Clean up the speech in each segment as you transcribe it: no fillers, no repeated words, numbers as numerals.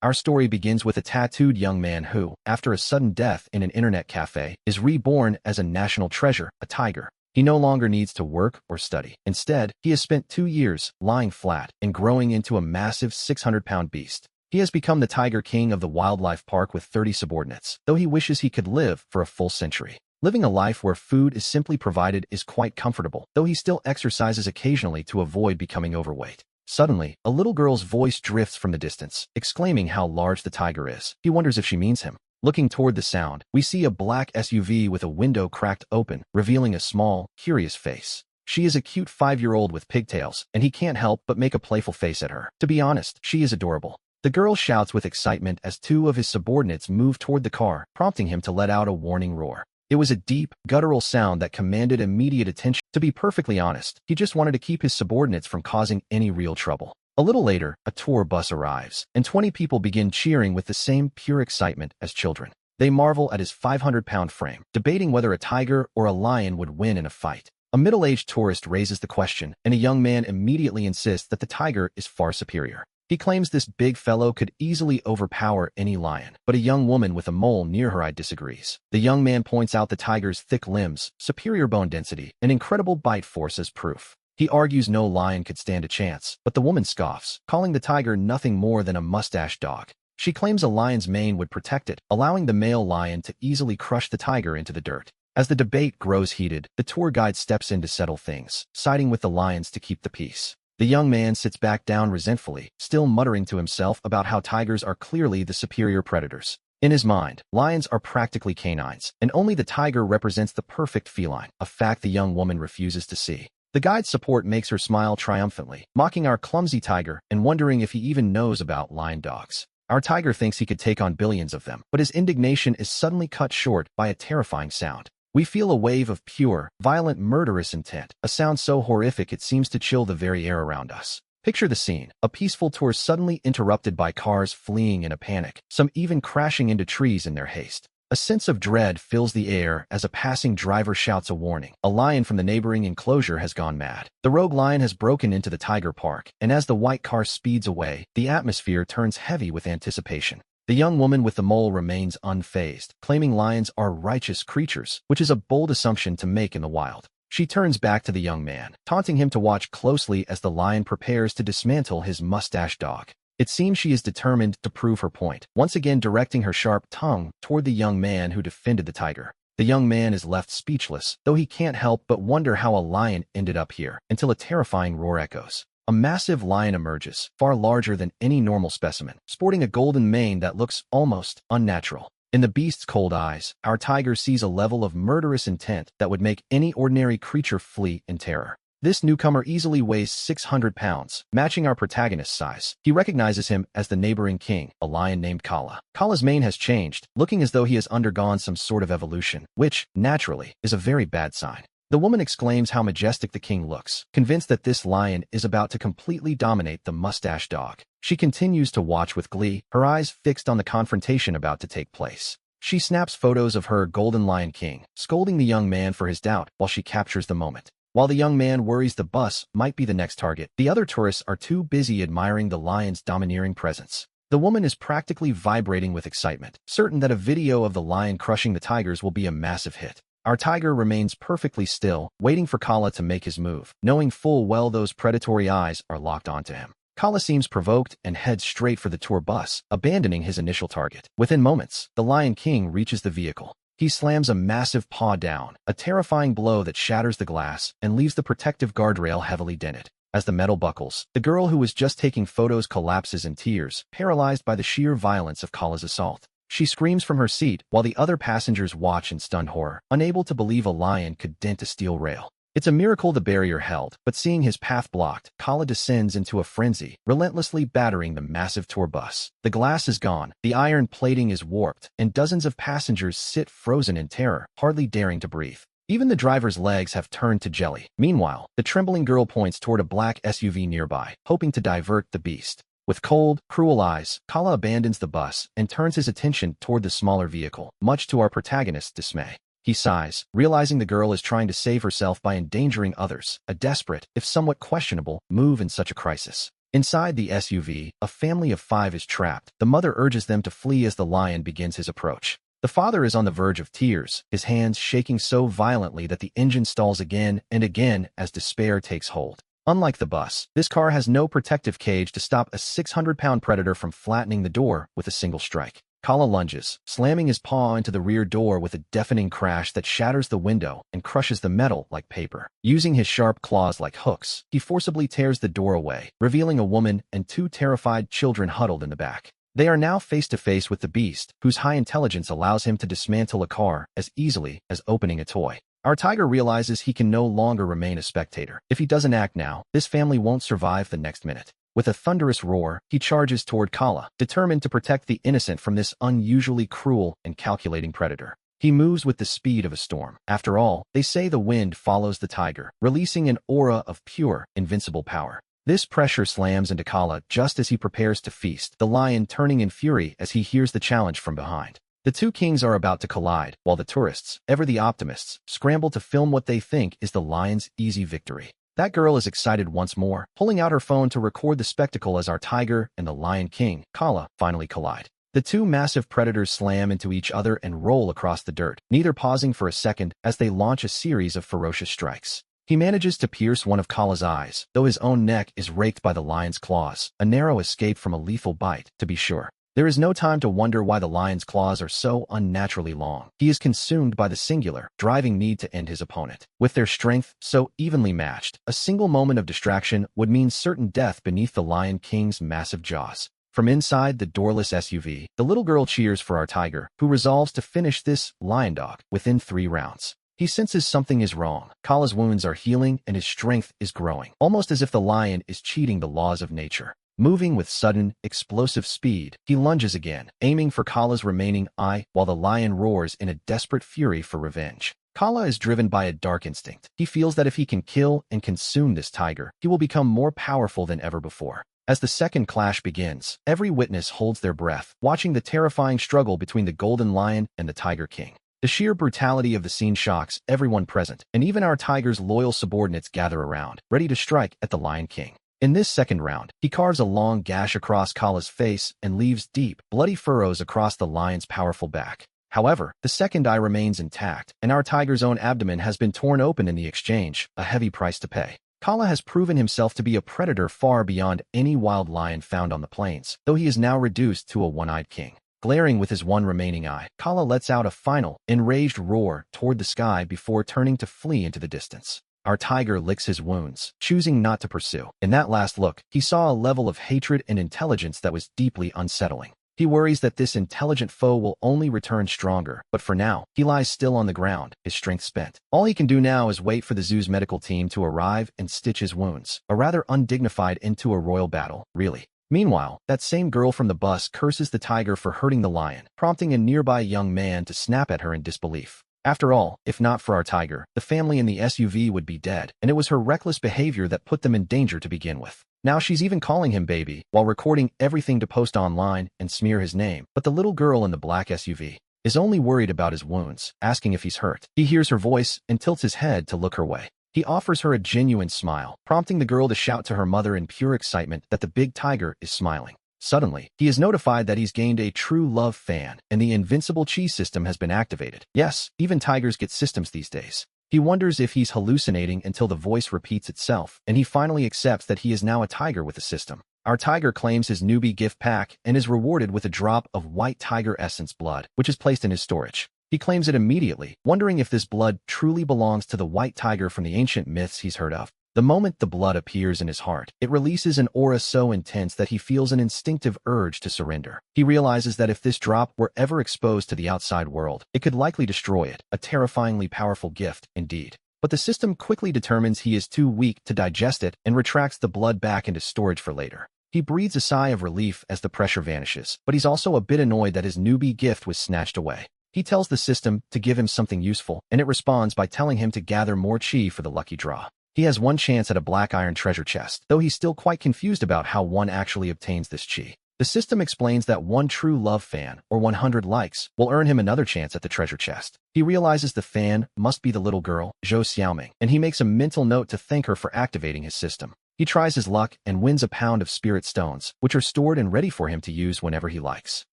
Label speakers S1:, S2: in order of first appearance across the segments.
S1: Our story begins with a tattooed young man who, after a sudden death in an internet cafe, is reborn as a national treasure, a tiger. He no longer needs to work or study. Instead, he has spent 2 years lying flat and growing into a massive 600-pound beast. He has become the Tiger King of the wildlife park with 30 subordinates, though he wishes he could live for a full century. Living a life where food is simply provided is quite comfortable, though he still exercises occasionally to avoid becoming overweight. Suddenly, a little girl's voice drifts from the distance, exclaiming how large the tiger is. He wonders if she means him. Looking toward the sound, we see a black SUV with a window cracked open, revealing a small, curious face. She is a cute 5-year-old with pigtails, and he can't help but make a playful face at her. To be honest, she is adorable. The girl shouts with excitement as 2 of his subordinates move toward the car, prompting him to let out a warning roar. It was a deep, guttural sound that commanded immediate attention. To be perfectly honest, he just wanted to keep his subordinates from causing any real trouble. A little later, a tour bus arrives, and 20 people begin cheering with the same pure excitement as children. They marvel at his 500-pound frame, debating whether a tiger or a lion would win in a fight. A middle-aged tourist raises the question, and a young man immediately insists that the tiger is far superior. He claims this big fellow could easily overpower any lion, but a young woman with a mole near her eye disagrees. The young man points out the tiger's thick limbs, superior bone density, and incredible bite force as proof. He argues no lion could stand a chance, but the woman scoffs, calling the tiger nothing more than a mustache dog. She claims a lion's mane would protect it, allowing the male lion to easily crush the tiger into the dirt. As the debate grows heated, the tour guide steps in to settle things, siding with the lions to keep the peace. The young man sits back down resentfully, still muttering to himself about how tigers are clearly the superior predators. In his mind, lions are practically canines, and only the tiger represents the perfect feline, a fact the young woman refuses to see. The guide's support makes her smile triumphantly, mocking our clumsy tiger and wondering if he even knows about lion dogs. Our tiger thinks he could take on billions of them, but his indignation is suddenly cut short by a terrifying sound. We feel a wave of pure, violent, murderous intent, a sound so horrific it seems to chill the very air around us. Picture the scene, a peaceful tour suddenly interrupted by cars fleeing in a panic, some even crashing into trees in their haste. A sense of dread fills the air as a passing driver shouts a warning. A lion from the neighboring enclosure has gone mad. The rogue lion has broken into the tiger park, and as the white car speeds away, the atmosphere turns heavy with anticipation. The young woman with the mole remains unfazed, claiming lions are righteous creatures, which is a bold assumption to make in the wild. She turns back to the young man, taunting him to watch closely as the lion prepares to dismantle his mustache dog. It seems she is determined to prove her point, once again directing her sharp tongue toward the young man who defended the tiger. The young man is left speechless, though he can't help but wonder how a lion ended up here, until a terrifying roar echoes. A massive lion emerges, far larger than any normal specimen, sporting a golden mane that looks almost unnatural. In the beast's cold eyes, our tiger sees a level of murderous intent that would make any ordinary creature flee in terror. This newcomer easily weighs 600 pounds, matching our protagonist's size. He recognizes him as the neighboring king, a lion named Kala. Kala's mane has changed, looking as though he has undergone some sort of evolution, which, naturally, is a very bad sign. The woman exclaims how majestic the king looks, convinced that this lion is about to completely dominate the mustache dog. She continues to watch with glee, her eyes fixed on the confrontation about to take place. She snaps photos of her golden lion king, scolding the young man for his doubt while she captures the moment. While the young man worries the bus might be the next target, the other tourists are too busy admiring the lion's domineering presence. The woman is practically vibrating with excitement, certain that a video of the lion crushing the tigers will be a massive hit. Our tiger remains perfectly still, waiting for Kala to make his move, knowing full well those predatory eyes are locked onto him. Kala seems provoked and heads straight for the tour bus, abandoning his initial target. Within moments, the Lion King reaches the vehicle. He slams a massive paw down, a terrifying blow that shatters the glass and leaves the protective guardrail heavily dented. As the metal buckles, the girl who was just taking photos collapses in tears, paralyzed by the sheer violence of Kala's assault. She screams from her seat while the other passengers watch in stunned horror, unable to believe a lion could dent a steel rail. It's a miracle the barrier held, but seeing his path blocked, Kala descends into a frenzy, relentlessly battering the massive tour bus. The glass is gone, the iron plating is warped, and dozens of passengers sit frozen in terror, hardly daring to breathe. Even the driver's legs have turned to jelly. Meanwhile, the trembling girl points toward a black SUV nearby, hoping to divert the beast. With cold, cruel eyes, Kala abandons the bus and turns his attention toward the smaller vehicle, much to our protagonist's dismay. He sighs, realizing the girl is trying to save herself by endangering others, a desperate, if somewhat questionable, move in such a crisis. Inside the SUV, a family of 5 is trapped. The mother urges them to flee as the lion begins his approach. The father is on the verge of tears, his hands shaking so violently that the engine stalls again and again as despair takes hold. Unlike the bus, this car has no protective cage to stop a 600-pound predator from flattening the door with a single strike. Kala lunges, slamming his paw into the rear door with a deafening crash that shatters the window and crushes the metal like paper. Using his sharp claws like hooks, he forcibly tears the door away, revealing a woman and 2 terrified children huddled in the back. They are now face to face with the beast, whose high intelligence allows him to dismantle a car as easily as opening a toy. Our tiger realizes he can no longer remain a spectator. If he doesn't act now, this family won't survive the next minute. With a thunderous roar, he charges toward Kala, determined to protect the innocent from this unusually cruel and calculating predator. He moves with the speed of a storm. After all, they say the wind follows the tiger, releasing an aura of pure, invincible power. This pressure slams into Kala just as he prepares to feast, the lion turning in fury as he hears the challenge from behind. The 2 kings are about to collide, while the tourists, ever the optimists, scramble to film what they think is the lion's easy victory. That girl is excited once more, pulling out her phone to record the spectacle as our tiger and the Lion King, Kala, finally collide. The 2 massive predators slam into each other and roll across the dirt, neither pausing for a second as they launch a series of ferocious strikes. He manages to pierce one of Kala's eyes, though his own neck is raked by the lion's claws, a narrow escape from a lethal bite, to be sure. There is no time to wonder why the lion's claws are so unnaturally long. He is consumed by the singular, driving need to end his opponent. With their strength so evenly matched, a single moment of distraction would mean certain death beneath the Lion King's massive jaws. From inside the doorless SUV, the little girl cheers for our tiger, who resolves to finish this lion dog within 3 rounds. He senses something is wrong. Kala's wounds are healing and his strength is growing, almost as if the lion is cheating the laws of nature. Moving with sudden, explosive speed, he lunges again, aiming for Kala's remaining eye while the lion roars in a desperate fury for revenge. Kala is driven by a dark instinct. He feels that if he can kill and consume this tiger, he will become more powerful than ever before. As the second clash begins, every witness holds their breath, watching the terrifying struggle between the Golden Lion and the Tiger King. The sheer brutality of the scene shocks everyone present, and even our tiger's loyal subordinates gather around, ready to strike at the Lion King. In this second round, he carves a long gash across Kala's face and leaves deep, bloody furrows across the lion's powerful back. However, the second eye remains intact, and our tiger's own abdomen has been torn open in the exchange, a heavy price to pay. Kala has proven himself to be a predator far beyond any wild lion found on the plains, though he is now reduced to a one-eyed king. Glaring with his one remaining eye, Kala lets out a final, enraged roar toward the sky before turning to flee into the distance. Our tiger licks his wounds, choosing not to pursue. In that last look, he saw a level of hatred and intelligence that was deeply unsettling. He worries that this intelligent foe will only return stronger, but for now, he lies still on the ground, his strength spent. All he can do now is wait for the zoo's medical team to arrive and stitch his wounds, a rather undignified end to a royal battle, really. Meanwhile, that same girl from the bus curses the tiger for hurting the lion, prompting a nearby young man to snap at her in disbelief. After all, if not for our tiger, the family in the SUV would be dead, and it was her reckless behavior that put them in danger to begin with. Now she's even calling him baby, while recording everything to post online and smear his name. But the little girl in the black SUV is only worried about his wounds, asking if he's hurt. He hears her voice and tilts his head to look her way. He offers her a genuine smile, prompting the girl to shout to her mother in pure excitement that the big tiger is smiling. Suddenly, he is notified that he's gained a true love fan, and the invincible chi system has been activated. Yes, even tigers get systems these days. He wonders if he's hallucinating until the voice repeats itself, and he finally accepts that he is now a tiger with a system. Our tiger claims his newbie gift pack and is rewarded with a drop of white tiger essence blood, which is placed in his storage. He claims it immediately, wondering if this blood truly belongs to the white tiger from the ancient myths he's heard of. The moment the blood appears in his heart, it releases an aura so intense that he feels an instinctive urge to surrender. He realizes that if this drop were ever exposed to the outside world, it could likely destroy it, a terrifyingly powerful gift, indeed. But the system quickly determines he is too weak to digest it and retracts the blood back into storage for later. He breathes a sigh of relief as the pressure vanishes, but he's also a bit annoyed that his newbie gift was snatched away. He tells the system to give him something useful, and it responds by telling him to gather more chi for the lucky draw. He has one chance at a black iron treasure chest, though he's still quite confused about how one actually obtains this chi. The system explains that one true love fan, or 100 likes, will earn him another chance at the treasure chest. He realizes the fan must be the little girl, Zhou Xiaoming, and he makes a mental note to thank her for activating his system. He tries his luck and wins a pound of spirit stones, which are stored and ready for him to use whenever he likes.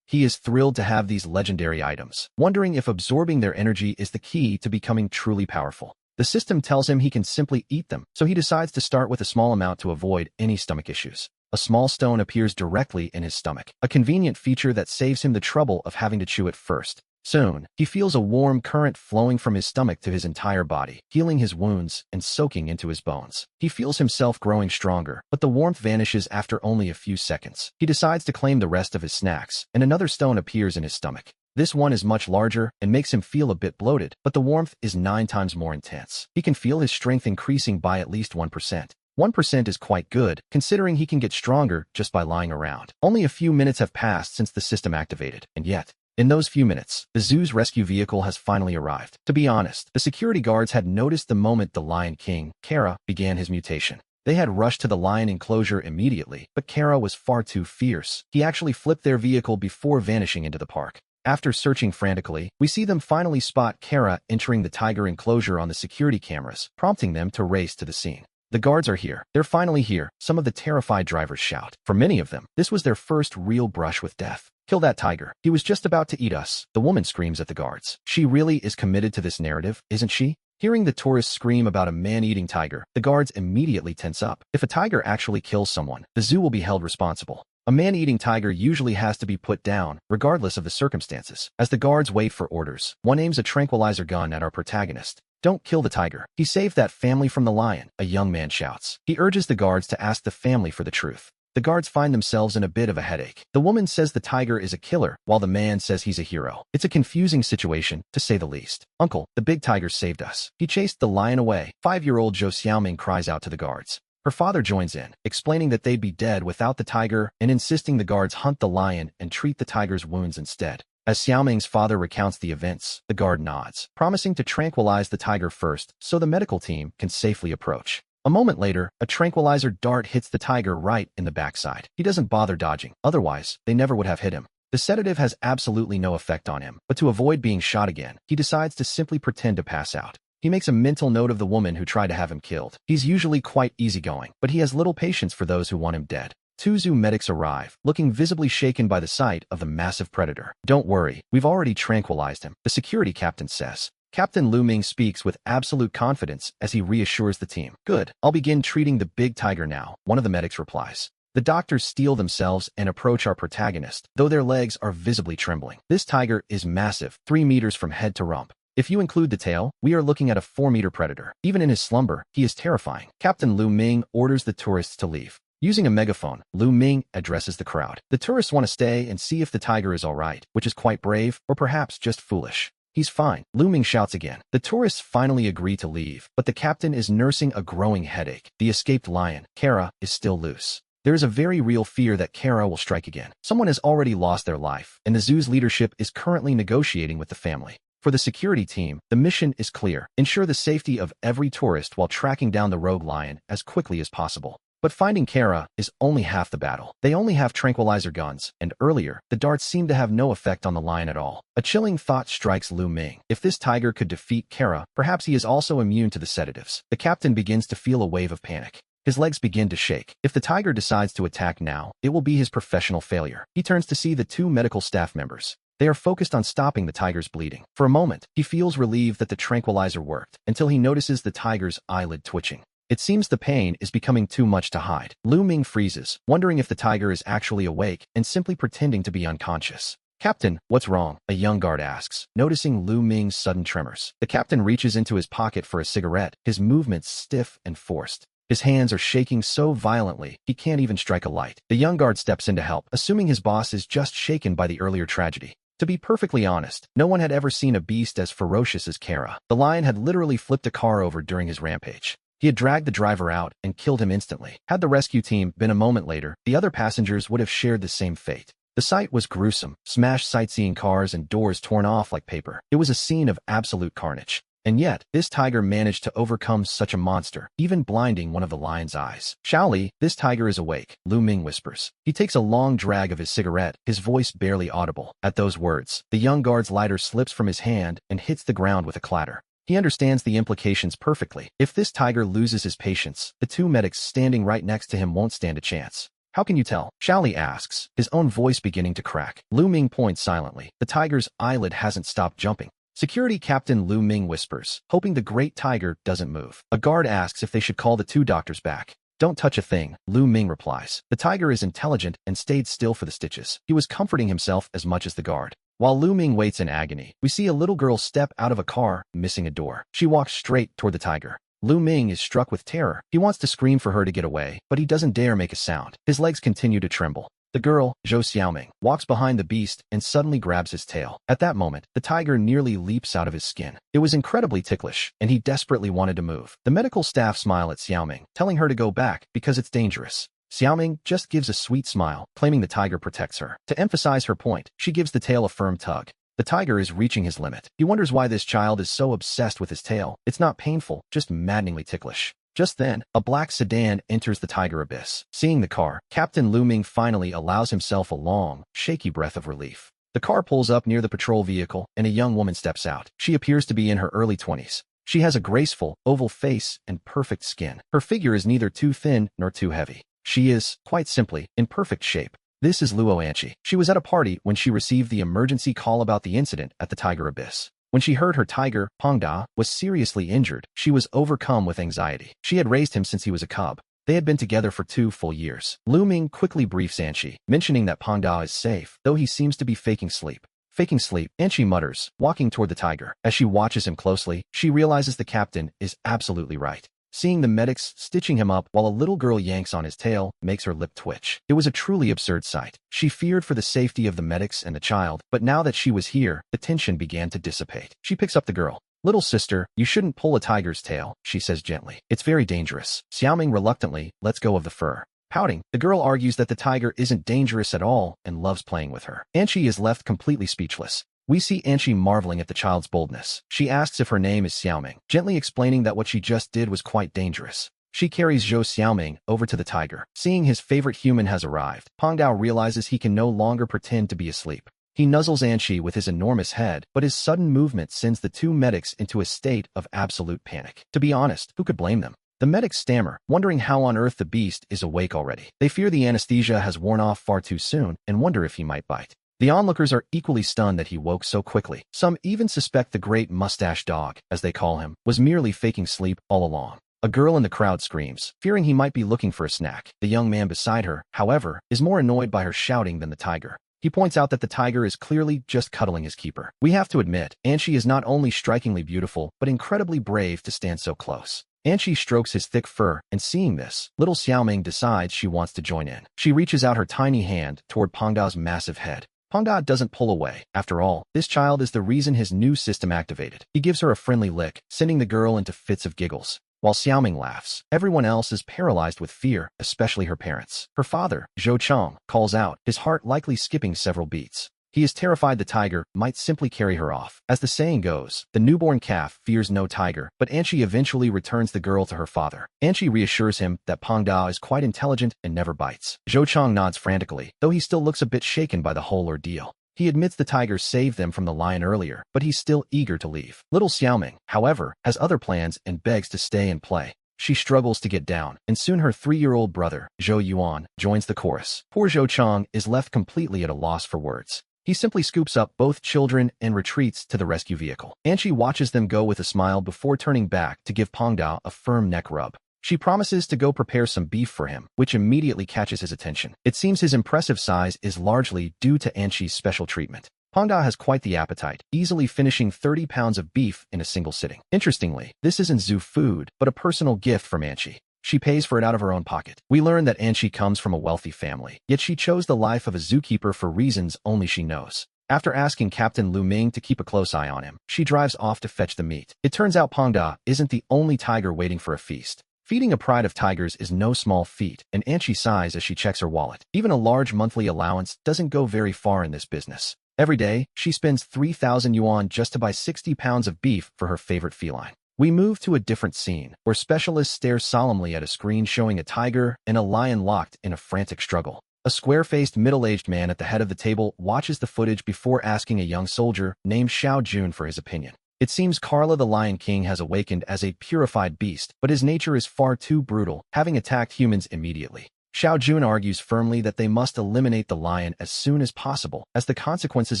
S1: He is thrilled to have these legendary items, wondering if absorbing their energy is the key to becoming truly powerful. The system tells him he can simply eat them, so he decides to start with a small amount to avoid any stomach issues. A small stone appears directly in his stomach, a convenient feature that saves him the trouble of having to chew it first. Soon, he feels a warm current flowing from his stomach to his entire body, healing his wounds and soaking into his bones. He feels himself growing stronger, but the warmth vanishes after only a few seconds. He decides to claim the rest of his snacks, and another stone appears in his stomach. This one is much larger and makes him feel a bit bloated, but the warmth is 9 times more intense. He can feel his strength increasing by at least 1%. 1% is quite good, considering he can get stronger just by lying around. Only a few minutes have passed since the system activated, and yet, in those few minutes, the zoo's rescue vehicle has finally arrived. To be honest, the security guards had noticed the moment the Lion King, Kara, began his mutation. They had rushed to the lion enclosure immediately, but Kara was far too fierce. He actually flipped their vehicle before vanishing into the park. After searching frantically, we see them finally spot Kara entering the tiger enclosure on the security cameras, prompting them to race to the scene. The guards are here. They're finally here, some of the terrified drivers shout. For many of them, this was their first real brush with death. Kill that tiger. He was just about to eat us. The woman screams at the guards. She really is committed to this narrative, isn't she? Hearing the tourists scream about a man-eating tiger, the guards immediately tense up. If a tiger actually kills someone, the zoo will be held responsible. A man-eating tiger usually has to be put down, regardless of the circumstances. As the guards wait for orders, one aims a tranquilizer gun at our protagonist. Don't kill the tiger. He saved that family from the lion, a young man shouts. He urges the guards to ask the family for the truth. The guards find themselves in a bit of a headache. The woman says the tiger is a killer, while the man says he's a hero. It's a confusing situation, to say the least. Uncle, the big tiger saved us. He chased the lion away. 5-year-old Zhou Xiaoming cries out to the guards. Her father joins in, explaining that they'd be dead without the tiger and insisting the guards hunt the lion and treat the tiger's wounds instead. As Xiaoming's father recounts the events, the guard nods, promising to tranquilize the tiger first so the medical team can safely approach. A moment later, a tranquilizer dart hits the tiger right in the backside. He doesn't bother dodging, otherwise, they never would have hit him. The sedative has absolutely no effect on him, but to avoid being shot again, he decides to simply pretend to pass out. He makes a mental note of the woman who tried to have him killed. He's usually quite easygoing, but he has little patience for those who want him dead. 2 zoo medics arrive, looking visibly shaken by the sight of the massive predator. Don't worry, we've already tranquilized him, the security captain says. Captain Lu Ming speaks with absolute confidence as he reassures the team. Good, I'll begin treating the big tiger now, one of the medics replies. The doctors steel themselves and approach our protagonist, though their legs are visibly trembling. This tiger is massive, 3 meters from head to rump. If you include the tail, we are looking at a 4-meter predator. Even in his slumber, he is terrifying. Captain Lu Ming orders the tourists to leave. Using a megaphone, Lu Ming addresses the crowd. The tourists want to stay and see if the tiger is alright, which is quite brave, or perhaps just foolish. He's fine, Lu Ming shouts again. The tourists finally agree to leave, but the captain is nursing a growing headache. The escaped lion, Kara, is still loose. There is a very real fear that Kara will strike again. Someone has already lost their life, and the zoo's leadership is currently negotiating with the family. For the security team, the mission is clear. Ensure the safety of every tourist while tracking down the rogue lion as quickly as possible. But finding Kara is only half the battle. They only have tranquilizer guns, and earlier, the darts seemed to have no effect on the lion at all. A chilling thought strikes Lu Ming. If this tiger could defeat Kara, perhaps he is also immune to the sedatives. The captain begins to feel a wave of panic. His legs begin to shake. If the tiger decides to attack now, it will be his professional failure. He turns to see the 2 medical staff members. They are focused on stopping the tiger's bleeding. For a moment, he feels relieved that the tranquilizer worked, until he notices the tiger's eyelid twitching. It seems the pain is becoming too much to hide. Lu Ming freezes, wondering if the tiger is actually awake and simply pretending to be unconscious. Captain, what's wrong? A young guard asks, noticing Lu Ming's sudden tremors. The captain reaches into his pocket for a cigarette, his movements stiff and forced. His hands are shaking so violently, he can't even strike a light. The young guard steps in to help, assuming his boss is just shaken by the earlier tragedy. To be perfectly honest, no one had ever seen a beast as ferocious as Kara. The lion had literally flipped a car over during his rampage. He had dragged the driver out and killed him instantly. Had the rescue team been a moment later, the other passengers would have shared the same fate. The sight was gruesome, smashed sightseeing cars and doors torn off like paper. It was a scene of absolute carnage. And yet, this tiger managed to overcome such a monster, even blinding one of the lion's eyes. Shaoli, this tiger is awake, Lu Ming whispers. He takes a long drag of his cigarette, his voice barely audible. At those words, the young guard's lighter slips from his hand and hits the ground with a clatter. He understands the implications perfectly. If this tiger loses his patience, the two medics standing right next to him won't stand a chance. How can you tell? Xiaoli asks, his own voice beginning to crack. Lu Ming points silently. The tiger's eyelid hasn't stopped jumping. Security Captain Lu Ming whispers, hoping the great tiger doesn't move. A guard asks if they should call the two doctors back. Don't touch a thing, Lu Ming replies. The tiger is intelligent and stayed still for the stitches. He was comforting himself as much as the guard. While Lu Ming waits in agony, we see a little girl step out of a car, missing a door. She walks straight toward the tiger. Lu Ming is struck with terror. He wants to scream for her to get away, but he doesn't dare make a sound. His legs continue to tremble. The girl, Zhou Xiaoming, walks behind the beast and suddenly grabs his tail. At that moment, the tiger nearly leaps out of his skin. It was incredibly ticklish, and he desperately wanted to move. The medical staff smile at Xiaoming, telling her to go back because it's dangerous. Xiaoming just gives a sweet smile, claiming the tiger protects her. To emphasize her point, she gives the tail a firm tug. The tiger is reaching his limit. He wonders why this child is so obsessed with his tail. It's not painful, just maddeningly ticklish. Just then, a black sedan enters the tiger abyss. Seeing the car, Captain Lu Ming finally allows himself a long, shaky breath of relief. The car pulls up near the patrol vehicle, and a young woman steps out. She appears to be in her early 20s. She has a graceful, oval face and perfect skin. Her figure is neither too thin nor too heavy. She is, quite simply, in perfect shape. This is Luo Anqi. She was at a party when she received the emergency call about the incident at the Tiger Abyss. When she heard her tiger, Pangda, was seriously injured, she was overcome with anxiety. She had raised him since he was a cub. They had been together for 2 full years. Lu Ming quickly briefs Anqi, mentioning that Pangda is safe, though he seems to be faking sleep. Faking sleep, Anqi mutters, walking toward the tiger. As she watches him closely, she realizes the captain is absolutely right. Seeing the medics stitching him up while a little girl yanks on his tail makes her lip twitch. It was a truly absurd sight. She feared for the safety of the medics and the child, but now that she was here, the tension began to dissipate. She picks up the girl. "Little sister, you shouldn't pull a tiger's tail," she says gently. "It's very dangerous." Xiaoming reluctantly lets go of the fur. Pouting, the girl argues that the tiger isn't dangerous at all and loves playing with her. Anqi is left completely speechless. We see Anqi marveling at the child's boldness. She asks if her name is Xiaoming, gently explaining that what she just did was quite dangerous. She carries Zhou Xiaoming over to the tiger. Seeing his favorite human has arrived, Pangdao realizes he can no longer pretend to be asleep. He nuzzles Anqi with his enormous head, but his sudden movement sends the two medics into a state of absolute panic. To be honest, who could blame them? The medics stammer, wondering how on earth the beast is awake already. They fear the anesthesia has worn off far too soon and wonder if he might bite. The onlookers are equally stunned that he woke so quickly. Some even suspect the great mustache dog, as they call him, was merely faking sleep all along. A girl in the crowd screams, fearing he might be looking for a snack. The young man beside her, however, is more annoyed by her shouting than the tiger. He points out that the tiger is clearly just cuddling his keeper. We have to admit, Anqi is not only strikingly beautiful, but incredibly brave to stand so close. Anqi strokes his thick fur, and seeing this, little Xiaoming decides she wants to join in. She reaches out her tiny hand toward Pangda's massive head. Pangda doesn't pull away. After all, this child is the reason his new system activated. He gives her a friendly lick, sending the girl into fits of giggles. While Xiaoming laughs, everyone else is paralyzed with fear, especially her parents. Her father, Zhou Chong, calls out, his heart likely skipping several beats. He is terrified the tiger might simply carry her off. As the saying goes, the newborn calf fears no tiger, but Anqi eventually returns the girl to her father. Anqi reassures him that Pangda is quite intelligent and never bites. Zhou Chong nods frantically, though he still looks a bit shaken by the whole ordeal. He admits the tiger saved them from the lion earlier, but he's still eager to leave. Little Xiaoming, however, has other plans and begs to stay and play. She struggles to get down, and soon her 3-year-old brother, Zhou Yuan, joins the chorus. Poor Zhou Chong is left completely at a loss for words. He simply scoops up both children and retreats to the rescue vehicle. Anqi watches them go with a smile before turning back to give Pangdao a firm neck rub. She promises to go prepare some beef for him, which immediately catches his attention. It seems his impressive size is largely due to Anqi's special treatment. Pangda has quite the appetite, easily finishing 30 pounds of beef in a single sitting. Interestingly, this isn't zoo food, but a personal gift from Anqi. She pays for it out of her own pocket. We learn that Anqi comes from a wealthy family, yet she chose the life of a zookeeper for reasons only she knows. After asking Captain Lu Ming to keep a close eye on him, she drives off to fetch the meat. It turns out Pangda isn't the only tiger waiting for a feast. Feeding a pride of tigers is no small feat, and Anqi sighs as she checks her wallet. Even a large monthly allowance doesn't go very far in this business. Every day, she spends 3,000 yuan just to buy 60 pounds of beef for her favorite feline. We move to a different scene, where specialists stare solemnly at a screen showing a tiger and a lion locked in a frantic struggle. A square-faced middle-aged man at the head of the table watches the footage before asking a young soldier named Xiao Jun for his opinion. It seems Carla the Lion King has awakened as a purified beast, but his nature is far too brutal, having attacked humans immediately. Xiao Jun argues firmly that they must eliminate the lion as soon as possible, as the consequences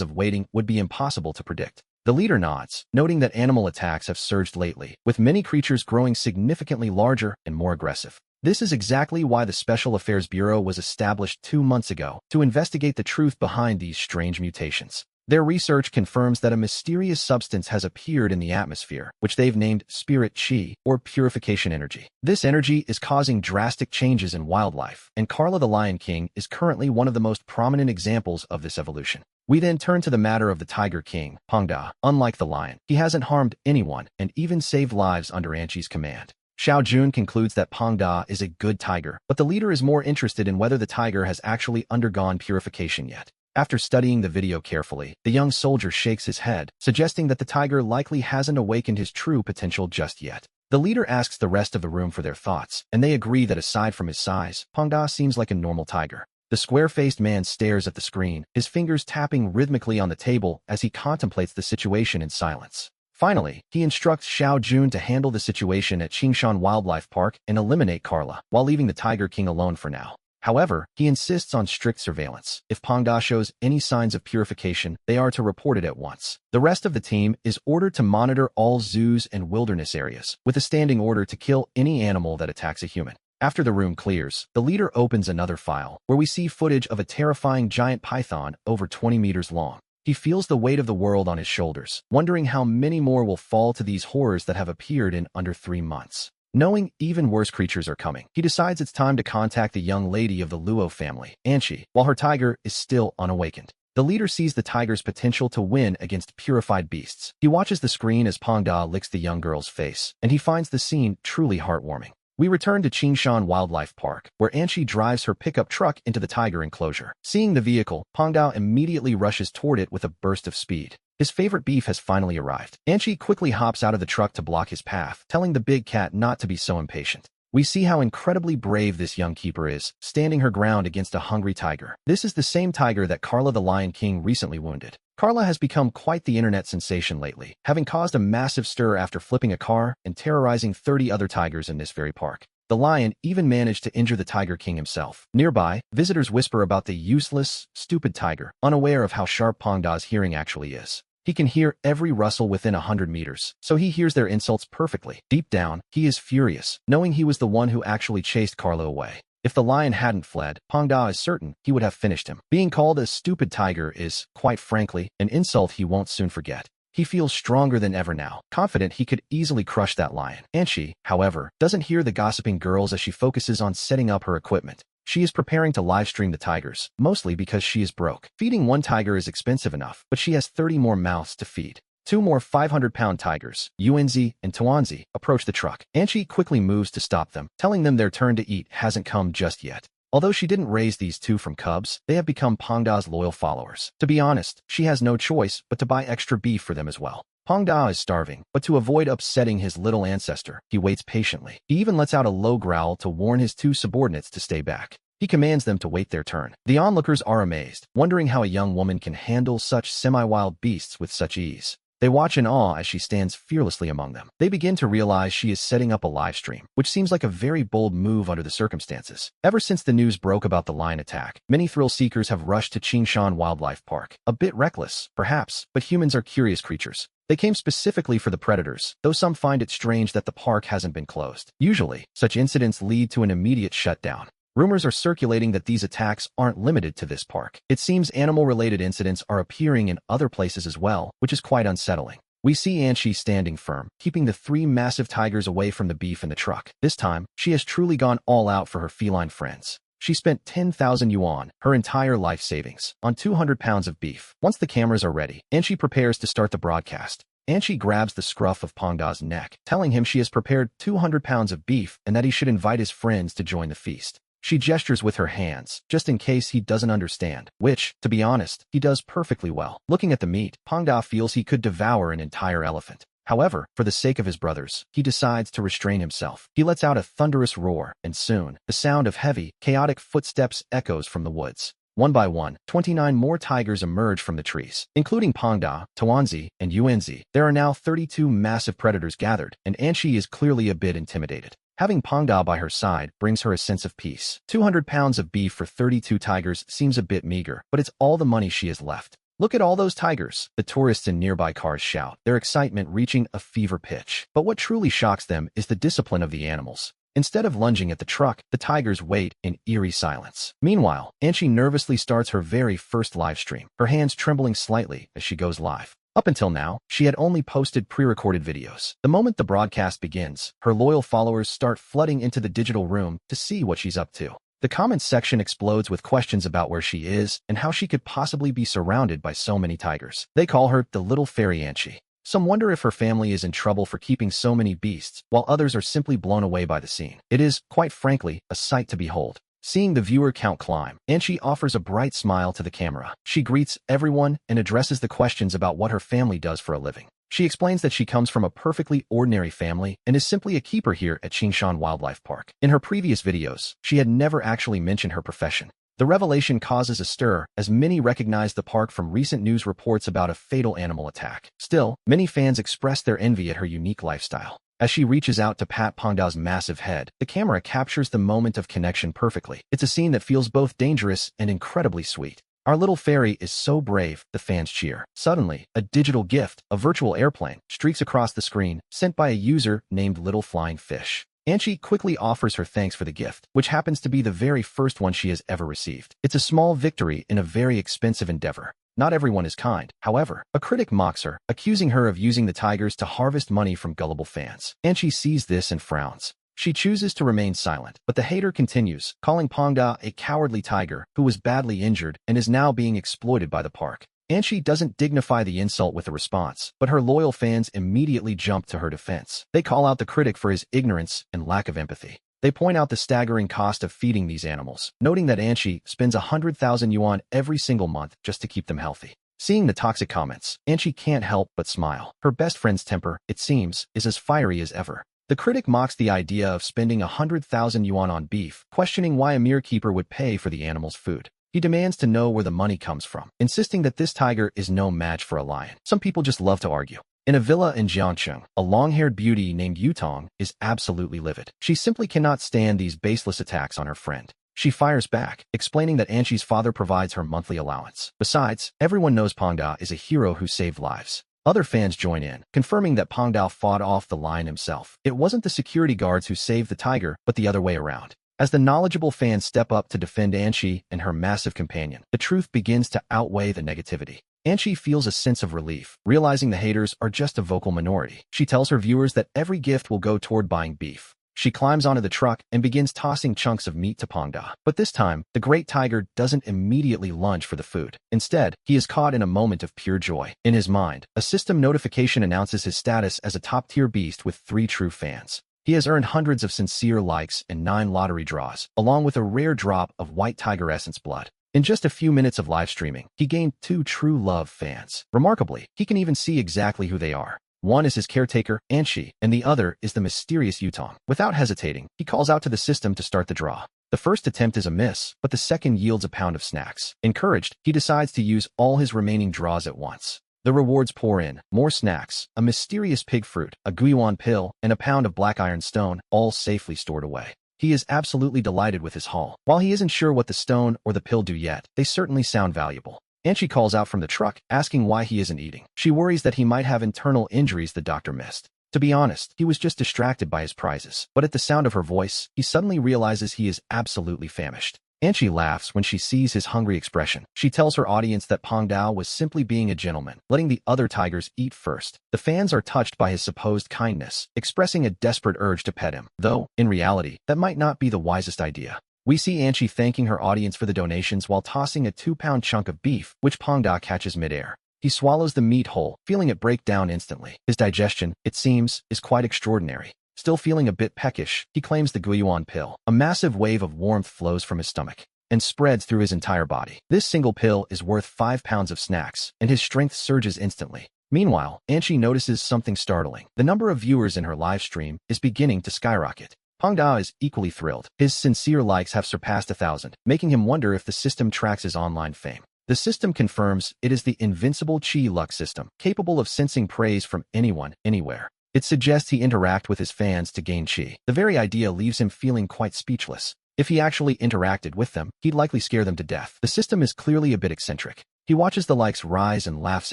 S1: of waiting would be impossible to predict. The leader nods, noting that animal attacks have surged lately, with many creatures growing significantly larger and more aggressive. This is exactly why the Special Affairs Bureau was established 2 months ago, to investigate the truth behind these strange mutations. Their research confirms that a mysterious substance has appeared in the atmosphere, which they've named spirit chi, or purification energy. This energy is causing drastic changes in wildlife, and Carla the Lion King is currently one of the most prominent examples of this evolution. We then turn to the matter of the Tiger King, Pangda. Unlike the lion, he hasn't harmed anyone and even saved lives under Anchi's command. Xiao Jun concludes that Pangda is a good tiger, but the leader is more interested in whether the tiger has actually undergone purification yet. After studying the video carefully, the young soldier shakes his head, suggesting that the tiger likely hasn't awakened his true potential just yet. The leader asks the rest of the room for their thoughts, and they agree that aside from his size, Pangda seems like a normal tiger. The square-faced man stares at the screen, his fingers tapping rhythmically on the table as he contemplates the situation in silence. Finally, he instructs Xiao Jun to handle the situation at Qingshan Wildlife Park and eliminate Carla, while leaving the Tiger King alone for now. However, he insists on strict surveillance. If Pangda shows any signs of purification, they are to report it at once. The rest of the team is ordered to monitor all zoos and wilderness areas, with a standing order to kill any animal that attacks a human. After the room clears, the leader opens another file, where we see footage of a terrifying giant python over 20 meters long. He feels the weight of the world on his shoulders, wondering how many more will fall to these horrors that have appeared in under 3 months. Knowing even worse creatures are coming, he decides it's time to contact the young lady of the Luo family, Anchi, while her tiger is still unawakened. The leader sees the tiger's potential to win against purified beasts. He watches the screen as Pangda licks the young girl's face, and he finds the scene truly heartwarming. We return to Qingshan Wildlife Park, where Anchi drives her pickup truck into the tiger enclosure. Seeing the vehicle, Pangda immediately rushes toward it with a burst of speed. His favorite beef has finally arrived. Anchi quickly hops out of the truck to block his path, telling the big cat not to be so impatient. We see how incredibly brave this young keeper is, standing her ground against a hungry tiger. This is the same tiger that Carla the Lion King recently wounded. Carla has become quite the internet sensation lately, having caused a massive stir after flipping a car and terrorizing 30 other tigers in this very park. The lion even managed to injure the Tiger King himself. Nearby, visitors whisper about the useless, stupid tiger, unaware of how sharp Pangda's hearing actually is. He can hear every rustle within 100 meters, so he hears their insults perfectly. Deep down, he is furious, knowing he was the one who actually chased Carla away. If the lion hadn't fled, Pangda is certain he would have finished him. Being called a stupid tiger is, quite frankly, an insult he won't soon forget. He feels stronger than ever now, confident he could easily crush that lion. Anchi, however, doesn't hear the gossiping girls as she focuses on setting up her equipment. She is preparing to livestream the tigers, mostly because she is broke. Feeding one tiger is expensive enough, but she has 30 more mouths to feed. 2 more 500-pound tigers, Yuanzi and Tuanzi, approach the truck. Anchi quickly moves to stop them, telling them their turn to eat hasn't come just yet. Although she didn't raise these 2 from cubs, they have become Pangda's loyal followers. To be honest, she has no choice but to buy extra beef for them as well. Pangda is starving, but to avoid upsetting his little ancestor, he waits patiently. He even lets out a low growl to warn his 2 subordinates to stay back. He commands them to wait their turn. The onlookers are amazed, wondering how a young woman can handle such semi-wild beasts with such ease. They watch in awe as she stands fearlessly among them. They begin to realize she is setting up a live stream, which seems like a very bold move under the circumstances. Ever since the news broke about the lion attack, many thrill seekers have rushed to Qingshan Wildlife Park. A bit reckless, perhaps, but humans are curious creatures. They came specifically for the predators, though some find it strange that the park hasn't been closed. Usually, such incidents lead to an immediate shutdown. Rumors are circulating that these attacks aren't limited to this park. It seems animal-related incidents are appearing in other places as well, which is quite unsettling. We see Anchi standing firm, keeping the 3 massive tigers away from the beef in the truck. This time, she has truly gone all out for her feline friends. She spent 10,000 yuan, her entire life savings, on 200 pounds of beef. Once the cameras are ready, Anchi prepares to start the broadcast. Anchi grabs the scruff of Pangda's neck, telling him she has prepared 200 pounds of beef and that he should invite his friends to join the feast. She gestures with her hands, just in case he doesn't understand, which, to be honest, he does perfectly well. Looking at the meat, Pangda feels he could devour an entire elephant. However, for the sake of his brothers, he decides to restrain himself. He lets out a thunderous roar, and soon, the sound of heavy, chaotic footsteps echoes from the woods. One by one, 29 more tigers emerge from the trees, including Pangda, Tawanzi, and Yuanzi. There are now 32 massive predators gathered, and Anshi is clearly a bit intimidated. Having Pangda by her side brings her a sense of peace. 200 pounds of beef for 32 tigers seems a bit meager, but it's all the money she has left. Look at all those tigers, the tourists in nearby cars shout, their excitement reaching a fever pitch. But what truly shocks them is the discipline of the animals. Instead of lunging at the truck, the tigers wait in eerie silence. Meanwhile, Anshi nervously starts her very first live stream, her hands trembling slightly as she goes live. Up until now, she had only posted pre-recorded videos. The moment the broadcast begins, her loyal followers start flooding into the digital room to see what she's up to. The comments section explodes with questions about where she is and how she could possibly be surrounded by so many tigers. They call her the little fairy Anshi. Some wonder if her family is in trouble for keeping so many beasts, while others are simply blown away by the scene. It is, quite frankly, a sight to behold. Seeing the viewer count climb, Anshi offers a bright smile to the camera. She greets everyone and addresses the questions about what her family does for a living. She explains that she comes from a perfectly ordinary family and is simply a keeper here at Qingshan Wildlife Park. In her previous videos, she had never actually mentioned her profession. The revelation causes a stir, as many recognize the park from recent news reports about a fatal animal attack. Still, many fans express their envy at her unique lifestyle. As she reaches out to pat Pangda's massive head, the camera captures the moment of connection perfectly. It's a scene that feels both dangerous and incredibly sweet. Our little fairy is so brave, the fans cheer. Suddenly, a digital gift, a virtual airplane, streaks across the screen, sent by a user named Little Flying Fish. Anshi quickly offers her thanks for the gift, which happens to be the very first one she has ever received. It's a small victory in a very expensive endeavor. Not everyone is kind, however. A critic mocks her, accusing her of using the tigers to harvest money from gullible fans. Anshi sees this and frowns. She chooses to remain silent, but the hater continues, calling Pangda a cowardly tiger who was badly injured and is now being exploited by the park. Anshi doesn't dignify the insult with a response, but her loyal fans immediately jump to her defense. They call out the critic for his ignorance and lack of empathy. They point out the staggering cost of feeding these animals, noting that Anshi spends 100,000 yuan every single month just to keep them healthy. Seeing the toxic comments, Anshi can't help but smile. Her best friend's temper, it seems, is as fiery as ever. The critic mocks the idea of spending 100,000 yuan on beef, questioning why a mere keeper would pay for the animal's food. He demands to know where the money comes from, insisting that this tiger is no match for a lion. Some people just love to argue. In a villa in Jiangcheng, a long-haired beauty named Yutong is absolutely livid. She simply cannot stand these baseless attacks on her friend. She fires back, explaining that Anshi's father provides her monthly allowance. Besides, everyone knows Pangda is a hero who saved lives. Other fans join in, confirming that Pangda fought off the lion himself. It wasn't the security guards who saved the tiger, but the other way around. As the knowledgeable fans step up to defend Anshi and her massive companion, the truth begins to outweigh the negativity. Anshi feels a sense of relief, realizing the haters are just a vocal minority. She tells her viewers that every gift will go toward buying beef. She climbs onto the truck and begins tossing chunks of meat to Pangda. But this time, the great tiger doesn't immediately lunge for the food. Instead, he is caught in a moment of pure joy. In his mind, a system notification announces his status as a top-tier beast with 3 true fans. He has earned hundreds of sincere likes and 9 lottery draws, along with a rare drop of white tiger essence blood. In just a few minutes of live streaming, he gained 2 true love fans. Remarkably, he can even see exactly who they are. One is his caretaker, Anshi, and the other is the mysterious Yutong. Without hesitating, he calls out to the system to start the draw. The first attempt is a miss, but the second yields a pound of snacks. Encouraged, he decides to use all his remaining draws at once. The rewards pour in: more snacks, a mysterious pig fruit, a guiyuan pill, and a pound of black iron stone, all safely stored away. He is absolutely delighted with his haul. While he isn't sure what the stone or the pill do yet, they certainly sound valuable. Anshi calls out from the truck, asking why he isn't eating. She worries that he might have internal injuries the doctor missed. To be honest, he was just distracted by his prizes. But at the sound of her voice, he suddenly realizes he is absolutely famished. Anshi laughs when she sees his hungry expression. She tells her audience that Pangda was simply being a gentleman, letting the other tigers eat first. The fans are touched by his supposed kindness, expressing a desperate urge to pet him. Though, in reality, that might not be the wisest idea. We see Anshi thanking her audience for the donations while tossing a 2-pound chunk of beef, which Pangda catches midair. He swallows the meat whole, feeling it break down instantly. His digestion, it seems, is quite extraordinary. Still feeling a bit peckish, he claims the guiyuan pill. A massive wave of warmth flows from his stomach and spreads through his entire body. This single pill is worth 5 pounds of snacks, and his strength surges instantly. Meanwhile, Anshi notices something startling. The number of viewers in her live stream is beginning to skyrocket. Pangda is equally thrilled. His sincere likes have surpassed 1,000, making him wonder if the system tracks his online fame. The system confirms it is the invincible Chi Luck system, capable of sensing praise from anyone, anywhere. It suggests he interact with his fans to gain Chi. The very idea leaves him feeling quite speechless. If he actually interacted with them, he'd likely scare them to death. The system is clearly a bit eccentric. He watches the likes rise and laughs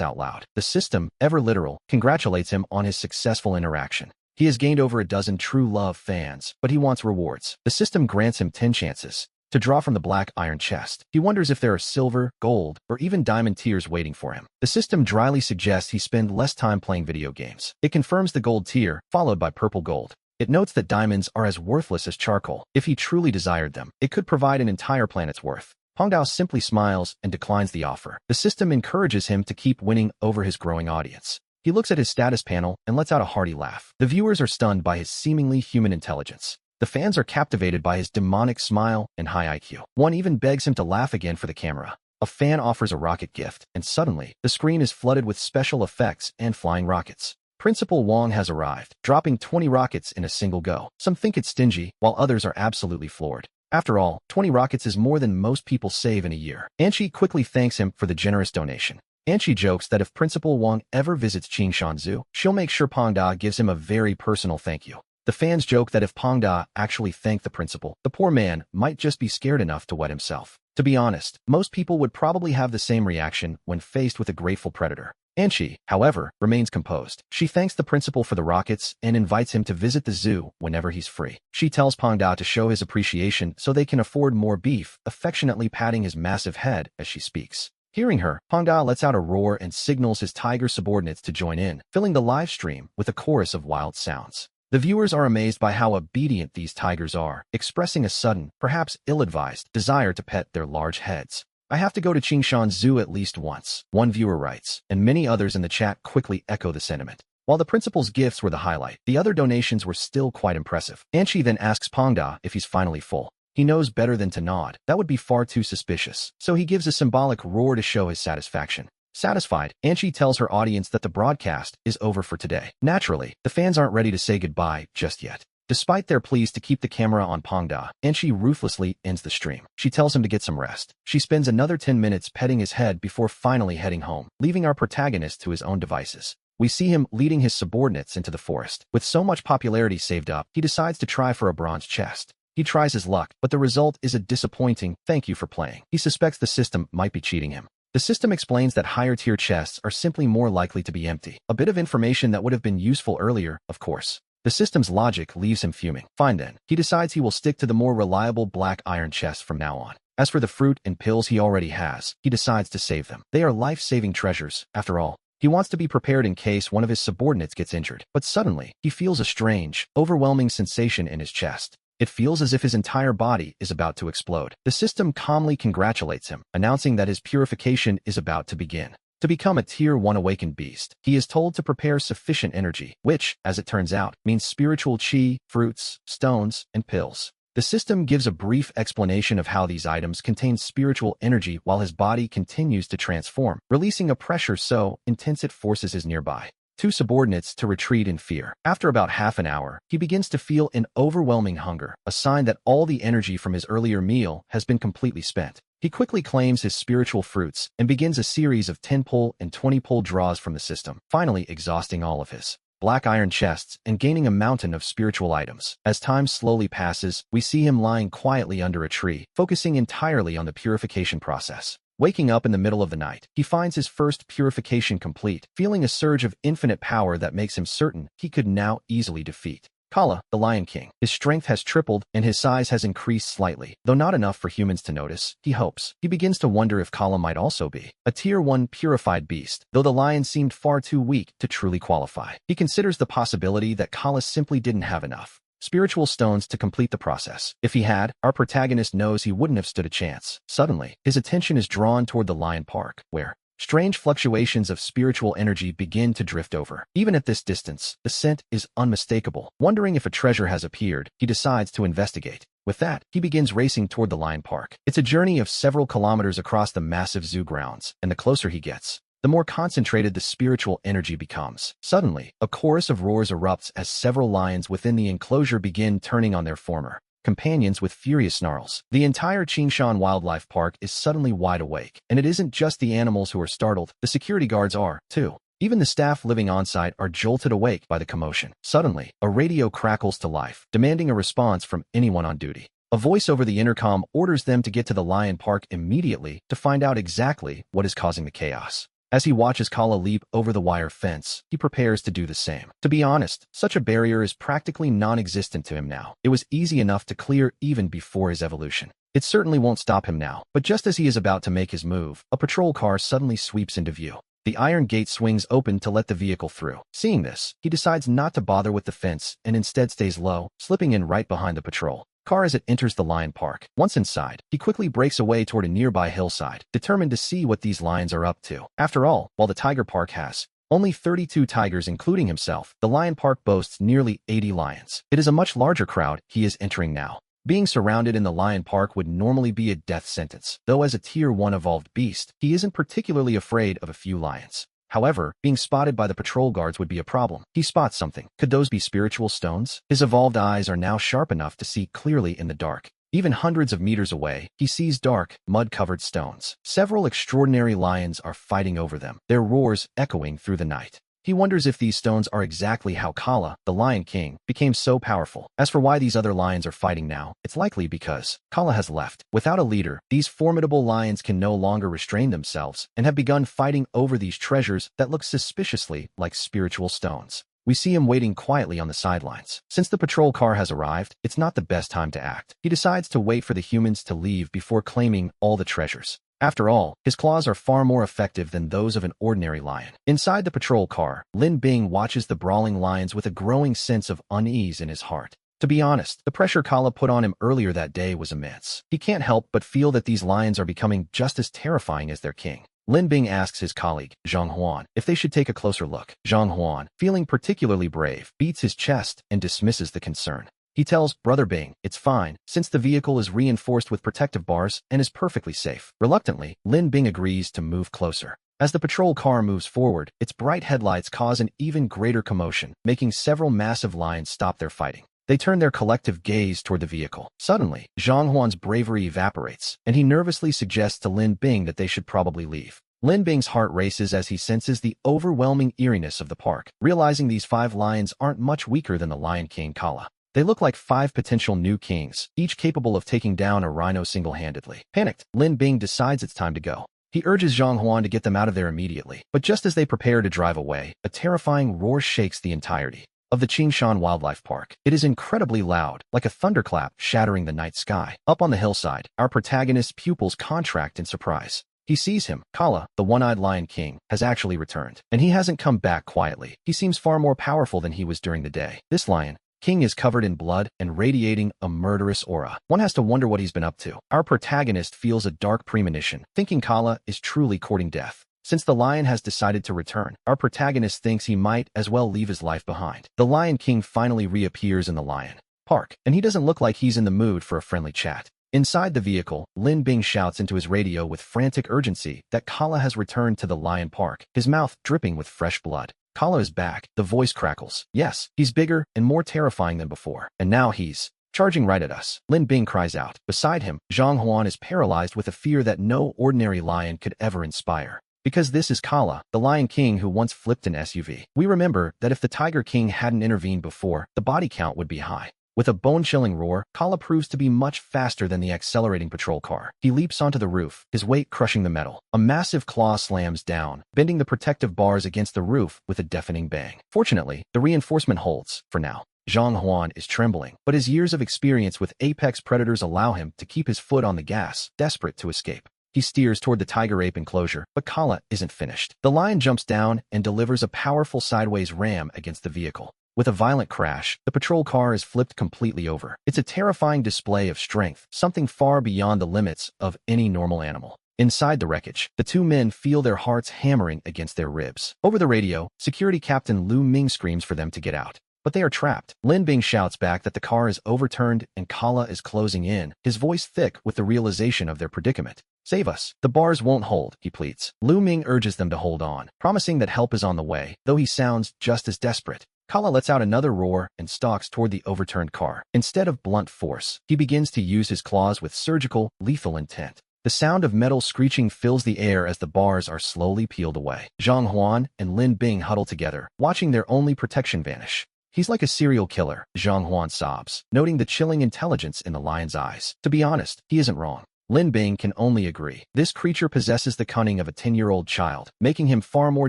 S1: out loud. The system, ever literal, congratulates him on his successful interaction. He has gained over a dozen true love fans, but he wants rewards. The system grants him 10 chances to draw from the black iron chest. He wonders if there are silver, gold, or even diamond tiers waiting for him. The system dryly suggests he spend less time playing video games. It confirms the gold tier, followed by purple gold. It notes that diamonds are as worthless as charcoal. If he truly desired them, it could provide an entire planet's worth. Pangdao simply smiles and declines the offer. The system encourages him to keep winning over his growing audience. He looks at his status panel and lets out a hearty laugh. The viewers are stunned by his seemingly human intelligence. The fans are captivated by his demonic smile and high IQ. One even begs him to laugh again for the camera. A fan offers a rocket gift, and suddenly, the screen is flooded with special effects and flying rockets. Principal Wong has arrived, dropping 20 rockets in a single go. Some think it's stingy, while others are absolutely floored. After all, 20 rockets is more than most people save in a year. Anchi quickly thanks him for the generous donation. Anchi jokes that if Principal Wong ever visits Qingshan Zoo, she'll make sure Pangda gives him a very personal thank you. The fans joke that if Pangda actually thanked the principal, the poor man might just be scared enough to wet himself. To be honest, most people would probably have the same reaction when faced with a grateful predator. Anchi, however, remains composed. She thanks the principal for the rockets and invites him to visit the zoo whenever he's free. She tells Pangda to show his appreciation so they can afford more beef, affectionately patting his massive head as she speaks. Hearing her, Pangda lets out a roar and signals his tiger subordinates to join in, filling the live stream with a chorus of wild sounds. The viewers are amazed by how obedient these tigers are, expressing a sudden, perhaps ill-advised, desire to pet their large heads. I have to go to Qingshan Zoo at least once, one viewer writes, and many others in the chat quickly echo the sentiment. While the principal's gifts were the highlight, the other donations were still quite impressive. Anchi then asks Pangda if he's finally full. He knows better than to nod. That would be far too suspicious, so he gives a symbolic roar to show his satisfaction. Satisfied, Anchi tells her audience that the broadcast is over for today. Naturally, the fans aren't ready to say goodbye just yet. Despite their pleas to keep the camera on Pangda, Anchi ruthlessly ends the stream. She tells him to get some rest. She spends another 10 minutes petting his head before finally heading home, leaving our protagonist to his own devices. We see him leading his subordinates into the forest. With so much popularity saved up, he decides to try for a bronze chest. He tries his luck, but the result is a disappointing "thank you for playing." He suspects the system might be cheating him. The system explains that higher-tier chests are simply more likely to be empty. A bit of information that would have been useful earlier, of course. The system's logic leaves him fuming. Fine then, he decides he will stick to the more reliable black iron chests from now on. As for the fruit and pills he already has, he decides to save them. They are life-saving treasures, after all. He wants to be prepared in case one of his subordinates gets injured. But suddenly, he feels a strange, overwhelming sensation in his chest. It feels as if his entire body is about to explode. The system calmly congratulates him, announcing that his purification is about to begin. To become a Tier 1 awakened beast, he is told to prepare sufficient energy, which, as it turns out, means spiritual chi, fruits, stones, and pills. The system gives a brief explanation of how these items contain spiritual energy while his body continues to transform, releasing a pressure so intense it forces his nearby two subordinates to retreat in fear. After about half an hour, he begins to feel an overwhelming hunger, a sign that all the energy from his earlier meal has been completely spent. He quickly claims his spiritual fruits and begins a series of 10-pull and 20-pull draws from the system, finally exhausting all of his black iron chests and gaining a mountain of spiritual items. As time slowly passes, we see him lying quietly under a tree, focusing entirely on the purification process. Waking up in the middle of the night, he finds his first purification complete, feeling a surge of infinite power that makes him certain he could now easily defeat Kala, the Lion King. His strength has tripled, and his size has increased slightly, though not enough for humans to notice, he hopes. He begins to wonder if Kala might also be a Tier 1 purified beast, though the lion seemed far too weak to truly qualify. He considers the possibility that Kala simply didn't have enough spiritual stones to complete the process. If he had, our protagonist knows he wouldn't have stood a chance. Suddenly, his attention is drawn toward the lion park, where strange fluctuations of spiritual energy begin to drift over. Even at this distance, the scent is unmistakable. Wondering if a treasure has appeared, he decides to investigate. With that, he begins racing toward the lion park. It's a journey of several kilometers across the massive zoo grounds, and the closer he gets, the more concentrated the spiritual energy becomes. Suddenly, a chorus of roars erupts as several lions within the enclosure begin turning on their former companions with furious snarls. The entire Qingshan Wildlife Park is suddenly wide awake, and it isn't just the animals who are startled, the security guards are, too. Even the staff living on-site are jolted awake by the commotion. Suddenly, a radio crackles to life, demanding a response from anyone on duty. A voice over the intercom orders them to get to the lion park immediately to find out exactly what is causing the chaos. As he watches Kala leap over the wire fence, he prepares to do the same. To be honest, such a barrier is practically non-existent to him now. It was easy enough to clear even before his evolution. It certainly won't stop him now, but just as he is about to make his move, a patrol car suddenly sweeps into view. The iron gate swings open to let the vehicle through. Seeing this, he decides not to bother with the fence and instead stays low, slipping in right behind the patrol car as it enters the lion park. Once inside, he quickly breaks away toward a nearby hillside, determined to see what these lions are up to. After all, while the tiger park has only 32 tigers including himself, the lion park boasts nearly 80 lions. It is a much larger crowd he is entering now. Being surrounded in the lion park would normally be a death sentence, though as a Tier 1 evolved beast, he isn't particularly afraid of a few lions. However, being spotted by the patrol guards would be a problem. He spots something. Could those be spiritual stones? His evolved eyes are now sharp enough to see clearly in the dark. Even hundreds of meters away, he sees dark, mud-covered stones. Several extraordinary lions are fighting over them, their roars echoing through the night. He wonders if these stones are exactly how Kala, the Lion King, became so powerful. As for why these other lions are fighting now, it's likely because Kala has left. Without a leader, these formidable lions can no longer restrain themselves and have begun fighting over these treasures that look suspiciously like spiritual stones. We see him waiting quietly on the sidelines. Since the patrol car has arrived, it's not the best time to act. He decides to wait for the humans to leave before claiming all the treasures. After all, his claws are far more effective than those of an ordinary lion. Inside the patrol car, Lin Bing watches the brawling lions with a growing sense of unease in his heart. To be honest, the pressure Kala put on him earlier that day was immense. He can't help but feel that these lions are becoming just as terrifying as their king. Lin Bing asks his colleague, Zhang Huan, if they should take a closer look. Zhang Huan, feeling particularly brave, beats his chest and dismisses the concern. He tells Brother Bing it's fine, since the vehicle is reinforced with protective bars and is perfectly safe. Reluctantly, Lin Bing agrees to move closer. As the patrol car moves forward, its bright headlights cause an even greater commotion, making several massive lions stop their fighting. They turn their collective gaze toward the vehicle. Suddenly, Zhang Huan's bravery evaporates, and he nervously suggests to Lin Bing that they should probably leave. Lin Bing's heart races as he senses the overwhelming eeriness of the park, realizing these 5 lions aren't much weaker than the Lion King Kala. They look like 5 potential new kings, each capable of taking down a rhino single-handedly. Panicked, Lin Bing decides it's time to go. He urges Zhang Huan to get them out of there immediately, but just as they prepare to drive away, a terrifying roar shakes the entirety of the Qingshan Wildlife Park. It is incredibly loud, like a thunderclap shattering the night sky. Up on the hillside, our protagonist's pupils contract in surprise. He sees him. Kala, the one-eyed Lion King, has actually returned, and he hasn't come back quietly. He seems far more powerful than he was during the day. This lion King is covered in blood and radiating a murderous aura. One has to wonder what he's been up to. Our protagonist feels a dark premonition, thinking Kala is truly courting death. Since the lion has decided to return, our protagonist thinks he might as well leave his life behind. The Lion King finally reappears in the lion park, and he doesn't look like he's in the mood for a friendly chat. Inside the vehicle, Lin Bing shouts into his radio with frantic urgency that Kala has returned to the lion park, his mouth dripping with fresh blood. Kala is back, the voice crackles. Yes, he's bigger and more terrifying than before. And now he's charging right at us. Lin Bing cries out. Beside him, Zhang Huan is paralyzed with a fear that no ordinary lion could ever inspire. Because this is Kala, the Lion King who once flipped an SUV. We remember that if the Tiger King hadn't intervened before, the body count would be high. With a bone-chilling roar, Kala proves to be much faster than the accelerating patrol car. He leaps onto the roof, his weight crushing the metal. A massive claw slams down, bending the protective bars against the roof with a deafening bang. Fortunately, the reinforcement holds, for now. Zhang Huan is trembling, but his years of experience with apex predators allow him to keep his foot on the gas, desperate to escape. He steers toward the tiger ape enclosure, but Kala isn't finished. The lion jumps down and delivers a powerful sideways ram against the vehicle. With a violent crash, the patrol car is flipped completely over. It's a terrifying display of strength, something far beyond the limits of any normal animal. Inside the wreckage, the 2 men feel their hearts hammering against their ribs. Over the radio, Security Captain Lu Ming screams for them to get out. But they are trapped. Lin Bing shouts back that the car is overturned and Kala is closing in, his voice thick with the realization of their predicament. Save us. The bars won't hold, he pleads. Lu Ming urges them to hold on, promising that help is on the way, though he sounds just as desperate. Kala lets out another roar and stalks toward the overturned car. Instead of blunt force, he begins to use his claws with surgical, lethal intent. The sound of metal screeching fills the air as the bars are slowly peeled away. Zhang Huan and Lin Bing huddle together, watching their only protection vanish. He's like a serial killer, Zhang Huan sobs, noting the chilling intelligence in the lion's eyes. To be honest, he isn't wrong. Lin Bing can only agree. This creature possesses the cunning of a 10-year-old child, making him far more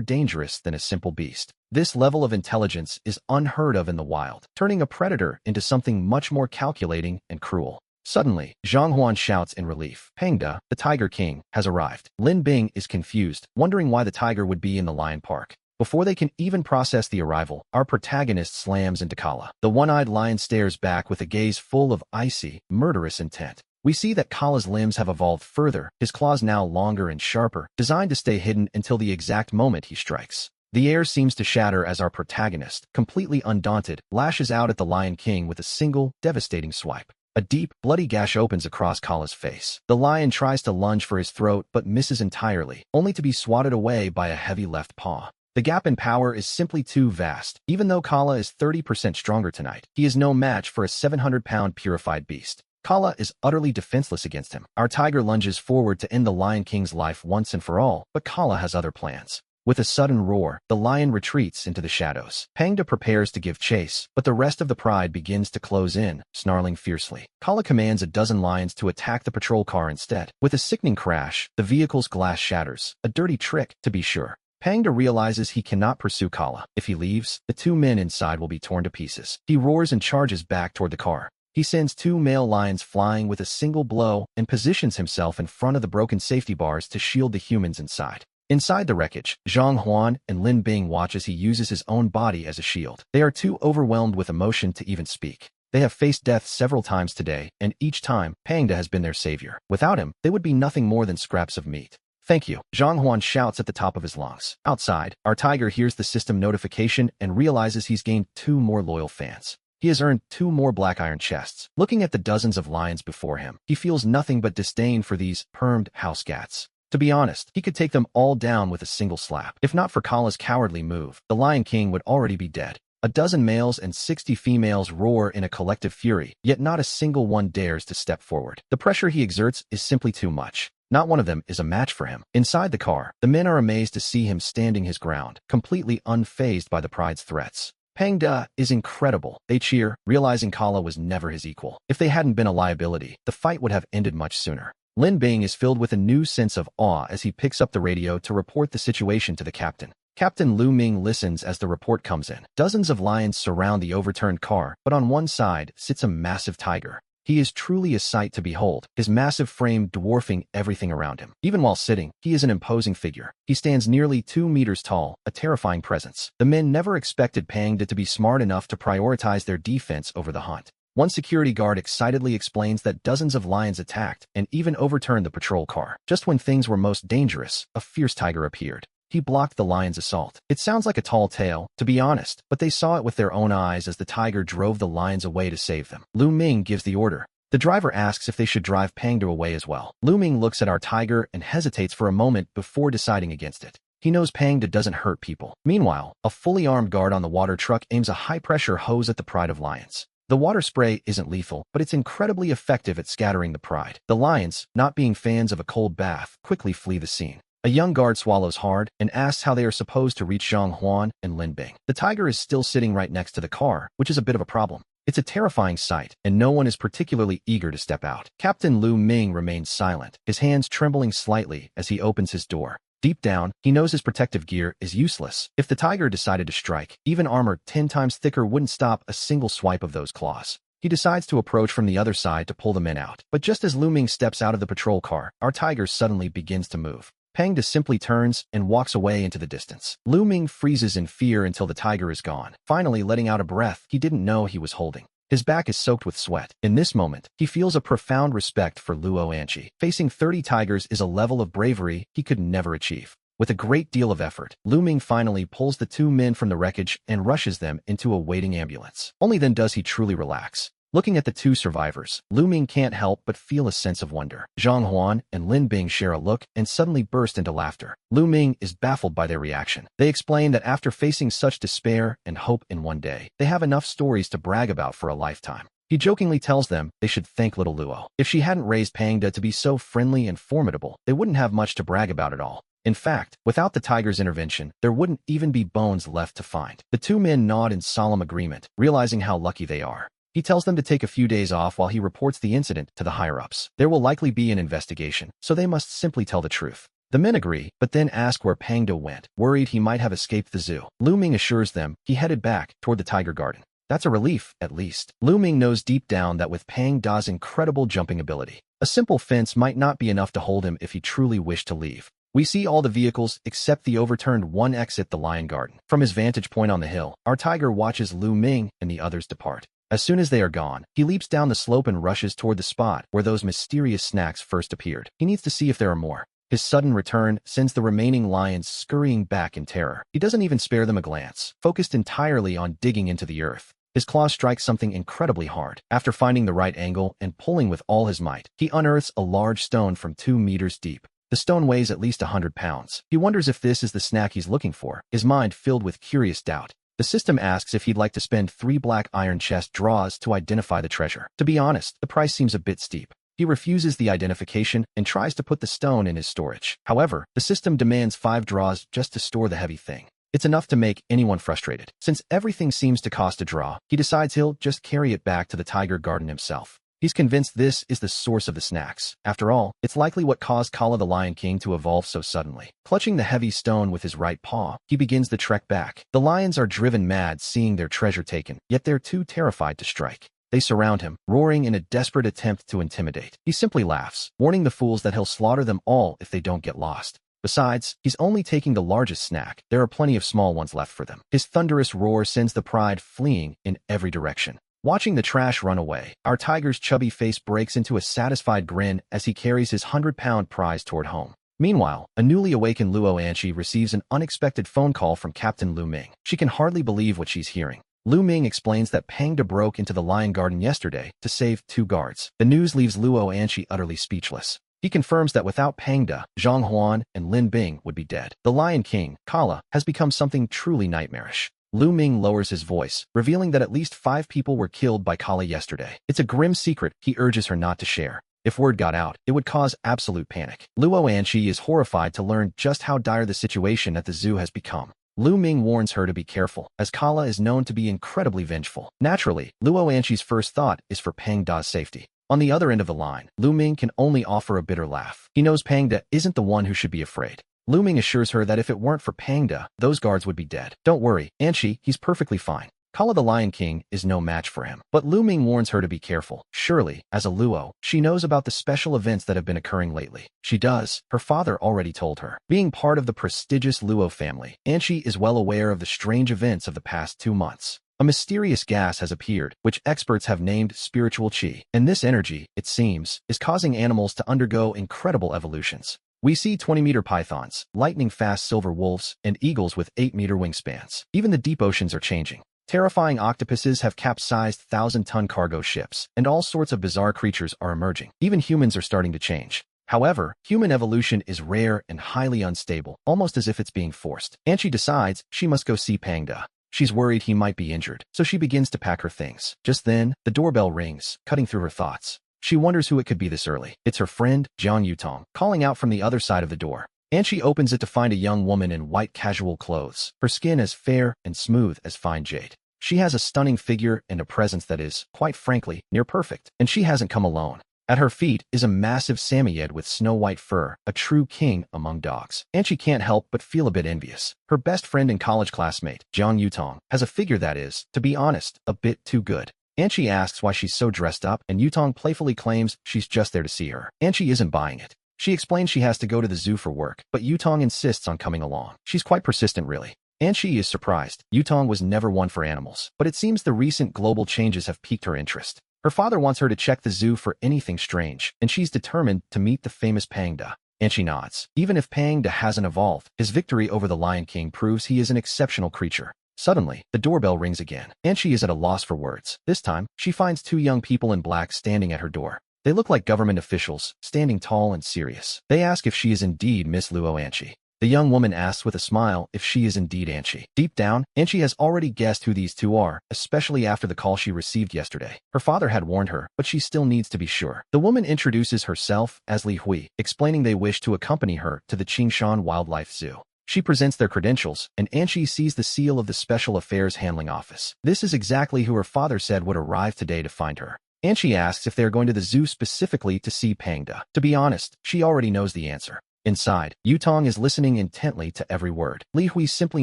S1: dangerous than a simple beast. This level of intelligence is unheard of in the wild, turning a predator into something much more calculating and cruel. Suddenly, Zhang Huan shouts in relief. Pangda, the Tiger King, has arrived. Lin Bing is confused, wondering why the tiger would be in the lion park. Before they can even process the arrival, our protagonist slams into Kala. The one-eyed lion stares back with a gaze full of icy, murderous intent. We see that Kala's limbs have evolved further, his claws now longer and sharper, designed to stay hidden until the exact moment he strikes. The air seems to shatter as our protagonist, completely undaunted, lashes out at the Lion King with a single, devastating swipe. A deep, bloody gash opens across Kala's face. The lion tries to lunge for his throat but misses entirely, only to be swatted away by a heavy left paw. The gap in power is simply too vast. Even though Kala is 30% stronger tonight, he is no match for a 700-pound purified beast. Kala is utterly defenseless against him. Our tiger lunges forward to end the Lion King's life once and for all, but Kala has other plans. With a sudden roar, the lion retreats into the shadows. Pangda prepares to give chase, but the rest of the pride begins to close in, snarling fiercely. Kala commands a dozen lions to attack the patrol car instead. With a sickening crash, the vehicle's glass shatters. A dirty trick, to be sure. Pangda realizes he cannot pursue Kala. If he leaves, the two men inside will be torn to pieces. He roars and charges back toward the car. He sends two male lions flying with a single blow and positions himself in front of the broken safety bars to shield the humans inside. Inside the wreckage, Zhang Huan and Lin Bing watch as he uses his own body as a shield. They are too overwhelmed with emotion to even speak. They have faced death several times today, and each time, Pangda has been their savior. Without him, they would be nothing more than scraps of meat. Thank you, Zhang Huan shouts at the top of his lungs. Outside, our tiger hears the system notification and realizes he's gained 2 more loyal fans. He has earned 2 more black iron chests. Looking at the dozens of lions before him, he feels nothing but disdain for these permed house cats. To be honest, he could take them all down with a single slap. If not for Kala's cowardly move, the Lion King would already be dead. A dozen males and 60 females roar in a collective fury, yet not a single one dares to step forward. The pressure he exerts is simply too much. Not one of them is a match for him. Inside the car, the men are amazed to see him standing his ground, completely unfazed by the pride's threats. Pangda is incredible. They cheer, realizing Kala was never his equal. If they hadn't been a liability, the fight would have ended much sooner. Lin Bing is filled with a new sense of awe as he picks up the radio to report the situation to the captain. Captain Lu Ming listens as the report comes in. Dozens of lions surround the overturned car, but on one side sits a massive tiger. He is truly a sight to behold, his massive frame dwarfing everything around him. Even while sitting, he is an imposing figure. He stands nearly 2 meters tall, a terrifying presence. The men never expected Pangda to be smart enough to prioritize their defense over the hunt. One security guard excitedly explains that dozens of lions attacked and even overturned the patrol car. Just when things were most dangerous, a fierce tiger appeared. He blocked the lion's assault. It sounds like a tall tale, to be honest, but they saw it with their own eyes as the tiger drove the lions away to save them. Lu Ming gives the order. The driver asks if they should drive Pangda away as well. Lu Ming looks at our tiger and hesitates for a moment before deciding against it. He knows Pangda doesn't hurt people. Meanwhile, a fully armed guard on the water truck aims a high-pressure hose at the pride of lions. The water spray isn't lethal, but it's incredibly effective at scattering the pride. The lions, not being fans of a cold bath, quickly flee the scene. A young guard swallows hard and asks how they are supposed to reach Zhang Huan and Lin Bing. The tiger is still sitting right next to the car, which is a bit of a problem. It's a terrifying sight, and no one is particularly eager to step out. Captain Lu Ming remains silent, his hands trembling slightly as he opens his door. Deep down, he knows his protective gear is useless. If the tiger decided to strike, even armor 10 times thicker wouldn't stop a single swipe of those claws. He decides to approach from the other side to pull the men out. But just as Lu Ming steps out of the patrol car, our tiger suddenly begins to move. Pangda simply turns and walks away into the distance. Lu Ming freezes in fear until the tiger is gone, finally letting out a breath he didn't know he was holding. His back is soaked with sweat. In this moment, he feels a profound respect for Luo Anchi. Facing 30 tigers is a level of bravery he could never achieve. With a great deal of effort, Lu Ming finally pulls the 2 men from the wreckage and rushes them into a waiting ambulance. Only then does he truly relax. Looking at the two survivors, Lu Ming can't help but feel a sense of wonder. Zhang Huan and Lin Bing share a look and suddenly burst into laughter. Lu Ming is baffled by their reaction. They explain that after facing such despair and hope in one day, they have enough stories to brag about for a lifetime. He jokingly tells them they should thank little Luo. If she hadn't raised Pangda to be so friendly and formidable, they wouldn't have much to brag about at all. In fact, without the tiger's intervention, there wouldn't even be bones left to find. The two men nod in solemn agreement, realizing how lucky they are. He tells them to take a few days off while he reports the incident to the higher-ups. There will likely be an investigation, so they must simply tell the truth. The men agree, but then ask where Pangda went, worried he might have escaped the zoo. Lu Ming assures them he headed back toward the tiger garden. That's a relief, at least. Lu Ming knows deep down that with Pangda's incredible jumping ability, a simple fence might not be enough to hold him if he truly wished to leave. We see all the vehicles except the overturned one exit the lion garden. From his vantage point on the hill, our tiger watches Lu Ming and the others depart. As soon as they are gone, he leaps down the slope and rushes toward the spot where those mysterious snacks first appeared. He needs to see if there are more. His sudden return sends the remaining lions scurrying back in terror. He doesn't even spare them a glance, focused entirely on digging into the earth. His claws strike something incredibly hard. After finding the right angle and pulling with all his might, he unearths a large stone from 2 meters deep. The stone weighs at least 100 pounds. He wonders if this is the snack he's looking for, his mind filled with curious doubt. The system asks if he'd like to spend 3 black iron chest draws to identify the treasure. To be honest, the price seems a bit steep. He refuses the identification and tries to put the stone in his storage. However, the system demands 5 draws just to store the heavy thing. It's enough to make anyone frustrated. Since everything seems to cost a draw, he decides he'll just carry it back to the tiger garden himself. He's convinced this is the source of the snacks. After all, it's likely what caused Kala the Lion King to evolve so suddenly. Clutching the heavy stone with his right paw, he begins the trek back. The lions are driven mad seeing their treasure taken, yet they're too terrified to strike. They surround him, roaring in a desperate attempt to intimidate. He simply laughs, warning the fools that he'll slaughter them all if they don't get lost. Besides, he's only taking the largest snack. There are plenty of small ones left for them. His thunderous roar sends the pride fleeing in every direction. Watching the trash run away, our tiger's chubby face breaks into a satisfied grin as he carries his 100-pound prize toward home. Meanwhile, a newly awakened Luo Anchi receives an unexpected phone call from Captain Lu Ming. She can hardly believe what she's hearing. Lu Ming explains that Pangda broke into the lion garden yesterday to save 2 guards. The news leaves Luo Anchi utterly speechless. He confirms that without Pangda, Zhang Huan and Lin Bing would be dead. The Lion King, Kala, has become something truly nightmarish. Lu Ming lowers his voice, revealing that at least 5 people were killed by Kala yesterday. It's a grim secret he urges her not to share. If word got out, it would cause absolute panic. Luo Anchi is horrified to learn just how dire the situation at the zoo has become. Lu Ming warns her to be careful, as Kala is known to be incredibly vengeful. Naturally, Luo Anchi's first thought is for Pangda's safety. On the other end of the line, Lu Ming can only offer a bitter laugh. He knows Pangda isn't the one who should be afraid. Lu Ming assures her that if it weren't for Pangda, those guards would be dead. Don't worry, Anchi, he's perfectly fine. Kala the Lion King is no match for him. But Lu Ming warns her to be careful. Surely, as a Luo, she knows about the special events that have been occurring lately. She does. Her father already told her. Being part of the prestigious Luo family, Anchi is well aware of the strange events of the past 2 months. A mysterious gas has appeared, which experts have named spiritual qi, and this energy, it seems, is causing animals to undergo incredible evolutions. We see 20-meter pythons, lightning-fast silver wolves, and eagles with 8-meter wingspans. Even the deep oceans are changing. Terrifying octopuses have capsized 1,000-ton cargo ships, and all sorts of bizarre creatures are emerging. Even humans are starting to change. However, human evolution is rare and highly unstable, almost as if it's being forced. Anchi decides she must go see Pangda. She's worried he might be injured, so she begins to pack her things. Just then, the doorbell rings, cutting through her thoughts. She wonders who it could be this early. It's her friend, Jiang Yutong, calling out from the other side of the door. Anchi opens it to find a young woman in white casual clothes, her skin as fair and smooth as fine jade. She has a stunning figure and a presence that is, quite frankly, near perfect, and she hasn't come alone. At her feet is a massive Samoyed with snow-white fur, a true king among dogs. Anchi can't help but feel a bit envious. Her best friend and college classmate, Jiang Yutong, has a figure that is, to be honest, a bit too good. Anchi asks why she's so dressed up, and Yutong playfully claims she's just there to see her. Anchi isn't buying it. She explains she has to go to the zoo for work, but Yutong insists on coming along. She's quite persistent, really. Anchi is surprised. Yutong was never one for animals, but it seems the recent global changes have piqued her interest. Her father wants her to check the zoo for anything strange, and she's determined to meet the famous Pangda. Anchi nods. Even if Pangda hasn't evolved, his victory over the Lion King proves he is an exceptional creature. Suddenly, the doorbell rings again, and she is at a loss for words. This time, she finds two young people in black standing at her door. They look like government officials, standing tall and serious. They ask if she is indeed Miss Luo Anchi. The young woman asks with a smile if she is indeed Anchi. Deep down, Anchi has already guessed who these two are, especially after the call she received yesterday. Her father had warned her, but she still needs to be sure. The woman introduces herself as Li Hui, explaining they wish to accompany her to the Qingshan Wildlife Zoo. She presents their credentials, and Anchi sees the seal of the Special Affairs Handling Office. This is exactly who her father said would arrive today to find her. Anchi asks if they are going to the zoo specifically to see Pangda. To be honest, she already knows the answer. Inside, Yutong is listening intently to every word. Li Hui simply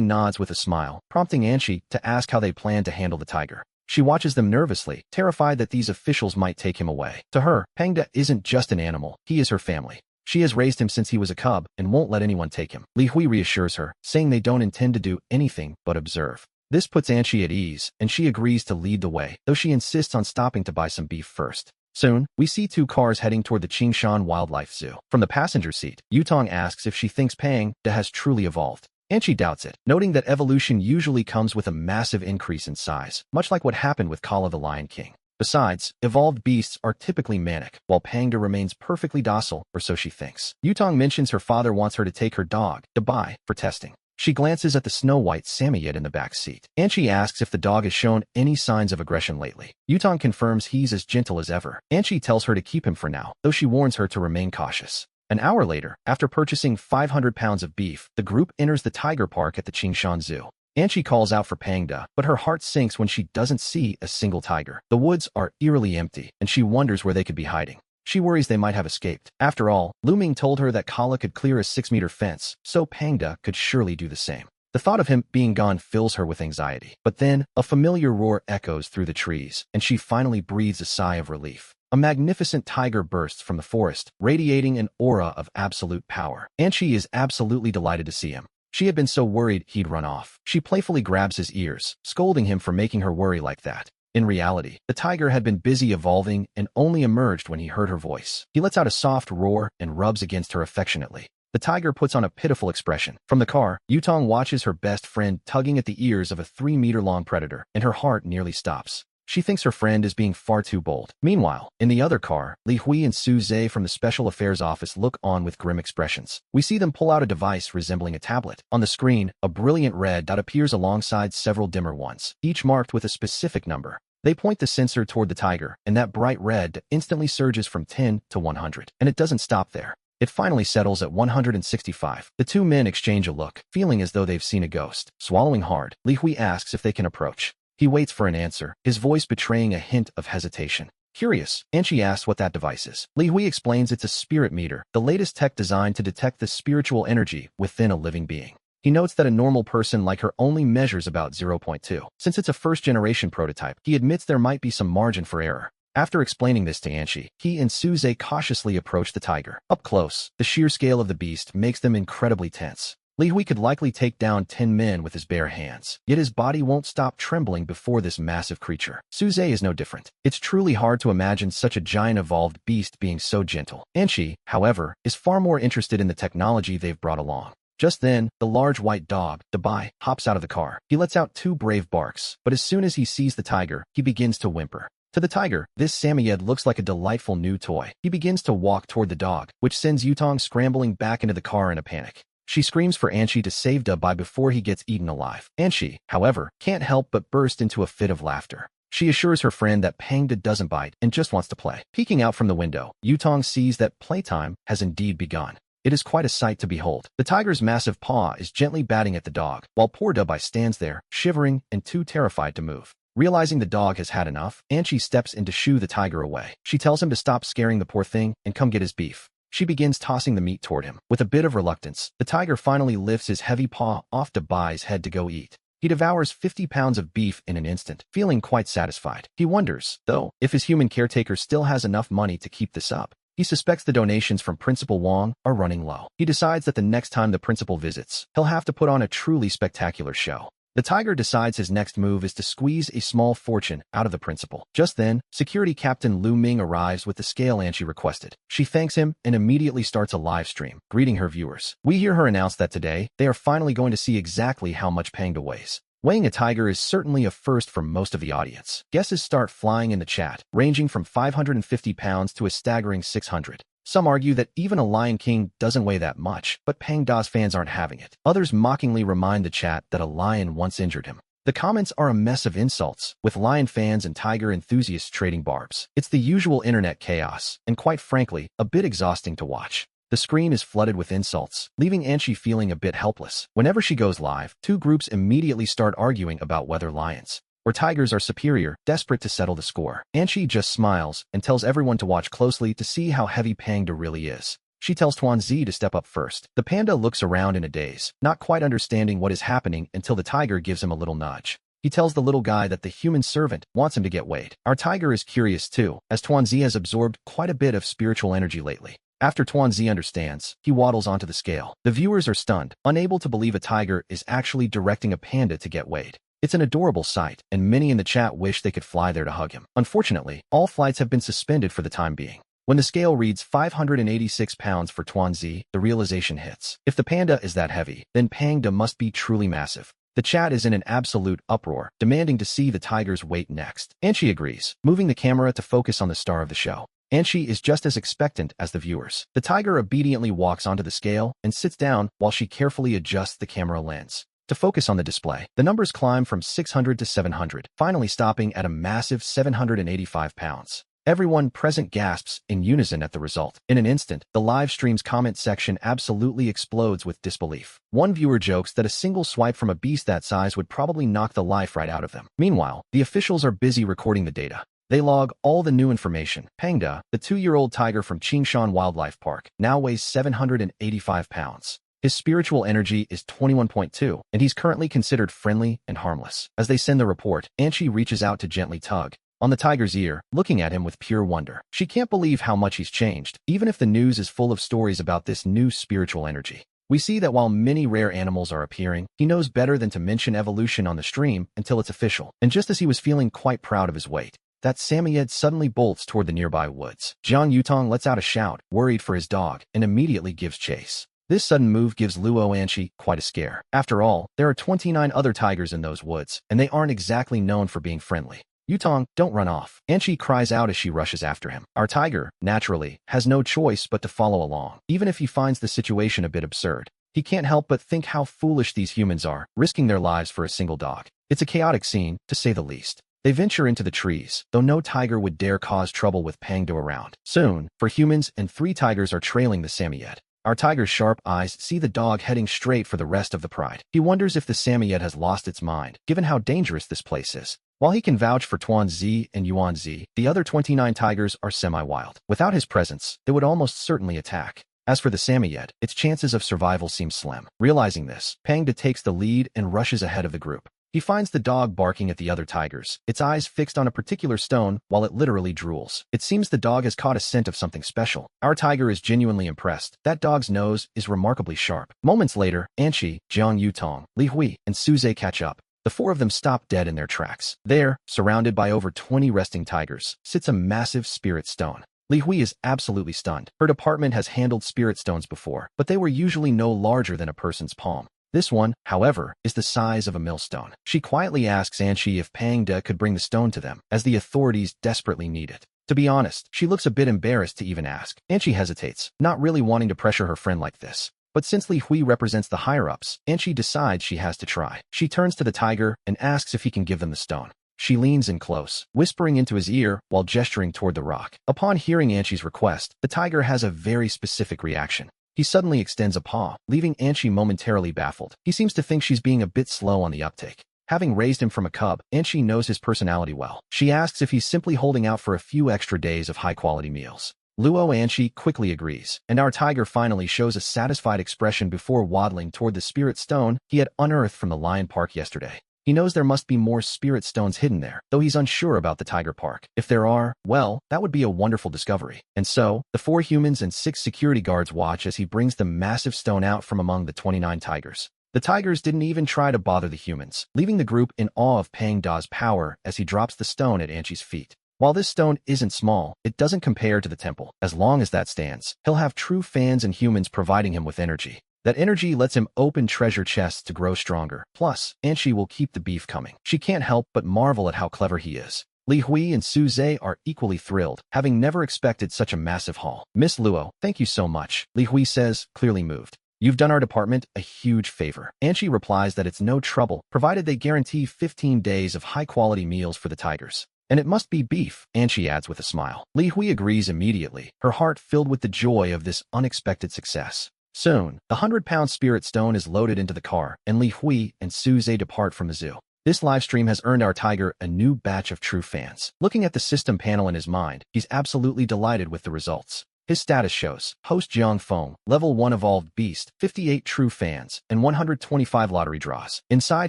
S1: nods with a smile, prompting Anchi to ask how they plan to handle the tiger. She watches them nervously, terrified that these officials might take him away. To her, Pangda isn't just an animal, he is her family. She has raised him since he was a cub and won't let anyone take him. Li Hui reassures her, saying they don't intend to do anything but observe. This puts Anchi at ease, and she agrees to lead the way, though she insists on stopping to buy some beef first. Soon, we see two cars heading toward the Qingshan Wildlife Zoo. From the passenger seat, Yutong asks if she thinks Pangda has truly evolved. Anchi doubts it, noting that evolution usually comes with a massive increase in size, much like what happened with Kala the Lion King. Besides, evolved beasts are typically manic, while Pangda remains perfectly docile, or so she thinks. Yutong mentions her father wants her to take her dog, Dubai, for testing. She glances at the snow-white Samoyed in the back seat. Anchi asks if the dog has shown any signs of aggression lately. Yutong confirms he's as gentle as ever. Anchi tells her to keep him for now, though she warns her to remain cautious. An hour later, after purchasing 500 pounds of beef, the group enters the tiger park at the Qingshan Zoo. Anchi calls out for Pangda, but her heart sinks when she doesn't see a single tiger. The woods are eerily empty, and she wonders where they could be hiding. She worries they might have escaped. After all, Lu Ming told her that Kala could clear a 6-meter fence, so Pangda could surely do the same. The thought of him being gone fills her with anxiety. But then, a familiar roar echoes through the trees, and she finally breathes a sigh of relief. A magnificent tiger bursts from the forest, radiating an aura of absolute power. Anchi is absolutely delighted to see him. She had been so worried he'd run off. She playfully grabs his ears, scolding him for making her worry like that. In reality, the tiger had been busy evolving and only emerged when he heard her voice. He lets out a soft roar and rubs against her affectionately. The tiger puts on a pitiful expression. From the car, Yutong watches her best friend tugging at the ears of a 3-meter-long predator, and her heart nearly stops. She thinks her friend is being far too bold. Meanwhile, in the other car, Li Hui and Su Zhe from the Special Affairs Office look on with grim expressions. We see them pull out a device resembling a tablet. On the screen, a brilliant red dot appears alongside several dimmer ones, each marked with a specific number. They point the sensor toward the tiger, and that bright red instantly surges from 10 to 100. And it doesn't stop there. It finally settles at 165. The two men exchange a look, feeling as though they've seen a ghost. Swallowing hard, Li Hui asks if they can approach. He waits for an answer, his voice betraying a hint of hesitation. Curious, Anchi asks what that device is. Li Hui explains it's a spirit meter, the latest tech designed to detect the spiritual energy within a living being. He notes that a normal person like her only measures about 0.2. Since it's a first-generation prototype, he admits there might be some margin for error. After explaining this to Anchi, he and Su Zhe cautiously approach the tiger. Up close, the sheer scale of the beast makes them incredibly tense. Li Hui could likely take down 10 men with his bare hands, yet his body won't stop trembling before this massive creature. Su Zhe is no different. It's truly hard to imagine such a giant evolved beast being so gentle. Anchi, however, is far more interested in the technology they've brought along. Just then, the large white dog, Dubai, hops out of the car. He lets out 2 brave barks, but as soon as he sees the tiger, he begins to whimper. To the tiger, this Samoyed looks like a delightful new toy. He begins to walk toward the dog, which sends Yutong scrambling back into the car in a panic. She screams for Anchi to save Dubai before he gets eaten alive. Anchi, however, can't help but burst into a fit of laughter. She assures her friend that Pangda doesn't bite and just wants to play. Peeking out from the window, Yutong sees that playtime has indeed begun. It is quite a sight to behold. The tiger's massive paw is gently batting at the dog, while poor Dubai stands there, shivering and too terrified to move. Realizing the dog has had enough, Anchi steps in to shoo the tiger away. She tells him to stop scaring the poor thing and come get his beef. She begins tossing the meat toward him. With a bit of reluctance, the tiger finally lifts his heavy paw off Dubai's head to go eat. He devours 50 pounds of beef in an instant, feeling quite satisfied. He wonders, though, if his human caretaker still has enough money to keep this up. He suspects the donations from Principal Wong are running low. He decides that the next time the principal visits, he'll have to put on a truly spectacular show. The tiger decides his next move is to squeeze a small fortune out of the principal. Just then, Security Captain Lu Ming arrives with the scale Anchi requested. She thanks him and immediately starts a live stream, greeting her viewers. We hear her announce that today, they are finally going to see exactly how much Pangda weighs. Weighing a tiger is certainly a first for most of the audience. Guesses start flying in the chat, ranging from 550 pounds to a staggering 600. Some argue that even a Lion King doesn't weigh that much, but Panda's fans aren't having it. Others mockingly remind the chat that a lion once injured him. The comments are a mess of insults, with lion fans and tiger enthusiasts trading barbs. It's the usual internet chaos, and quite frankly, a bit exhausting to watch. The screen is flooded with insults, leaving Anchi feeling a bit helpless. Whenever she goes live, two groups immediately start arguing about whether lions or tigers are superior, desperate to settle the score. Anchi just smiles and tells everyone to watch closely to see how heavy Panda really is. She tells Tuanzi to step up first. The panda looks around in a daze, not quite understanding what is happening until the tiger gives him a little nudge. He tells the little guy that the human servant wants him to get weighed. Our tiger is curious too, as Tuanzi has absorbed quite a bit of spiritual energy lately. After Tuanzi understands, he waddles onto the scale. The viewers are stunned, unable to believe a tiger is actually directing a panda to get weighed. It's an adorable sight, and many in the chat wish they could fly there to hug him. Unfortunately, all flights have been suspended for the time being. When the scale reads 586 pounds for Tuanzi, the realization hits. If the panda is that heavy, then Panda must be truly massive. The chat is in an absolute uproar, demanding to see the tiger's weight next. Anchi agrees, moving the camera to focus on the star of the show. Anchi is just as expectant as the viewers. The tiger obediently walks onto the scale and sits down while she carefully adjusts the camera lens to focus on the display. The numbers climb from 600 to 700, finally stopping at a massive 785 pounds. Everyone present gasps in unison at the result. In an instant, the live stream's comment section absolutely explodes with disbelief. One viewer jokes that a single swipe from a beast that size would probably knock the life right out of them. Meanwhile, the officials are busy recording the data. They log all the new information. Panda, the 2-year-old tiger from Qingshan Wildlife Park, now weighs 785 pounds. His spiritual energy is 21.2, and he's currently considered friendly and harmless. As they send the report, Anchi reaches out to gently tug on the tiger's ear, looking at him with pure wonder. She can't believe how much he's changed, even if the news is full of stories about this new spiritual energy. We see that while many rare animals are appearing, he knows better than to mention evolution on the stream until it's official. And just as he was feeling quite proud of his weight, that Samoyed suddenly bolts toward the nearby woods. Jiang Yutong lets out a shout, worried for his dog, and immediately gives chase. This sudden move gives Luo Anchi quite a scare. After all, there are 29 other tigers in those woods, and they aren't exactly known for being friendly. Yutong, don't run off. Anchi cries out as she rushes after him. Our tiger, naturally, has no choice but to follow along, even if he finds the situation a bit absurd. He can't help but think how foolish these humans are, risking their lives for a single dog. It's a chaotic scene, to say the least. They venture into the trees, though no tiger would dare cause trouble with Pangdo around. Soon, 4 humans and 3 tigers are trailing the Samoyed. Our tiger's sharp eyes see the dog heading straight for the rest of the pride. He wonders if the Samoyed has lost its mind, given how dangerous this place is. While he can vouch for Tuanzi and Yuanzi, the other 29 tigers are semi-wild. Without his presence, they would almost certainly attack. As for the Samoyed, its chances of survival seem slim. Realizing this, Pangda takes the lead and rushes ahead of the group. He finds the dog barking at the other tigers, its eyes fixed on a particular stone while it literally drools. It seems the dog has caught a scent of something special. Our tiger is genuinely impressed. That dog's nose is remarkably sharp. Moments later, Anchi, Jiang Yutong, Li Hui, and Suze catch up. The 4 of them stop dead in their tracks. There, surrounded by over 20 resting tigers, sits a massive spirit stone. Li Hui is absolutely stunned. Her department has handled spirit stones before, but they were usually no larger than a person's palm. This one, however, is the size of a millstone. She quietly asks Anchi if Pangda could bring the stone to them, as the authorities desperately need it. To be honest, she looks a bit embarrassed to even ask. Anchi hesitates, not really wanting to pressure her friend like this. But since Li Hui represents the higher-ups, Anchi decides she has to try. She turns to the tiger and asks if he can give them the stone. She leans in close, whispering into his ear while gesturing toward the rock. Upon hearing Anchi's request, the tiger has a very specific reaction. He suddenly extends a paw, leaving Anchi momentarily baffled. He seems to think she's being a bit slow on the uptake. Having raised him from a cub, Anchi knows his personality well. She asks if he's simply holding out for a few extra days of high-quality meals. Luo Anchi quickly agrees, and our tiger finally shows a satisfied expression before waddling toward the spirit stone he had unearthed from the lion park yesterday. He knows there must be more spirit stones hidden there, though he's unsure about the tiger park. If there are, well, that would be a wonderful discovery. And so, the 4 humans and 6 security guards watch as he brings the massive stone out from among the 29 tigers. The tigers didn't even try to bother the humans, leaving the group in awe of Pangda's power as he drops the stone at Anchi's feet. While this stone isn't small, it doesn't compare to the temple. As long as that stands, he'll have true fans and humans providing him with energy. That energy lets him open treasure chests to grow stronger. Plus, Anshi will keep the beef coming. She can't help but marvel at how clever he is. Li Hui and Su Zhe are equally thrilled, having never expected such a massive haul. Miss Luo, thank you so much, Li Hui says, clearly moved. You've done our department a huge favor. Anshi replies that it's no trouble, provided they guarantee 15 days of high-quality meals for the tigers. And it must be beef, Anshi adds with a smile. Li Hui agrees immediately, her heart filled with the joy of this unexpected success. Soon, the 100-pound spirit stone is loaded into the car, and Li Hui and Su Zhe depart from the zoo. This livestream has earned our tiger a new batch of true fans. Looking at the system panel in his mind, he's absolutely delighted with the results. His status shows, host Jiang Feng, level 1 evolved beast, 58 true fans, and 125 lottery draws. Inside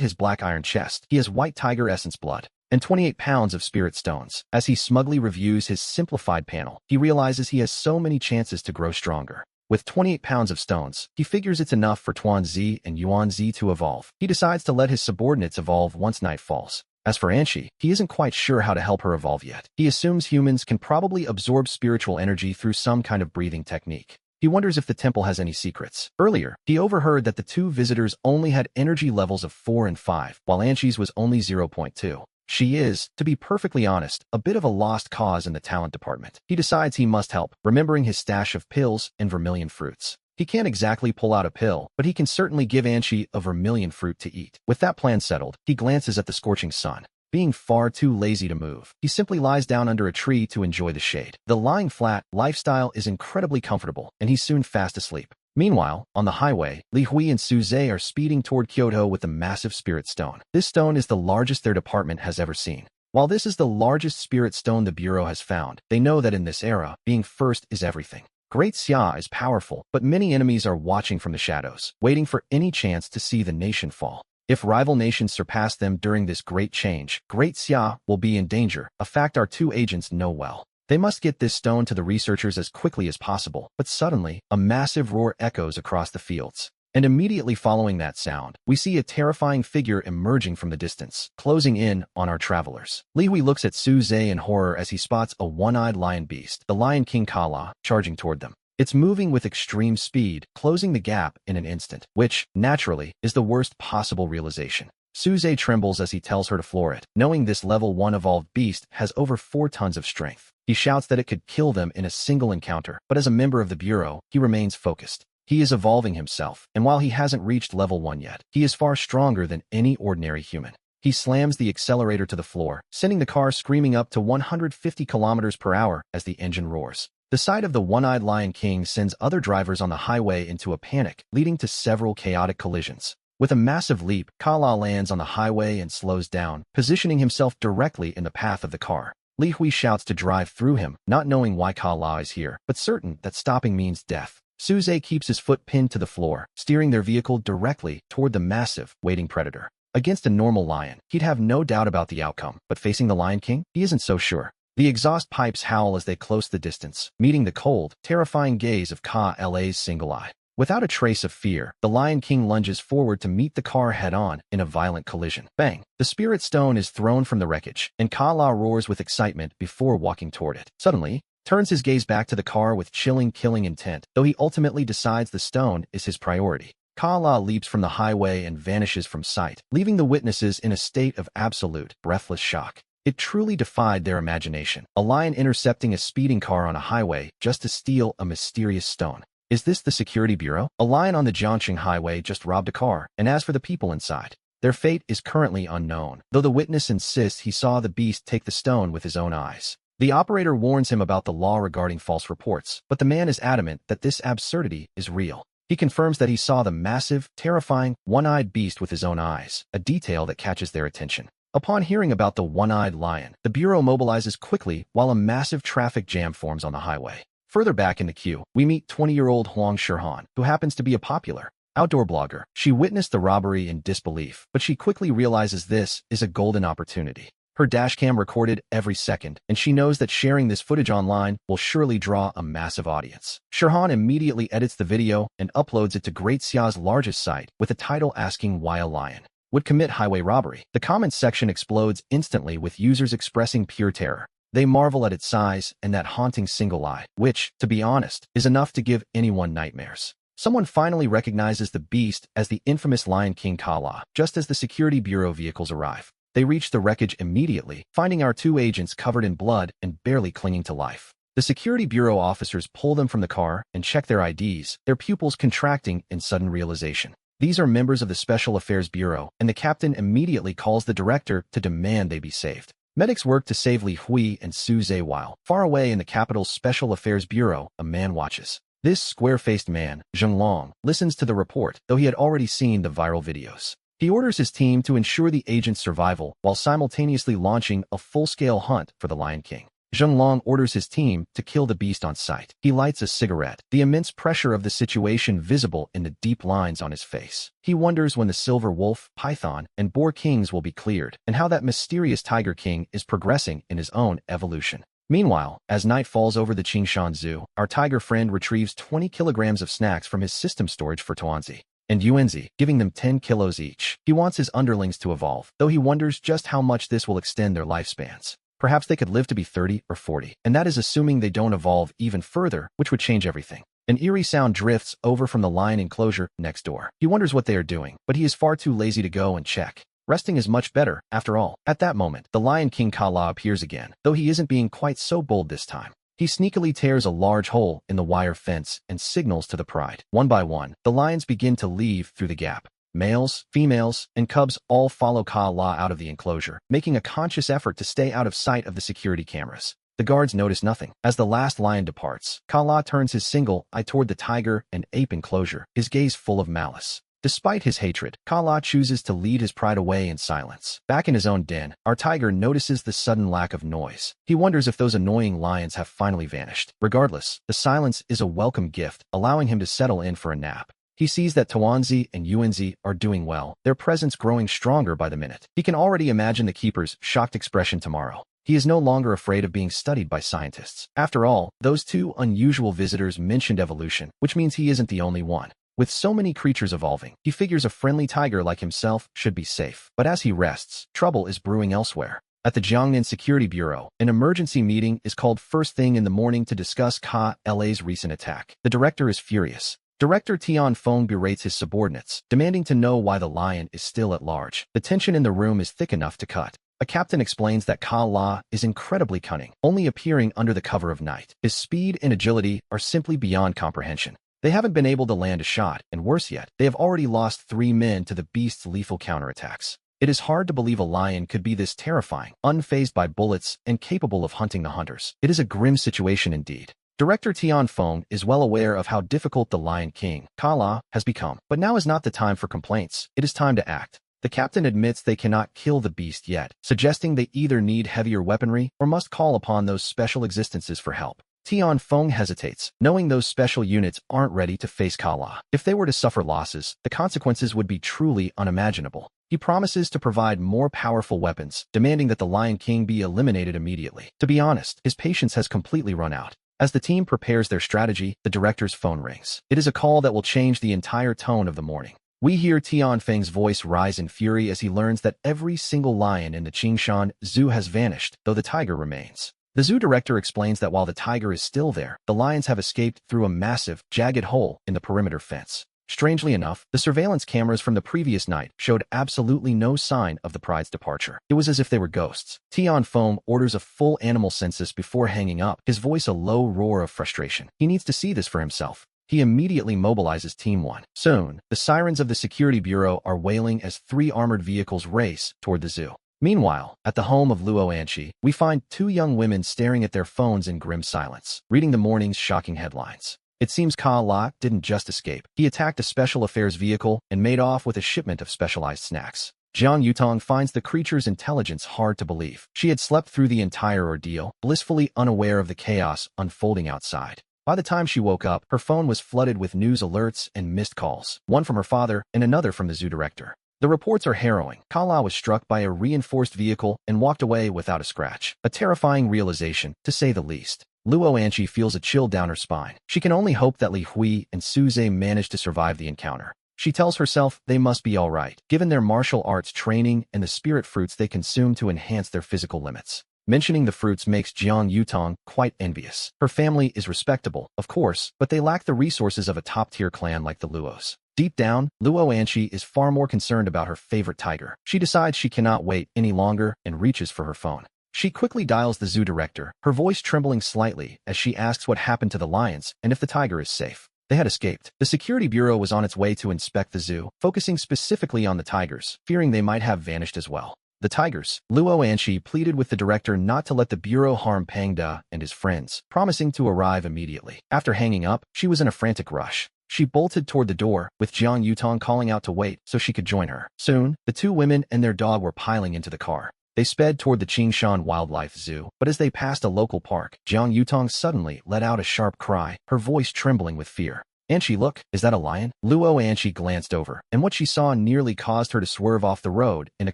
S1: his black iron chest, he has white tiger essence blood and 28 pounds of spirit stones. As he smugly reviews his simplified panel, he realizes he has so many chances to grow stronger. With 28 pounds of stones, he figures it's enough for Tuan Zi and Yuan Zi to evolve. He decides to let his subordinates evolve once night falls. As for Anshi, he isn't quite sure how to help her evolve yet. He assumes humans can probably absorb spiritual energy through some kind of breathing technique. He wonders if the temple has any secrets. Earlier, he overheard that the two visitors only had energy levels of 4 and 5, while Anshi's was only 0.2. She is, to be perfectly honest, a bit of a lost cause in the talent department. He decides he must help, remembering his stash of pills and vermilion fruits. He can't exactly pull out a pill, but he can certainly give Anshi a vermilion fruit to eat. With that plan settled, he glances at the scorching sun. Being far too lazy to move, he simply lies down under a tree to enjoy the shade. The lying flat lifestyle is incredibly comfortable, and he's soon fast asleep. Meanwhile, on the highway, Li Hui and Su Zhe are speeding toward Kyoto with the massive spirit stone. This stone is the largest their department has ever seen. While this is the largest spirit stone the Bureau has found, they know that in this era, being first is everything. Great Xia is powerful, but many enemies are watching from the shadows, waiting for any chance to see the nation fall. If rival nations surpass them during this great change, Great Xia will be in danger, a fact our two agents know well. They must get this stone to the researchers as quickly as possible, but suddenly, a massive roar echoes across the fields. And immediately following that sound, we see a terrifying figure emerging from the distance, closing in on our travelers. Li Hui looks at Su Zhe in horror as he spots a one-eyed lion beast, the Lion King Kala, charging toward them. It's moving with extreme speed, closing the gap in an instant, which, naturally, is the worst possible realization. Su Zhe trembles as he tells her to floor it, knowing this level 1 evolved beast has over 4 tons of strength. He shouts that it could kill them in a single encounter, but as a member of the Bureau, he remains focused. He is evolving himself, and while he hasn't reached level 1 yet, he is far stronger than any ordinary human. He slams the accelerator to the floor, sending the car screaming up to 150 kilometers per hour as the engine roars. The sight of the one-eyed Lion King sends other drivers on the highway into a panic, leading to several chaotic collisions. With a massive leap, Kala lands on the highway and slows down, positioning himself directly in the path of the car. Li Hui shouts to drive through him, not knowing why Kala is here, but certain that stopping means death. Su Zhe keeps his foot pinned to the floor, steering their vehicle directly toward the massive, waiting predator. Against a normal lion, he'd have no doubt about the outcome, but facing the Lion King, he isn't so sure. The exhaust pipes howl as they close the distance, meeting the cold, terrifying gaze of Ka-La's single eye. Without a trace of fear, the Lion King lunges forward to meet the car head-on in a violent collision. Bang! The spirit stone is thrown from the wreckage, and Ka-La roars with excitement before walking toward it. Suddenly, turns his gaze back to the car with chilling, killing intent, though he ultimately decides the stone is his priority. Ka-La leaps from the highway and vanishes from sight, leaving the witnesses in a state of absolute, breathless shock. It truly defied their imagination. A lion intercepting a speeding car on a highway just to steal a mysterious stone. Is this the Security Bureau? A lion on the Jiangxing Highway just robbed a car, and as for the people inside, their fate is currently unknown, though the witness insists he saw the beast take the stone with his own eyes. The operator warns him about the law regarding false reports, but the man is adamant that this absurdity is real. He confirms that he saw the massive, terrifying, one-eyed beast with his own eyes, a detail that catches their attention. Upon hearing about the one-eyed lion, the Bureau mobilizes quickly while a massive traffic jam forms on the highway. Further back in the queue, we meet 20-year-old Huang Shihan, who happens to be a popular outdoor blogger. She witnessed the robbery in disbelief, but she quickly realizes this is a golden opportunity. Her dashcam recorded every second, and she knows that sharing this footage online will surely draw a massive audience. Shihan immediately edits the video and uploads it to Great Xia's largest site with a title asking why a lion would commit highway robbery. The comments section explodes instantly with users expressing pure terror. They marvel at its size and that haunting single eye, which, to be honest, is enough to give anyone nightmares. Someone finally recognizes the beast as the infamous Lion King Kala, just as the security bureau vehicles arrive. They reach the wreckage immediately, finding our two agents covered in blood and barely clinging to life. The security bureau officers pull them from the car and check their IDs, their pupils contracting in sudden realization. These are members of the Special Affairs Bureau, and the captain immediately calls the director to demand they be saved. Medics work to save Li Hui and Su Zhe while, far away in the capital's Special Affairs Bureau, a man watches. This square-faced man, Zheng Long, listens to the report, though he had already seen the viral videos. He orders his team to ensure the agent's survival while simultaneously launching a full-scale hunt for the Lion King. Zheng Long orders his team to kill the beast on sight. He lights a cigarette, the immense pressure of the situation visible in the deep lines on his face. He wonders when the silver wolf, python, and boar kings will be cleared, and how that mysterious tiger king is progressing in his own evolution. Meanwhile, as night falls over the Qingshan Zoo, our tiger friend retrieves 20 kilograms of snacks from his system storage for Tuanzi and Yuanzi, giving them 10 kilos each. He wants his underlings to evolve, though he wonders just how much this will extend their lifespans. Perhaps they could live to be 30 or 40, and that is assuming they don't evolve even further, which would change everything. An eerie sound drifts over from the lion enclosure next door. He wonders what they are doing, but he is far too lazy to go and check. Resting is much better, after all. At that moment, the Lion King Kala appears again, though he isn't being quite so bold this time. He sneakily tears a large hole in the wire fence and signals to the pride. One by one, the lions begin to leave through the gap. Males, females, and cubs all follow Kala out of the enclosure, making a conscious effort to stay out of sight of the security cameras. The guards notice nothing. As the last lion departs, Kala turns his single eye toward the tiger and ape enclosure, his gaze full of malice. Despite his hatred, Kala chooses to lead his pride away in silence. Back in his own den, our tiger notices the sudden lack of noise. He wonders if those annoying lions have finally vanished. Regardless, the silence is a welcome gift, allowing him to settle in for a nap. He sees that Tuanzi and Yuanzi are doing well, their presence growing stronger by the minute. He can already imagine the keeper's shocked expression tomorrow. He is no longer afraid of being studied by scientists. After all, those two unusual visitors mentioned evolution, which means he isn't the only one. With so many creatures evolving, he figures a friendly tiger like himself should be safe. But as he rests, trouble is brewing elsewhere. At the Jiangnan Security Bureau, an emergency meeting is called first thing in the morning to discuss KLA's recent attack. The director is furious. Director Tian Feng berates his subordinates, demanding to know why the lion is still at large. The tension in the room is thick enough to cut. A captain explains that Ka is incredibly cunning, only appearing under the cover of night. His speed and agility are simply beyond comprehension. They haven't been able to land a shot, and worse yet, they have already lost 3 men to the beast's lethal counterattacks. It is hard to believe a lion could be this terrifying, unfazed by bullets, and capable of hunting the hunters. It is a grim situation indeed. Director Tian Feng is well aware of how difficult the Lion King, Kala, has become. But now is not the time for complaints. It is time to act. The captain admits they cannot kill the beast yet, suggesting they either need heavier weaponry or must call upon those special existences for help. Tian Feng hesitates, knowing those special units aren't ready to face Kala. If they were to suffer losses, the consequences would be truly unimaginable. He promises to provide more powerful weapons, demanding that the Lion King be eliminated immediately. To be honest, his patience has completely run out. As the team prepares their strategy, the director's phone rings. It is a call that will change the entire tone of the morning. We hear Tian Feng's voice rise in fury as he learns that every single lion in the Qingshan Zoo has vanished, though the tiger remains. The zoo director explains that while the tiger is still there, the lions have escaped through a massive, jagged hole in the perimeter fence. Strangely enough, the surveillance cameras from the previous night showed absolutely no sign of the pride's departure. It was as if they were ghosts. Tian Feng orders a full animal census before hanging up, his voice a low roar of frustration. He needs to see this for himself. He immediately mobilizes Team 1. Soon, the sirens of the security bureau are wailing as 3 armored vehicles race toward the zoo. Meanwhile, at the home of Luo Anqi, we find 2 young women staring at their phones in grim silence, reading the morning's shocking headlines. It seems Ka didn't just escape. He attacked a special affairs vehicle and made off with a shipment of specialized snacks. Jiang Yutong finds the creature's intelligence hard to believe. She had slept through the entire ordeal, blissfully unaware of the chaos unfolding outside. By the time she woke up, her phone was flooded with news alerts and missed calls, one from her father and another from the zoo director. The reports are harrowing. Kala was struck by a reinforced vehicle and walked away without a scratch. A terrifying realization, to say the least. Luo Anqi feels a chill down her spine. She can only hope that Li Hui and Su Zhe managed to survive the encounter. She tells herself they must be all right, given their martial arts training and the spirit fruits they consume to enhance their physical limits. Mentioning the fruits makes Jiang Yutong quite envious. Her family is respectable, of course, but they lack the resources of a top-tier clan like the Luos. Deep down, Luo Anqi is far more concerned about her favorite tiger. She decides she cannot wait any longer and reaches for her phone. She quickly dials the zoo director, her voice trembling slightly as she asks what happened to the lions and if the tiger is safe. They had escaped. The security bureau was on its way to inspect the zoo, focusing specifically on the tigers, fearing they might have vanished as well. The tigers, Luo Anqi pleaded with the director not to let the bureau harm Pang Da and his friends, promising to arrive immediately. After hanging up, she was in a frantic rush. She bolted toward the door, with Jiang Yutong calling out to wait so she could join her. Soon, the two women and their dog were piling into the car. They sped toward the Qingshan Wildlife Zoo, but as they passed a local park, Jiang Yutong suddenly let out a sharp cry, her voice trembling with fear. Anqi, look, is that a lion? Luo Anqi glanced over, and what she saw nearly caused her to swerve off the road in a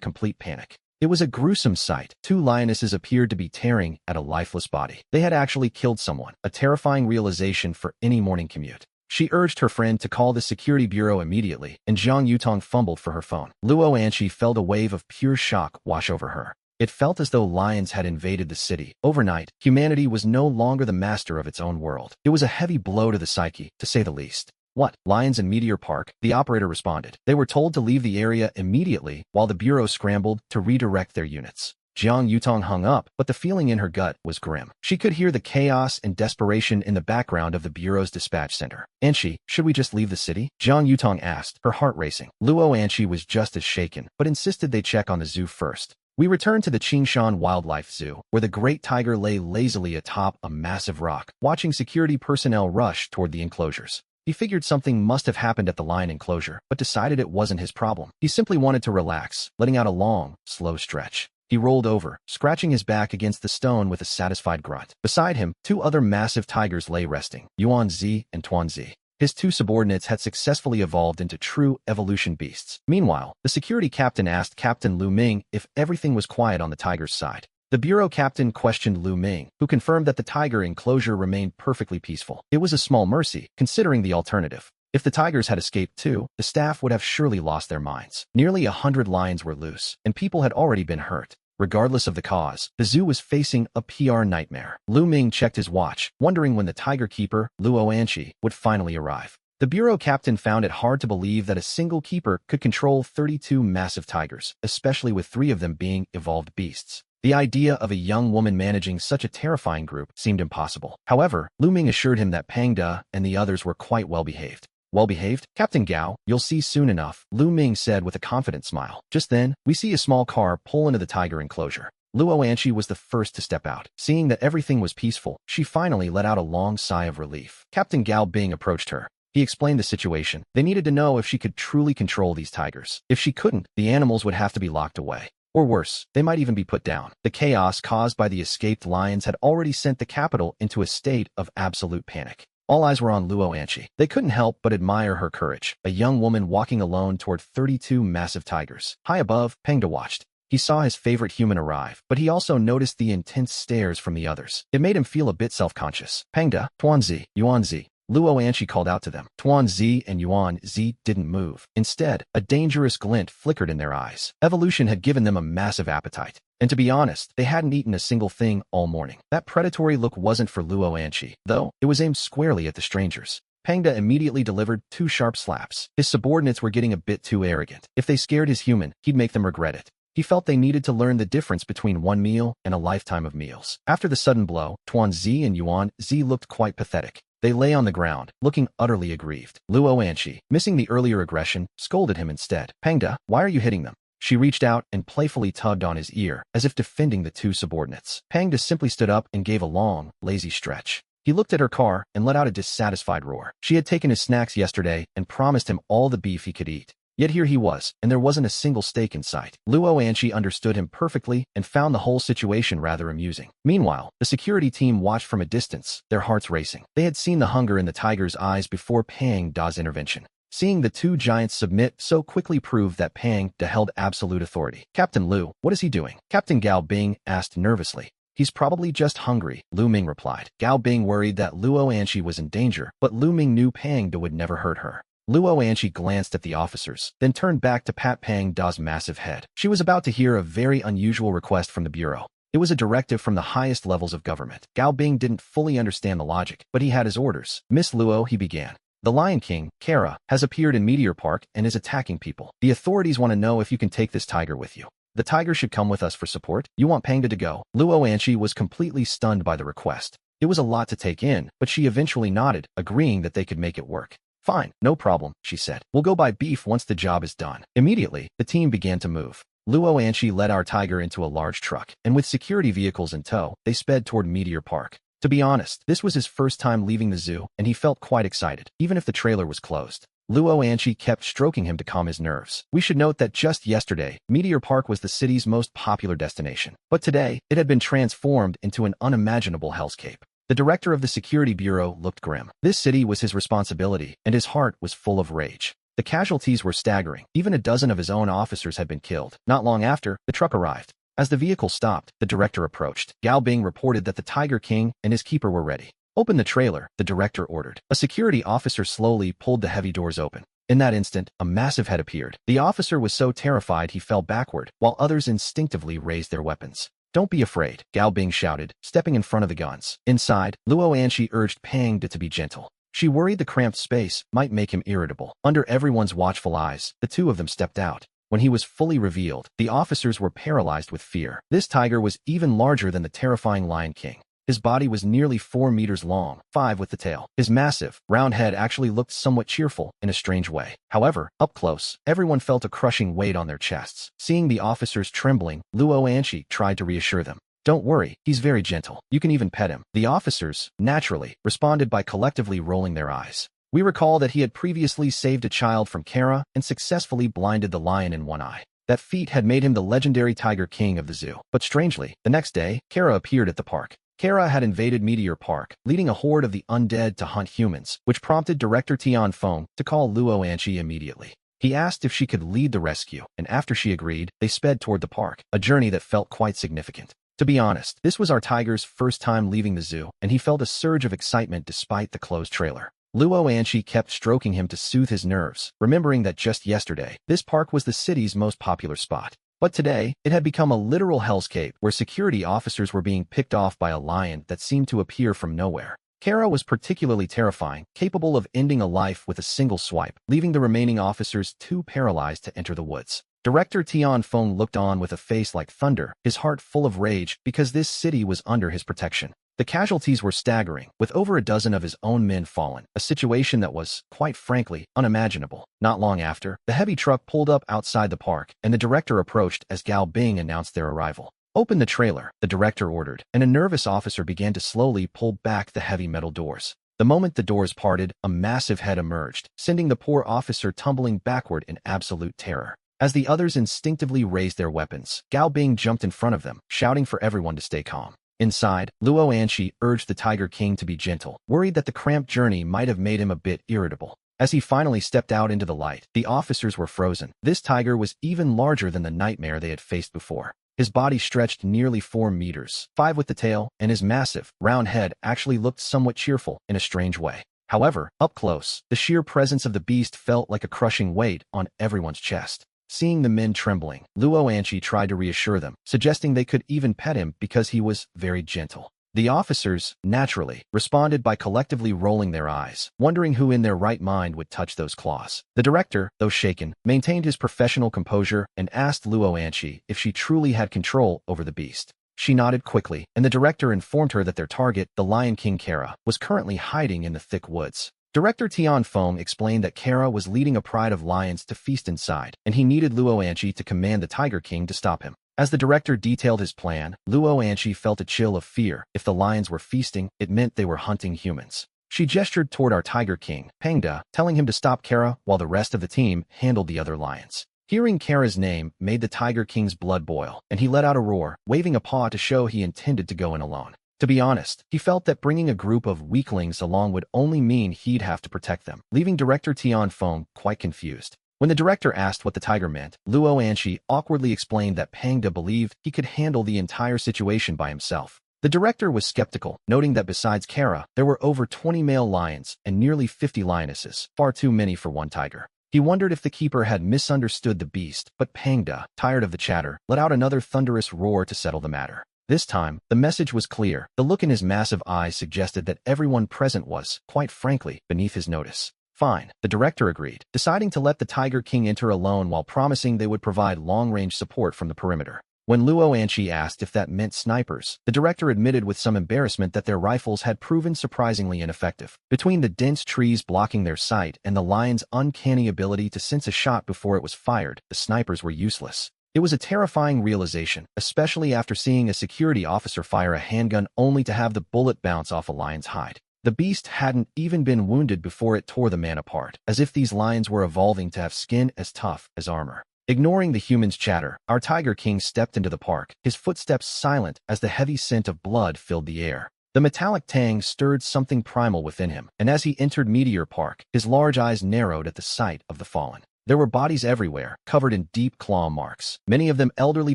S1: complete panic. It was a gruesome sight. Two lionesses appeared to be tearing at a lifeless body. They had actually killed someone, a terrifying realization for any morning commute. She urged her friend to call the security bureau immediately, and Jiang Yutong fumbled for her phone. Luo Anqi felt a wave of pure shock wash over her. It felt as though lions had invaded the city. Overnight, humanity was no longer the master of its own world. It was a heavy blow to the psyche, to say the least. What? Lions in Meteor Park? The operator responded. They were told to leave the area immediately while the bureau scrambled to redirect their units. Jiang Yutong hung up, but the feeling in her gut was grim. She could hear the chaos and desperation in the background of the bureau's dispatch center. Anqi, should we just leave the city? Jiang Yutong asked, her heart racing. Luo Anqi was just as shaken, but insisted they check on the zoo first. We returned to the Qingshan Wildlife Zoo, where the great tiger lay lazily atop a massive rock, watching security personnel rush toward the enclosures. He figured something must have happened at the lion enclosure, but decided it wasn't his problem. He simply wanted to relax, letting out a long, slow stretch. He rolled over, scratching his back against the stone with a satisfied grunt. Beside him, two other massive tigers lay resting, Yuanzi and Tuanzi. His two subordinates had successfully evolved into true evolution beasts. Meanwhile, the security captain asked Captain Lu Ming if everything was quiet on the tiger's side. The bureau captain questioned Lu Ming, who confirmed that the tiger enclosure remained perfectly peaceful. It was a small mercy, considering the alternative. If the tigers had escaped too, the staff would have surely lost their minds. Nearly 100 lions were loose, and people had already been hurt. Regardless of the cause, the zoo was facing a PR nightmare. Lu Ming checked his watch, wondering when the tiger keeper, Luo Anqi, would finally arrive. The bureau captain found it hard to believe that a single keeper could control 32 massive tigers, especially with 3 of them being evolved beasts. The idea of a young woman managing such a terrifying group seemed impossible. However, Lu Ming assured him that Pang Da and the others were quite well-behaved. Well-behaved? Captain Gao, you'll see soon enough, Lu Ming said with a confident smile. Just then, we see a small car pull into the tiger enclosure. Luo Anqi was the first to step out. Seeing that everything was peaceful, she finally let out a long sigh of relief. Captain Gao Bing approached her. He explained the situation. They needed to know if she could truly control these tigers. If she couldn't, the animals would have to be locked away. Or worse, they might even be put down. The chaos caused by the escaped lions had already sent the capital into a state of absolute panic. All eyes were on Luo Anqi. They couldn't help but admire her courage, a young woman walking alone toward 32 massive tigers. High above, Pang Da watched. He saw his favorite human arrive, but he also noticed the intense stares from the others. It made him feel a bit self-conscious. Pang Da, Tuanzi, Yuanzi. Luo Anqi called out to them. Tuanzi and Yuanzi didn't move. Instead, a dangerous glint flickered in their eyes. Evolution had given them a massive appetite. And to be honest, they hadn't eaten a single thing all morning. That predatory look wasn't for Luo Anqi, though it was aimed squarely at the strangers. Pang Da immediately delivered 2 sharp slaps. His subordinates were getting a bit too arrogant. If they scared his human, he'd make them regret it. He felt they needed to learn the difference between one meal and a lifetime of meals. After the sudden blow, Tuanzi and Yuanzi looked quite pathetic. They lay on the ground, looking utterly aggrieved. Luo Anqi, missing the earlier aggression, scolded him instead. Pang Da, why are you hitting them? She reached out and playfully tugged on his ear, as if defending the 2 subordinates. Pang Da simply stood up and gave a long, lazy stretch. He looked at her car and let out a dissatisfied roar. She had taken his snacks yesterday and promised him all the beef he could eat. Yet here he was, and there wasn't a single steak in sight. Luo Anqi understood him perfectly and found the whole situation rather amusing. Meanwhile, the security team watched from a distance, their hearts racing. They had seen the hunger in the tiger's eyes before Pang Da's intervention. Seeing the 2 giants submit so quickly proved that Pang Da held absolute authority. Captain Lu, what is he doing? Captain Gao Bing asked nervously. He's probably just hungry, Lu Ming replied. Gao Bing worried that Luo Anqi was in danger, but Lu Ming knew Pang Da would never hurt her. Luo Anqi glanced at the officers, then turned back to pat Pang Da's massive head. She was about to hear a very unusual request from the bureau. It was a directive from the highest levels of government. Gao Bing didn't fully understand the logic, but he had his orders. Miss Luo, he began. The Lion King, Kara, has appeared in Meteor Park and is attacking people. The authorities want to know if you can take this tiger with you. The tiger should come with us for support. You want Pangda to go? Luo Anchi was completely stunned by the request. It was a lot to take in, but she eventually nodded, agreeing that they could make it work. Fine, no problem, she said. We'll go buy beef once the job is done. Immediately, the team began to move. Luo Anchi led our tiger into a large truck, and with security vehicles in tow, they sped toward Meteor Park. To be honest, this was his first time leaving the zoo, and he felt quite excited, even if the trailer was closed. Luo Anchi kept stroking him to calm his nerves. We should note that just yesterday, Meteor Park was the city's most popular destination, but today, it had been transformed into an unimaginable hellscape. The director of the security bureau looked grim. This city was his responsibility, and his heart was full of rage. The casualties were staggering. Even a dozen of his own officers had been killed. Not long after, the truck arrived. As the vehicle stopped, the director approached. Gao Bing reported that the Tiger King and his keeper were ready. Open the trailer, the director ordered. A security officer slowly pulled the heavy doors open. In that instant, a massive head appeared. The officer was so terrified he fell backward, while others instinctively raised their weapons. Don't be afraid, Gao Bing shouted, stepping in front of the guns. Inside, Luo Anchi urged Pangda to be gentle. She worried the cramped space might make him irritable. Under everyone's watchful eyes, the two of them stepped out. When he was fully revealed, the officers were paralyzed with fear. This tiger was even larger than the terrifying Lion King. His body was nearly 4 meters long, 5 with the tail. His massive, round head actually looked somewhat cheerful in a strange way. However, up close, everyone felt a crushing weight on their chests. Seeing the officers trembling, Luo Anchi tried to reassure them. Don't worry, he's very gentle. You can even pet him. The officers, naturally, responded by collectively rolling their eyes. We recall that he had previously saved a child from Kara and successfully blinded the lion in one eye. That feat had made him the legendary Tiger King of the zoo. But strangely, the next day, Kara appeared at the park. Kara had invaded Meteor Park, leading a horde of the undead to hunt humans, which prompted Director Tian Feng to call Luo Anchi immediately. He asked if she could lead the rescue, and after she agreed, they sped toward the park, a journey that felt quite significant. To be honest, this was our tiger's first time leaving the zoo, and he felt a surge of excitement despite the closed trailer. Luo Anchi kept stroking him to soothe his nerves, remembering that just yesterday, this park was the city's most popular spot. But today, it had become a literal hellscape where security officers were being picked off by a lion that seemed to appear from nowhere. Kara was particularly terrifying, capable of ending a life with a single swipe, leaving the remaining officers too paralyzed to enter the woods. Director Tian Feng looked on with a face like thunder, his heart full of rage because this city was under his protection. The casualties were staggering, with over a dozen of his own men fallen, a situation that was, quite frankly, unimaginable. Not long after, the heavy truck pulled up outside the park, and the director approached as Gao Bing announced their arrival. Open the trailer, the director ordered, and a nervous officer began to slowly pull back the heavy metal doors. The moment the doors parted, a massive head emerged, sending the poor officer tumbling backward in absolute terror. As the others instinctively raised their weapons, Gao Bing jumped in front of them, shouting for everyone to stay calm. Inside, Luo Anchi urged the Tiger King to be gentle, worried that the cramped journey might have made him a bit irritable. As he finally stepped out into the light, the officers were frozen. This tiger was even larger than the nightmare they had faced before. His body stretched nearly 4 meters, 5 with the tail, and his massive, round head actually looked somewhat cheerful in a strange way. However, up close, the sheer presence of the beast felt like a crushing weight on everyone's chest. Seeing the men trembling, Luo Anchi tried to reassure them, suggesting they could even pet him because he was very gentle. The officers, naturally, responded by collectively rolling their eyes, wondering who in their right mind would touch those claws. The director, though shaken, maintained his professional composure and asked Luo Anchi if she truly had control over the beast. She nodded quickly, and the director informed her that their target, the Lion King Kara, was currently hiding in the thick woods. Director Tian Feng explained that Kara was leading a pride of lions to feast inside, and he needed Luo Anchi to command the Tiger King to stop him. As the director detailed his plan, Luo Anchi felt a chill of fear. If the lions were feasting, it meant they were hunting humans. She gestured toward our Tiger King, Pangda, telling him to stop Kara while the rest of the team handled the other lions. Hearing Kara's name made the Tiger King's blood boil, and he let out a roar, waving a paw to show he intended to go in alone. To be honest, he felt that bringing a group of weaklings along would only mean he'd have to protect them, leaving Director Tian Feng quite confused. When the director asked what the tiger meant, Luo Anchi awkwardly explained that Pangda believed he could handle the entire situation by himself. The director was skeptical, noting that besides Kara, there were over 20 male lions and nearly 50 lionesses, far too many for one tiger. He wondered if the keeper had misunderstood the beast, but Pangda, tired of the chatter, let out another thunderous roar to settle the matter. This time, the message was clear. The look in his massive eyes suggested that everyone present was, quite frankly, beneath his notice. Fine, the director agreed, deciding to let the Tiger King enter alone while promising they would provide long-range support from the perimeter. When Luo Anqi asked if that meant snipers, the director admitted with some embarrassment that their rifles had proven surprisingly ineffective. Between the dense trees blocking their sight and the lion's uncanny ability to sense a shot before it was fired, the snipers were useless. It was a terrifying realization, especially after seeing a security officer fire a handgun only to have the bullet bounce off a lion's hide. The beast hadn't even been wounded before it tore the man apart, as if these lions were evolving to have skin as tough as armor. Ignoring the humans' chatter, our Tiger King stepped into the park, his footsteps silent as the heavy scent of blood filled the air. The metallic tang stirred something primal within him, and as he entered Meteor Park, his large eyes narrowed at the sight of the fallen. There were bodies everywhere, covered in deep claw marks, many of them elderly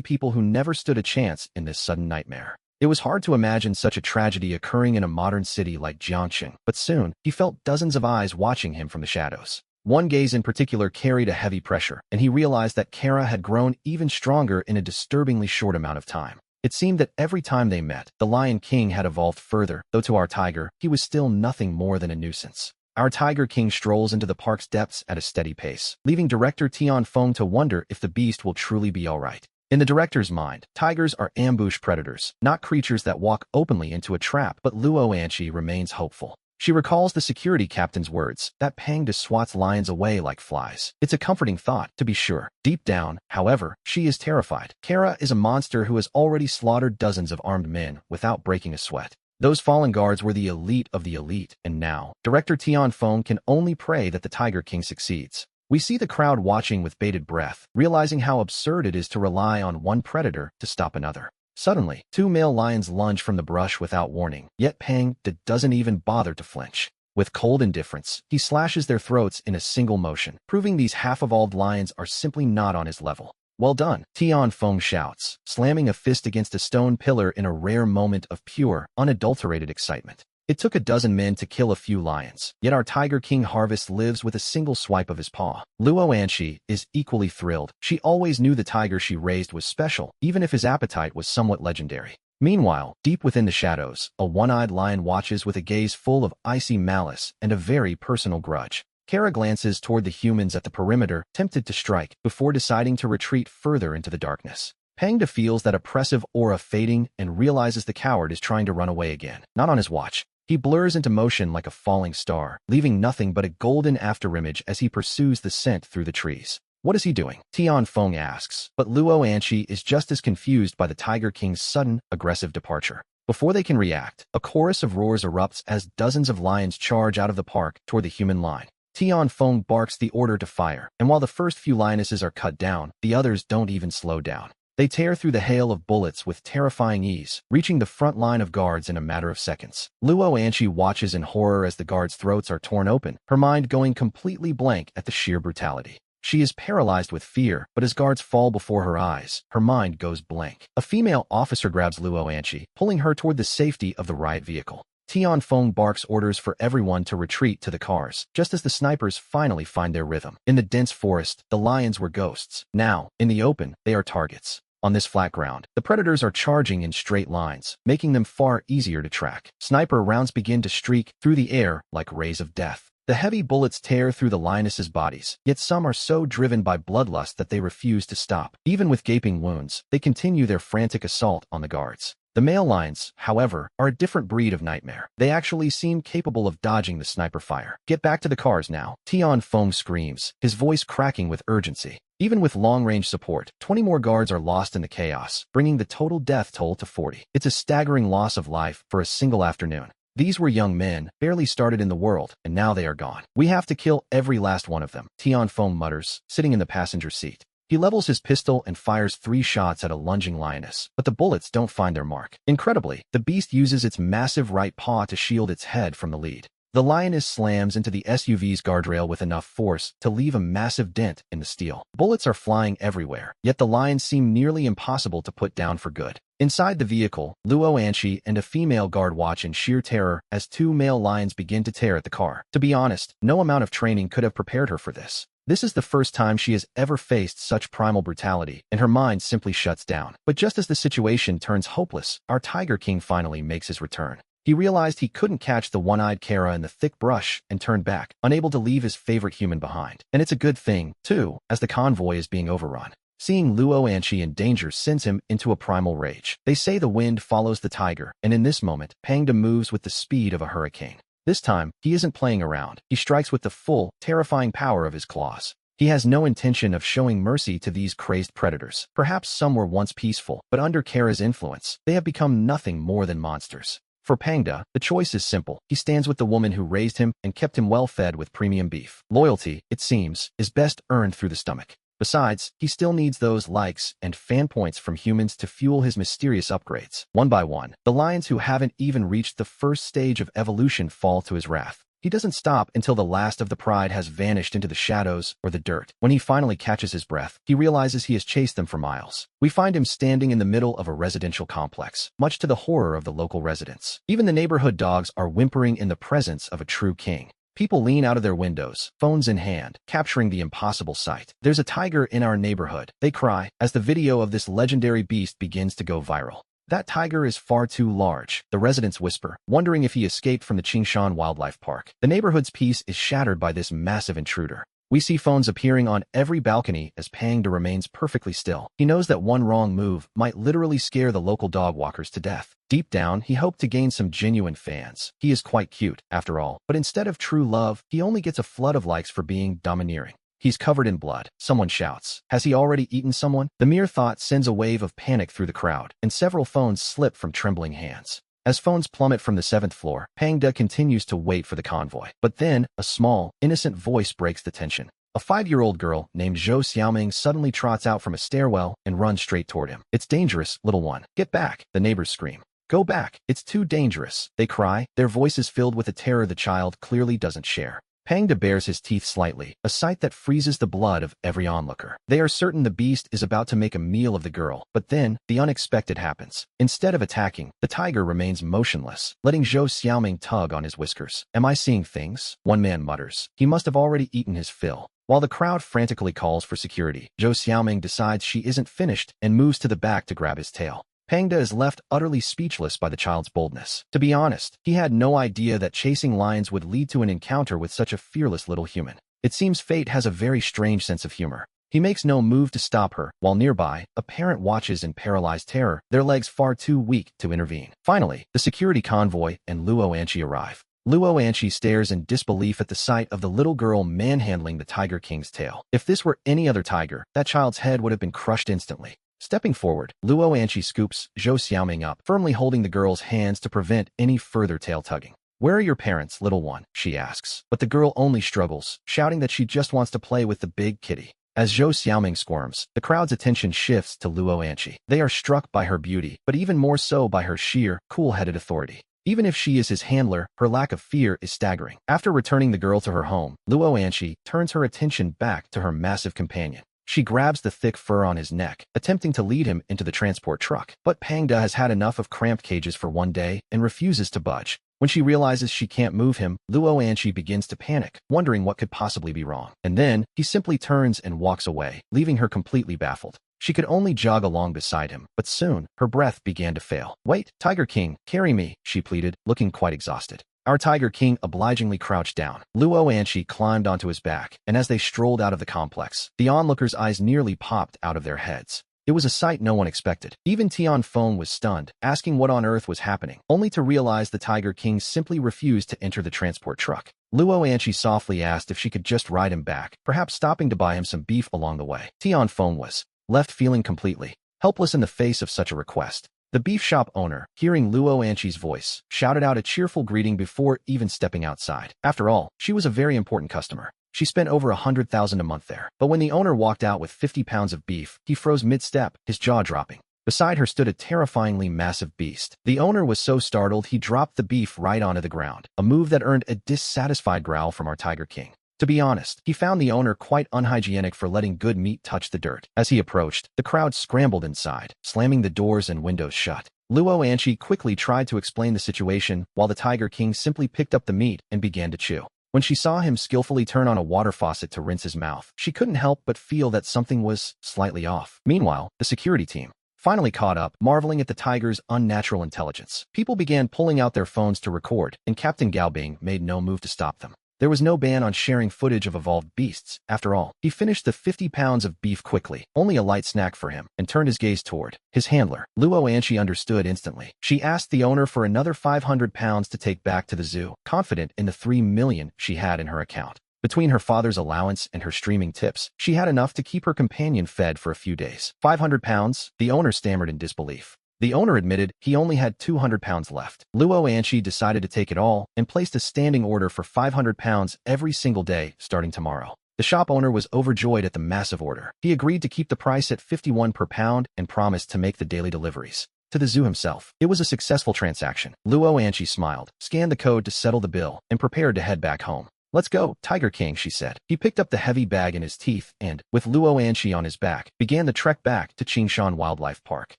S1: people who never stood a chance in this sudden nightmare. It was hard to imagine such a tragedy occurring in a modern city like Jiangxing, but soon, he felt dozens of eyes watching him from the shadows. One gaze in particular carried a heavy pressure, and he realized that Kara had grown even stronger in a disturbingly short amount of time. It seemed that every time they met, the Lion King had evolved further, though to our tiger, he was still nothing more than a nuisance. Our Tiger King strolls into the park's depths at a steady pace, leaving director Tian Feng to wonder if the beast will truly be alright. In the director's mind, tigers are ambush predators, not creatures that walk openly into a trap, but Luo Anqi remains hopeful. She recalls the security captain's words, that Pangda swats lions away like flies. It's a comforting thought, to be sure. Deep down, however, she is terrified. Kara is a monster who has already slaughtered dozens of armed men without breaking a sweat. Those fallen guards were the elite of the elite, and now, Director Tian Feng can only pray that the Tiger King succeeds. We see the crowd watching with bated breath, realizing how absurd it is to rely on one predator to stop another. Suddenly, two male lions lunge from the brush without warning, yet Pangda doesn't even bother to flinch. With cold indifference, he slashes their throats in a single motion, proving these half-evolved lions are simply not on his level. Well done, Tian Feng shouts, slamming a fist against a stone pillar in a rare moment of pure, unadulterated excitement. It took a dozen men to kill a few lions, yet our Tiger King harvest lives with a single swipe of his paw. Luo Anqi is equally thrilled. She always knew the tiger she raised was special, even if his appetite was somewhat legendary. Meanwhile, deep within the shadows, a one-eyed lion watches with a gaze full of icy malice and a very personal grudge. Kara glances toward the humans at the perimeter, tempted to strike, before deciding to retreat further into the darkness. Pangda feels that oppressive aura fading and realizes the coward is trying to run away again. Not on his watch. He blurs into motion like a falling star, leaving nothing but a golden afterimage as he pursues the scent through the trees. What is he doing? Tian Feng asks, but Luo Anqi is just as confused by the Tiger King's sudden, aggressive departure. Before they can react, a chorus of roars erupts as dozens of lions charge out of the park toward the human line. Tian Feng barks the order to fire, and while the first few lionesses are cut down, the others don't even slow down. They tear through the hail of bullets with terrifying ease, reaching the front line of guards in a matter of seconds. Luo Anqi watches in horror as the guards' throats are torn open, her mind going completely blank at the sheer brutality. She is paralyzed with fear, but as guards fall before her eyes, her mind goes blank. A female officer grabs Luo Anqi, pulling her toward the safety of the riot vehicle. Tian Feng barks orders for everyone to retreat to the cars, just as the snipers finally find their rhythm. In the dense forest, the lions were ghosts. Now, in the open, they are targets. On this flat ground, the predators are charging in straight lines, making them far easier to track. Sniper rounds begin to streak through the air like rays of death. The heavy bullets tear through the lionesses' bodies, yet some are so driven by bloodlust that they refuse to stop. Even with gaping wounds, they continue their frantic assault on the guards. The male lions, however, are a different breed of nightmare. They actually seem capable of dodging the sniper fire. Get back to the cars now, Tian Feng screams, his voice cracking with urgency. Even with long-range support, 20 more guards are lost in the chaos, bringing the total death toll to 40. It's a staggering loss of life for a single afternoon. These were young men, barely started in the world, and now they are gone. We have to kill every last one of them, Tian Feng mutters, sitting in the passenger seat. He levels his pistol and fires 3 shots at a lunging lioness, but the bullets don't find their mark. Incredibly, the beast uses its massive right paw to shield its head from the lead. The lioness slams into the SUV's guardrail with enough force to leave a massive dent in the steel. Bullets are flying everywhere, yet the lions seem nearly impossible to put down for good. Inside the vehicle, Luo Anqi and a female guard watch in sheer terror as 2 male lions begin to tear at the car. To be honest, no amount of training could have prepared her for this. This is the first time she has ever faced such primal brutality, and her mind simply shuts down. But just as the situation turns hopeless, our Tiger King finally makes his return. He realized he couldn't catch the one-eyed Kara in the thick brush and turned back, unable to leave his favorite human behind. And it's a good thing, too, as the convoy is being overrun. Seeing Luo Anchi in danger sends him into a primal rage. They say the wind follows the tiger, and in this moment, Pangda moves with the speed of a hurricane. This time, he isn't playing around. He strikes with the full, terrifying power of his claws. He has no intention of showing mercy to these crazed predators. Perhaps some were once peaceful, but under Kara's influence, they have become nothing more than monsters. For Pangda, the choice is simple. He stands with the woman who raised him and kept him well fed with premium beef. Loyalty, it seems, is best earned through the stomach. Besides, he still needs those likes and fan points from humans to fuel his mysterious upgrades. One by one, the lions who haven't even reached the first stage of evolution fall to his wrath. He doesn't stop until the last of the pride has vanished into the shadows or the dirt. When he finally catches his breath, he realizes he has chased them for miles. We find him standing in the middle of a residential complex, much to the horror of the local residents. Even the neighborhood dogs are whimpering in the presence of a true king. People lean out of their windows, phones in hand, capturing the impossible sight. There's a tiger in our neighborhood, they cry, as the video of this legendary beast begins to go viral. That tiger is far too large, the residents whisper, wondering if he escaped from the Qingshan Wildlife Park. The neighborhood's peace is shattered by this massive intruder. We see phones appearing on every balcony as Pangda remains perfectly still. He knows that one wrong move might literally scare the local dog walkers to death. Deep down, he hoped to gain some genuine fans. He is quite cute, after all, but instead of true love, he only gets a flood of likes for being domineering. He's covered in blood. Someone shouts. Has he already eaten someone? The mere thought sends a wave of panic through the crowd, and several phones slip from trembling hands. As phones plummet from the 7th floor, Pangda continues to wait for the convoy. But then, a small, innocent voice breaks the tension. A 5-year-old girl named Zhou Xiaoming suddenly trots out from a stairwell and runs straight toward him. It's dangerous, little one. Get back, the neighbors scream. Go back, it's too dangerous, they cry, their voices filled with a terror the child clearly doesn't share. Pangda bares his teeth slightly, a sight that freezes the blood of every onlooker. They are certain the beast is about to make a meal of the girl, but then, the unexpected happens. Instead of attacking, the tiger remains motionless, letting Zhou Xiaoming tug on his whiskers. Am I seeing things? One man mutters. He must have already eaten his fill. While the crowd frantically calls for security, Zhou Xiaoming decides she isn't finished and moves to the back to grab his tail. Pangda is left utterly speechless by the child's boldness. To be honest, he had no idea that chasing lions would lead to an encounter with such a fearless little human. It seems fate has a very strange sense of humor. He makes no move to stop her, while nearby, a parent watches in paralyzed terror, their legs far too weak to intervene. Finally, the security convoy and Luo Anchi arrive. Luo Anchi stares in disbelief at the sight of the little girl manhandling the Tiger King's tail. If this were any other tiger, that child's head would have been crushed instantly. Stepping forward, Luo Anchi scoops Zhou Xiaoming up, firmly holding the girl's hands to prevent any further tail tugging. Where are your parents, little one? She asks. But the girl only struggles, shouting that she just wants to play with the big kitty. As Zhou Xiaoming squirms, the crowd's attention shifts to Luo Anchi. They are struck by her beauty, but even more so by her sheer, cool-headed authority. Even if she is his handler, her lack of fear is staggering. After returning the girl to her home, Luo Anchi turns her attention back to her massive companion. She grabs the thick fur on his neck, attempting to lead him into the transport truck. But Pangda has had enough of cramped cages for one day and refuses to budge. When she realizes she can't move him, Luo Anchi begins to panic, wondering what could possibly be wrong. And then, he simply turns and walks away, leaving her completely baffled. She could only jog along beside him, but soon, her breath began to fail. Wait, Tiger King, carry me, she pleaded, looking quite exhausted. Our Tiger King obligingly crouched down. Luo Anchi climbed onto his back, and as they strolled out of the complex, the onlookers' eyes nearly popped out of their heads. It was a sight no one expected. Even Tian Feng was stunned, asking what on earth was happening, only to realize the Tiger King simply refused to enter the transport truck. Luo Anchi softly asked if she could just ride him back, perhaps stopping to buy him some beef along the way. Tian Feng was left feeling completely helpless in the face of such a request. The beef shop owner, hearing Luo Anchi's voice, shouted out a cheerful greeting before even stepping outside. After all, she was a very important customer. She spent over 100,000 a month there. But when the owner walked out with 50 pounds of beef, he froze mid-step, his jaw dropping. Beside her stood a terrifyingly massive beast. The owner was so startled he dropped the beef right onto the ground, a move that earned a dissatisfied growl from our Tiger King. To be honest, he found the owner quite unhygienic for letting good meat touch the dirt. As he approached, the crowd scrambled inside, slamming the doors and windows shut. Luo Anchi quickly tried to explain the situation, while the Tiger King simply picked up the meat and began to chew. When she saw him skillfully turn on a water faucet to rinse his mouth, she couldn't help but feel that something was slightly off. Meanwhile, the security team finally caught up, marveling at the tiger's unnatural intelligence. People began pulling out their phones to record, and Captain Gaobing made no move to stop them. There was no ban on sharing footage of evolved beasts. After all, he finished the 50 pounds of beef quickly, only a light snack for him, and turned his gaze toward his handler. Luo Anshi understood instantly. She asked the owner for another 500 pounds to take back to the zoo, confident in the 3 million she had in her account. Between her father's allowance and her streaming tips, she had enough to keep her companion fed for a few days. 500 pounds? The owner stammered in disbelief. The owner admitted he only had 200 pounds left. Luo Anshi decided to take it all and placed a standing order for 500 pounds every single day starting tomorrow. The shop owner was overjoyed at the massive order. He agreed to keep the price at 51 per pound and promised to make the daily deliveries to the zoo himself. It was a successful transaction. Luo Anshi smiled, scanned the code to settle the bill, and prepared to head back home. "Let's go, Tiger King," she said. He picked up the heavy bag in his teeth and, with Luo Anshi on his back, began the trek back to Qingshan Wildlife Park.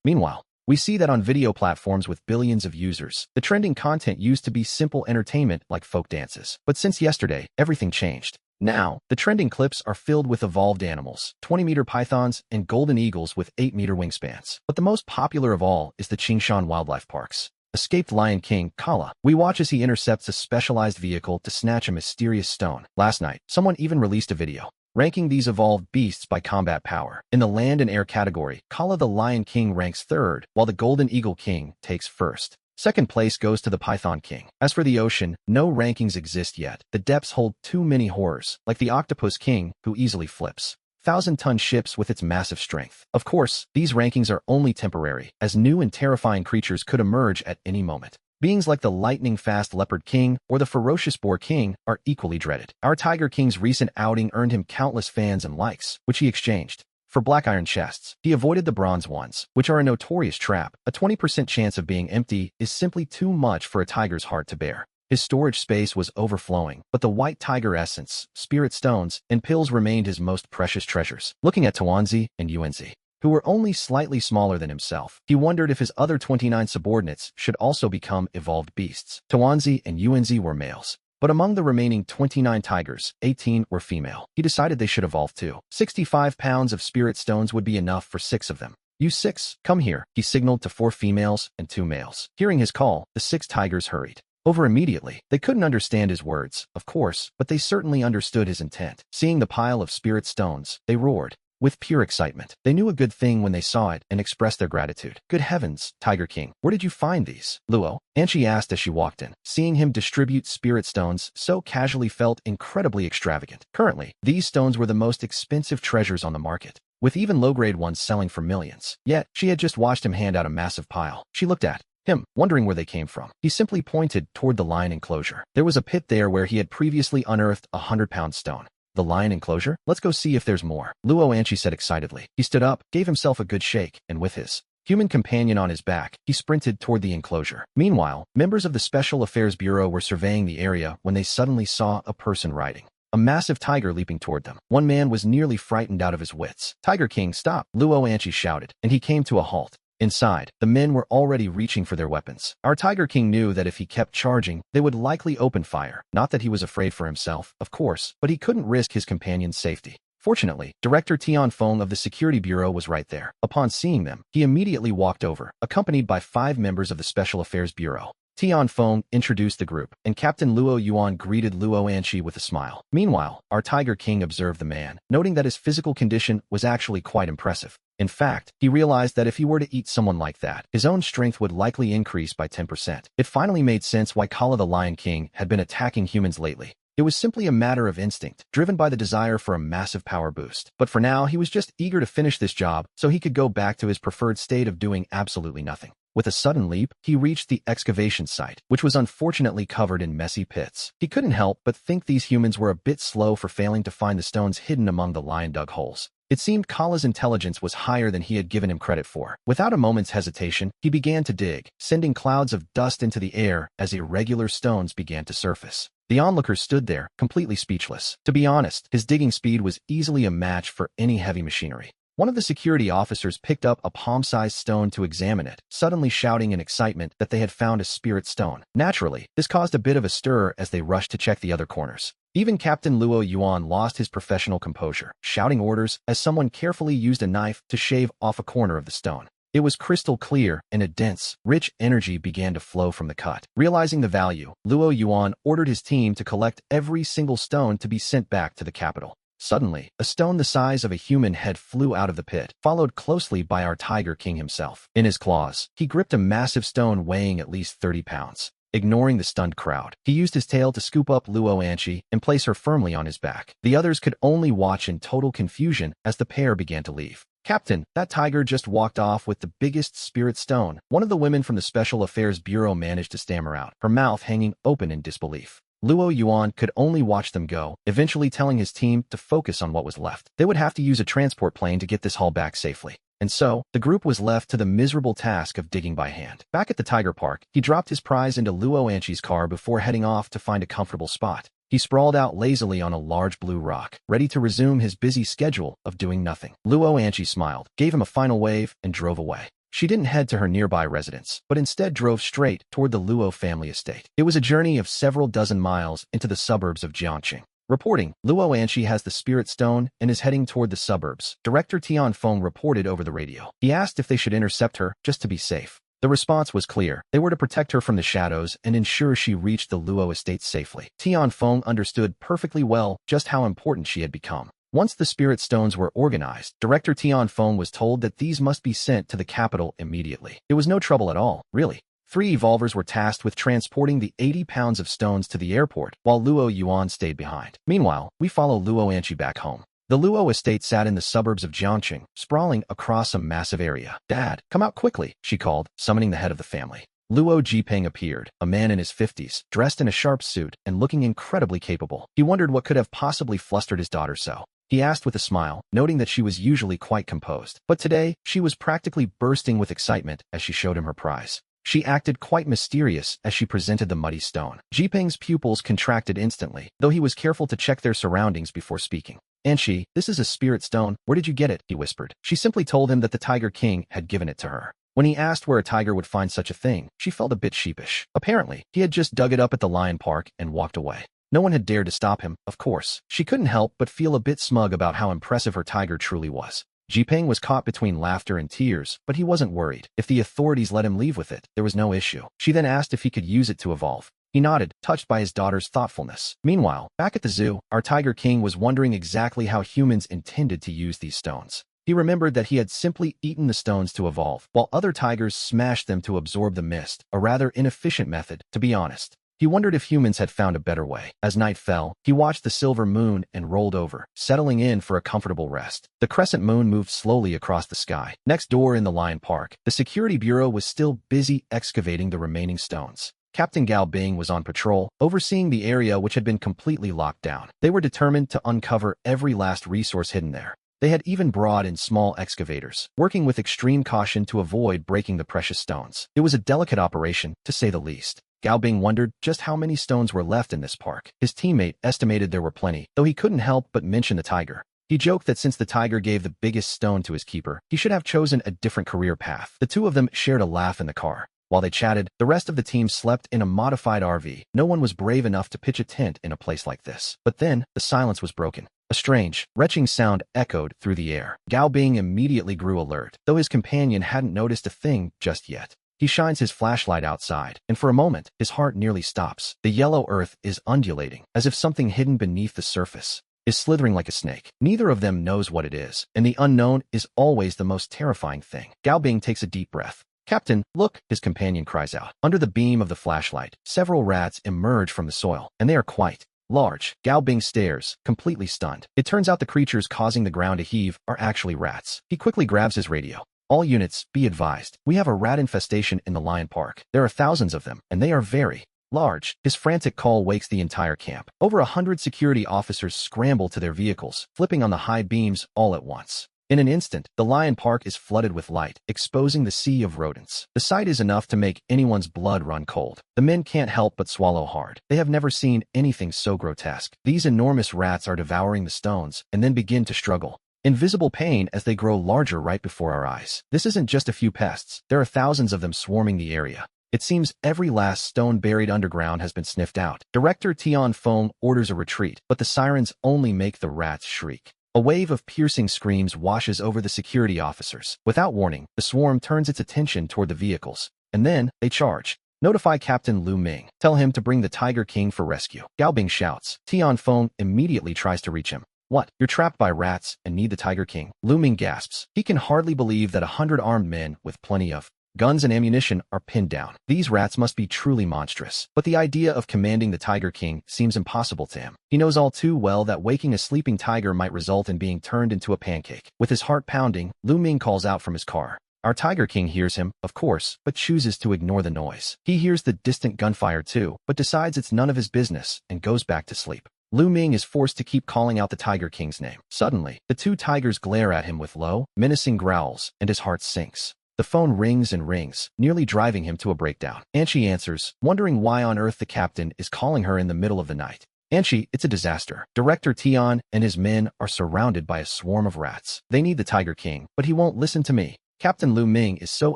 S1: Meanwhile, we see that on video platforms with billions of users, the trending content used to be simple entertainment like folk dances. But since yesterday, everything changed. Now, the trending clips are filled with evolved animals, 20-meter pythons, and golden eagles with 8-meter wingspans. But the most popular of all is the Qingshan Wildlife Park's escaped Lion King, Kala. We watch as he intercepts a specialized vehicle to snatch a mysterious stone. Last night, someone even released a video ranking these evolved beasts by combat power. In the land and air category, Kala the Lion King ranks third, while the Golden Eagle King takes first. Second place goes to the Python King. As for the ocean, no rankings exist yet. The depths hold too many horrors, like the Octopus King, who easily flips 1,000-ton ships with its massive strength. Of course, these rankings are only temporary, as new and terrifying creatures could emerge at any moment. Beings like the lightning-fast Leopard King or the ferocious Boar King are equally dreaded. Our Tiger King's recent outing earned him countless fans and likes, which he exchanged for black iron chests. He avoided the bronze ones, which are a notorious trap. A 20% chance of being empty is simply too much for a tiger's heart to bear. His storage space was overflowing, but the white tiger essence, spirit stones, and pills remained his most precious treasures. Looking at Tuanzi and Yuanzi, who were only slightly smaller than himself, he wondered if his other 29 subordinates should also become evolved beasts. Tuanzi and Yuanzi were males, but among the remaining 29 tigers, 18 were female. He decided they should evolve too. 65 pounds of spirit stones would be enough for 6 of them. "You 6, come here," he signaled to 4 females and 2 males. Hearing his call, the 6 tigers hurried over immediately. They couldn't understand his words, of course, but they certainly understood his intent. Seeing the pile of spirit stones, they roared with pure excitement. They knew a good thing when they saw it and expressed their gratitude. "Good heavens, Tiger King, where did you find these?" Luo Anshi asked as she walked in. Seeing him distribute spirit stones so casually felt incredibly extravagant. Currently, these stones were the most expensive treasures on the market, with even low-grade ones selling for millions. Yet, she had just watched him hand out a massive pile. She looked at him, wondering where they came from. He simply pointed toward the lion enclosure. There was a pit there where he had previously unearthed a 100-pound stone. "The lion enclosure? Let's go see if there's more," Luo Anshi said excitedly. He stood up, gave himself a good shake, and with his human companion on his back, he sprinted toward the enclosure. Meanwhile, members of the Special Affairs Bureau were surveying the area when they suddenly saw a person riding a massive tiger leaping toward them. One man was nearly frightened out of his wits. "Tiger King, stop!" Luo Anshi shouted, and he came to a halt. Inside, the men were already reaching for their weapons. Our Tiger King knew that if he kept charging, they would likely open fire. Not that he was afraid for himself, of course, but he couldn't risk his companion's safety. Fortunately, Director Tian Feng of the Security Bureau was right there. Upon seeing them, he immediately walked over, accompanied by 5 members of the Special Affairs Bureau. Tian Feng introduced the group, and Captain Luo Yuan greeted Luo Anshi with a smile. Meanwhile, our Tiger King observed the man, noting that his physical condition was actually quite impressive. In fact, he realized that if he were to eat someone like that, his own strength would likely increase by 10%. It finally made sense why Kala the Lion King had been attacking humans lately. It was simply a matter of instinct, driven by the desire for a massive power boost. But for now, he was just eager to finish this job so he could go back to his preferred state of doing absolutely nothing. With a sudden leap, he reached the excavation site, which was unfortunately covered in messy pits. He couldn't help but think these humans were a bit slow for failing to find the stones hidden among the lion-dug holes. It seemed Kala's intelligence was higher than he had given him credit for. Without a moment's hesitation, he began to dig, sending clouds of dust into the air as irregular stones began to surface. The onlookers stood there, completely speechless. To be honest, his digging speed was easily a match for any heavy machinery. One of the security officers picked up a palm-sized stone to examine it, suddenly shouting in excitement that they had found a spirit stone. Naturally, this caused a bit of a stir as they rushed to check the other corners. Even Captain Luo Yuan lost his professional composure, shouting orders as someone carefully used a knife to shave off a corner of the stone. It was crystal clear, and a dense, rich energy began to flow from the cut. Realizing the value, Luo Yuan ordered his team to collect every single stone to be sent back to the capital. Suddenly, a stone the size of a human head flew out of the pit, followed closely by our Tiger King himself. In his claws, he gripped a massive stone weighing at least 30 pounds. Ignoring the stunned crowd, he used his tail to scoop up Luo Anchi and place her firmly on his back. The others could only watch in total confusion as the pair began to leave. "Captain, that tiger just walked off with the biggest spirit stone," one of the women from the Special Affairs Bureau managed to stammer out, her mouth hanging open in disbelief. Luo Yuan could only watch them go, eventually telling his team to focus on what was left. They would have to use a transport plane to get this haul back safely. And so, the group was left to the miserable task of digging by hand. Back at the Tiger Park, he dropped his prize into Luo Anchi's car before heading off to find a comfortable spot. He sprawled out lazily on a large blue rock, ready to resume his busy schedule of doing nothing. Luo Anchi smiled, gave him a final wave, and drove away. She didn't head to her nearby residence, but instead drove straight toward the Luo family estate. It was a journey of several dozen miles into the suburbs of Jiangqing. Reporting, Luo Anchi has the spirit stone and is heading toward the suburbs. Director Tian Feng reported over the radio. He asked if they should intercept her, just to be safe. The response was clear. They were to protect her from the shadows and ensure she reached the Luo estate safely. Tian Feng understood perfectly well just how important she had become. Once the spirit stones were organized, Director Tian Feng was told that these must be sent to the capital immediately. It was no trouble at all, really. 3 evolvers were tasked with transporting the 80 pounds of stones to the airport, while Luo Yuan stayed behind. Meanwhile, we follow Luo Anchi back home. The Luo estate sat in the suburbs of Jiangqing, sprawling across a massive area. "Dad, come out quickly," she called, summoning the head of the family. Luo Jipeng appeared, a man in his 50s, dressed in a sharp suit and looking incredibly capable. He wondered what could have possibly flustered his daughter so. He asked with a smile, noting that she was usually quite composed. But today, she was practically bursting with excitement as she showed him her prize. She acted quite mysterious as she presented the muddy stone. Jipeng's pupils contracted instantly, though he was careful to check their surroundings before speaking. "Anchi, this is a spirit stone. Where did you get it?" he whispered. She simply told him that the Tiger King had given it to her. When he asked where a tiger would find such a thing, she felt a bit sheepish. Apparently, he had just dug it up at the lion park and walked away. No one had dared to stop him, of course. She couldn't help but feel a bit smug about how impressive her tiger truly was. Jipeng was caught between laughter and tears, but he wasn't worried. If the authorities let him leave with it, there was no issue. She then asked if he could use it to evolve. He nodded, touched by his daughter's thoughtfulness. Meanwhile, back at the zoo, our Tiger King was wondering exactly how humans intended to use these stones. He remembered that he had simply eaten the stones to evolve, while other tigers smashed them to absorb the mist, a rather inefficient method, to be honest. He wondered if humans had found a better way. As night fell, he watched the silver moon and rolled over, settling in for a comfortable rest. The crescent moon moved slowly across the sky. Next door in the Lion Park, the security bureau was still busy excavating the remaining stones. Captain Gao Bing was on patrol, overseeing the area which had been completely locked down. They were determined to uncover every last resource hidden there. They had even brought in small excavators, working with extreme caution to avoid breaking the precious stones. It was a delicate operation, to say the least. Gao Bing wondered just how many stones were left in this park. His teammate estimated there were plenty, though he couldn't help but mention the tiger. He joked that since the tiger gave the biggest stone to his keeper, he should have chosen a different career path. The two of them shared a laugh in the car. While they chatted, the rest of the team slept in a modified RV. No one was brave enough to pitch a tent in a place like this. But then, the silence was broken. A strange, retching sound echoed through the air. Gao Bing immediately grew alert, though his companion hadn't noticed a thing just yet. He shines his flashlight outside, and for a moment, his heart nearly stops. The yellow earth is undulating, as if something hidden beneath the surface is slithering like a snake. Neither of them knows what it is, and the unknown is always the most terrifying thing. Gao Bing takes a deep breath. "Captain, look," his companion cries out. Under the beam of the flashlight, several rats emerge from the soil, and they are quite large. Gao Bing stares, completely stunned. It turns out the creatures causing the ground to heave are actually rats. He quickly grabs his radio. "All units, be advised. We have a rat infestation in the Lion Park. There are thousands of them, and they are very large." His frantic call wakes the entire camp. Over 100 security officers scramble to their vehicles, flipping on the high beams all at once. In an instant, the Lion Park is flooded with light, exposing the sea of rodents. The sight is enough to make anyone's blood run cold. The men can't help but swallow hard. They have never seen anything so grotesque. These enormous rats are devouring the stones, and then begin to struggle in visible pain as they grow larger right before our eyes. This isn't just a few pests. There are thousands of them swarming the area. It seems every last stone buried underground has been sniffed out. Director Tian Feng orders a retreat, but the sirens only make the rats shriek. A wave of piercing screams washes over the security officers. Without warning, the swarm turns its attention toward the vehicles, and then they charge. Notify Captain Lu Ming. Tell him to bring the Tiger King for rescue. Gao Bing shouts. Tian Feng immediately tries to reach him. What? You're trapped by rats and need the Tiger King? Lu Ming gasps. He can hardly believe that 100 armed men with plenty of guns and ammunition are pinned down. These rats must be truly monstrous. But the idea of commanding the Tiger King seems impossible to him. He knows all too well that waking a sleeping tiger might result in being turned into a pancake. With his heart pounding, Lu Ming calls out from his car. Our Tiger King hears him, of course, but chooses to ignore the noise. He hears the distant gunfire too, but decides it's none of his business and goes back to sleep. Lu Ming is forced to keep calling out the Tiger King's name. Suddenly, the two tigers glare at him with low, menacing growls, and his heart sinks. The phone rings and rings, nearly driving him to a breakdown. Anchi answers, wondering why on earth the captain is calling her in the middle of the night. Anchi, it's a disaster. Director Tian and his men are surrounded by a swarm of rats. They need the Tiger King, but he won't listen to me. Captain Lu Ming is so